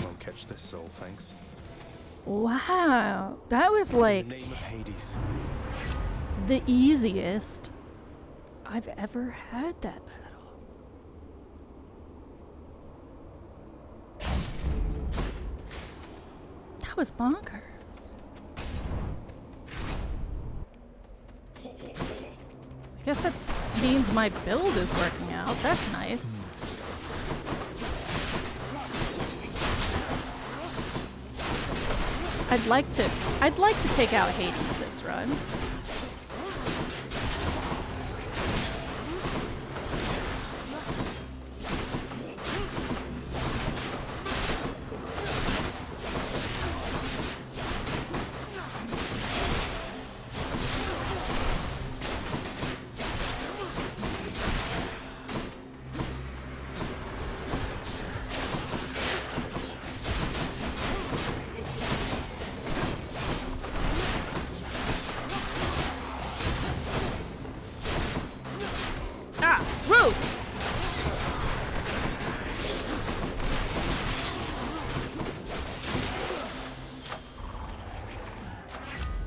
Won't catch this soul, thanks. Wow, that was like In the name of Hades. the easiest I've ever had that battle. That was bonkers. I guess that means my build is working out. That's nice. I'd like to take out Hades this run.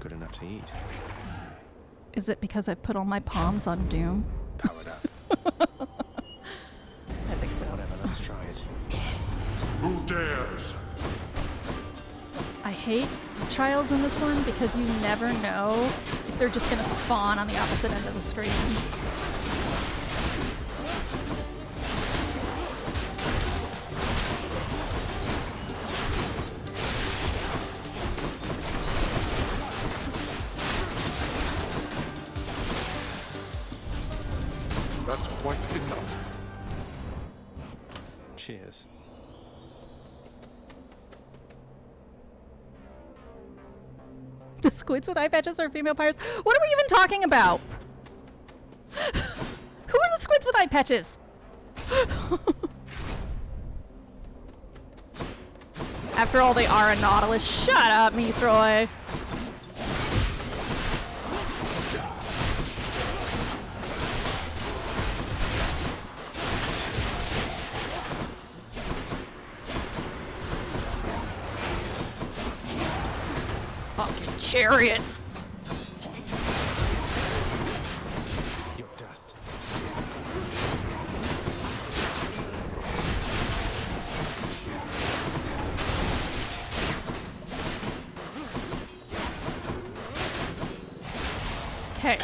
Good enough to eat. Is it because I put all my palms on Doom? Powered up. I think so. Whatever, let's try it. Who dares? I hate trials in this one because you never know if they're just gonna spawn on the opposite end of the screen. That's quite enough. Cheers. The squids with eye patches are female pirates. What are we even talking about? Who are the squids with eye patches? After all, they are a Nautilus. Shut up, Misroy. Fucking chariots. Your dust. Okay.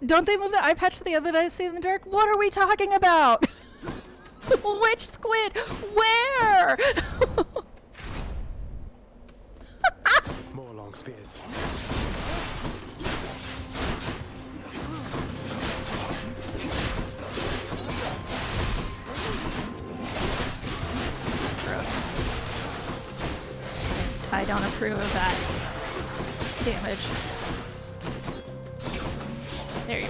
Don't they move the eye patch to the other side in the dark? What are we talking about? Which squid? Where? More long spears. I don't approve of that damage. There you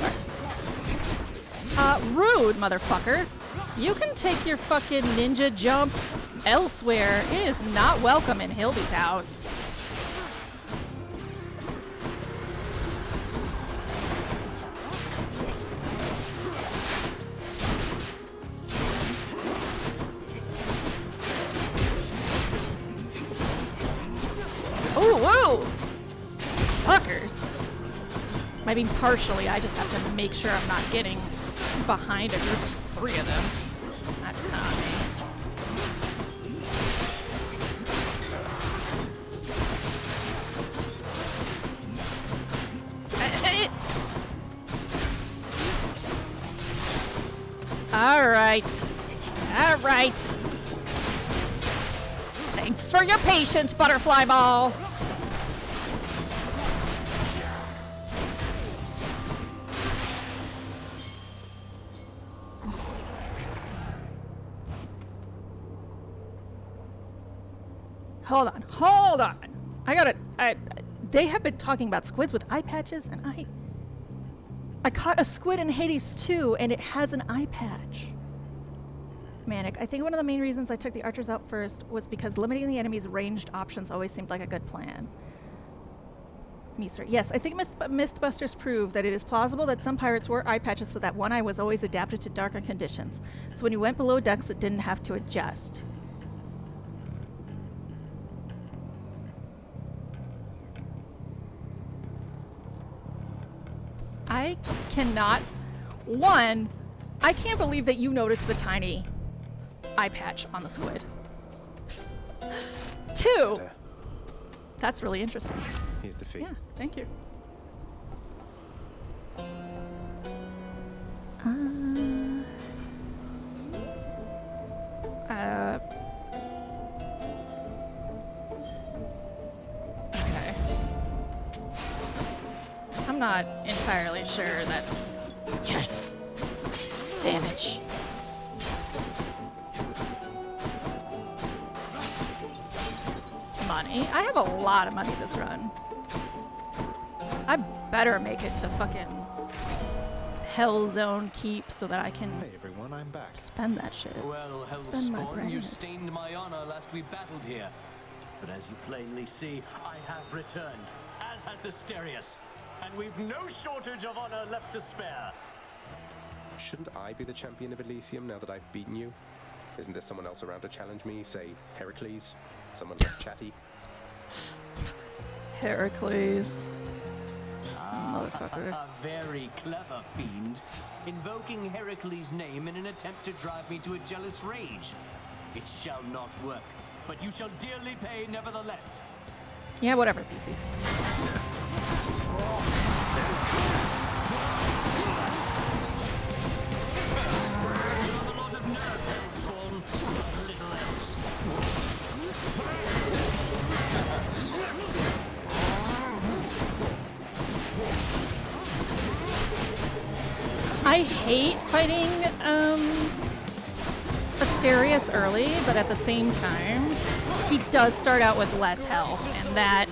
are. Rude, motherfucker. You can take your fucking ninja jump elsewhere. It is not welcome in Hildy's house. Ooh, whoa! Fuckers. I mean, partially, I just have to make sure I'm not getting behind a group of 3 of them. That's kind of me. Alright. Alright. Thanks for your patience, Butterfly Ball. Hold on, hold on. They have been talking about squids with eye patches, and I caught a squid in Hades too, and it has an eye patch. Manic, I think one of the main reasons I took the archers out first was because limiting the enemy's ranged options always seemed like a good plan. Meeser, yes, I think Mythbusters proved that it is plausible that some pirates wore eye patches so that one eye was always adapted to darker conditions. So when you went below decks, it didn't have to adjust. I cannot... One, I can't believe that you noticed the tiny eye patch on the squid. 2, that's really interesting. Here's the fee. Yeah, thank you. Okay. I'm not entirely sure that's... Yes! Damage. Money. I have a lot of money this run. I better make it to fucking Hell Zone Keep so that I can Hey everyone, I'm back. Spend that shit. Well, Spend my Hellspawn, you bread. stained my honor last we battled here. But as you plainly see, I have returned, as has Asterius. And we've no shortage of honor left to spare. Shouldn't I be the champion of Elysium now that I've beaten you? Isn't there someone else around to challenge me? Say, Heracles? Someone less chatty? Heracles. Motherfucker. A very clever fiend. Invoking Heracles' name in an attempt to drive me to a jealous rage. It shall not work, but you shall dearly pay nevertheless. Yeah, whatever, Theseus. I hate fighting Asterius early, but at the same time, he does start out with less health, and that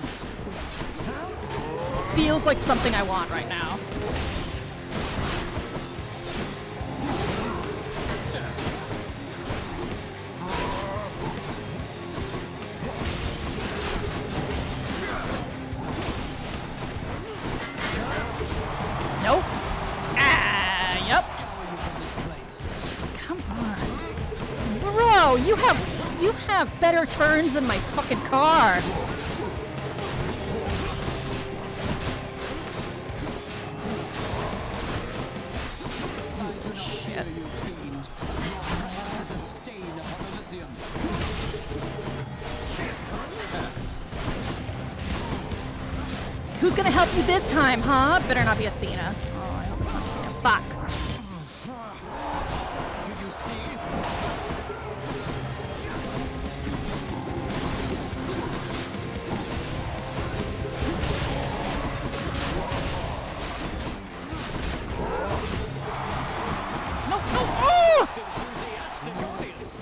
feels like something I want right now. Nope. Yep. Come on. Bro, you have better turns than my fucking car. Shit. Who's gonna help you this time, huh? Better not be Athena. Oh, I hope it's not Fuck. Do you see? No, no, oh! Enthusiastic audience.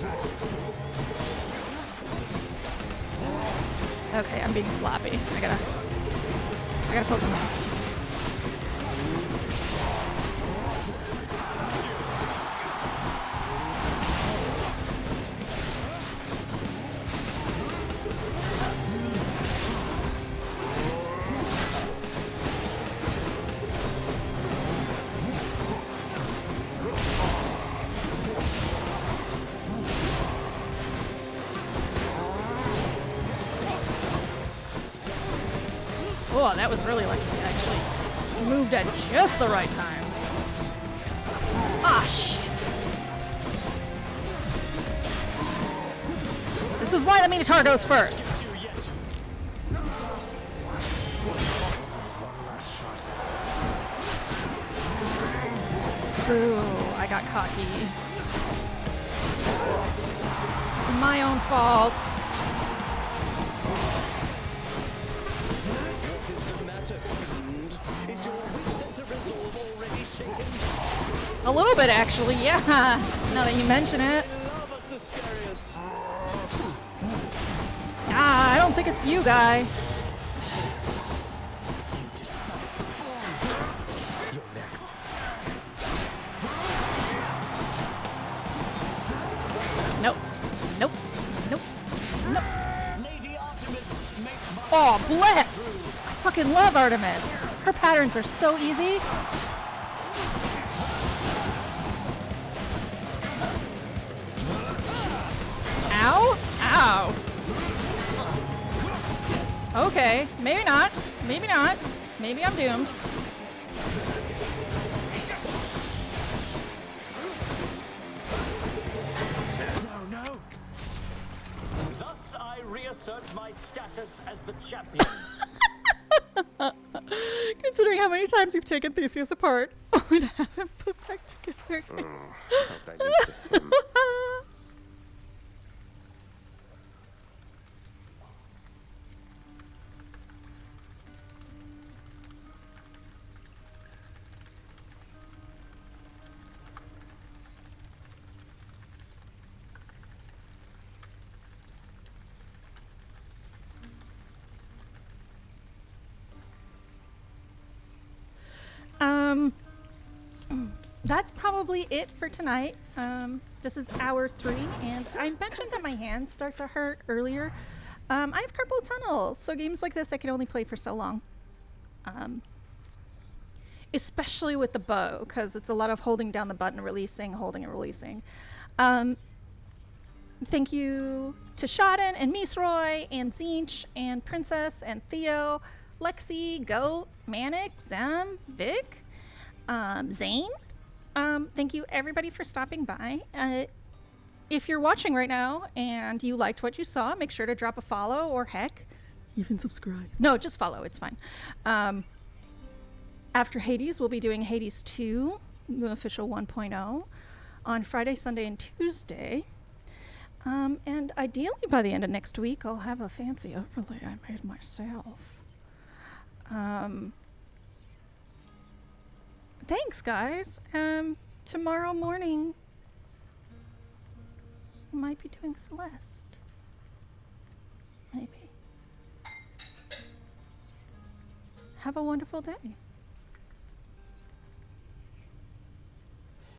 Okay, I'm being sloppy. I gotta focus on. Oh, that was really lucky. I actually moved at just the right time. Ah, shit. This is why the Minotaur goes first. Ooh, I got cocky. This is my own fault. A little bit, actually, yeah. Now that you mention it. Ah, I don't think it's you, guy. You're next. Nope. Nope. Nope. Nope. Oh, bless! I fucking love Artemis. Her patterns are so easy. Ow! Ow! Okay, maybe not. Maybe not. Maybe I'm doomed. No. Thus I reassert my status as the champion. Considering how many times you've taken Theseus apart, only to have him put back together. Hope that leads to him. That's probably it for tonight. This is hour 3, and I mentioned that my hands start to hurt earlier. I have carpal tunnel, so games like this I can only play for so long. Especially with the bow, because it's a lot of holding down the button, releasing, holding and releasing. Thank you to Shaden and Misroy and Zinch and Princess and Theo, Lexi, Goat, Manic, Zem, Vic, Zane. Thank you everybody for stopping by. If you're watching right now and you liked what you saw, make sure to drop a follow or heck, even subscribe. No, just follow, it's fine. After Hades, we'll be doing Hades 2, the official 1.0, on Friday, Sunday, and Tuesday. And ideally by the end of next week, I'll have a fancy overlay I made myself. Thanks, guys. Tomorrow morning, I might be doing Celeste. Maybe. Have a wonderful day.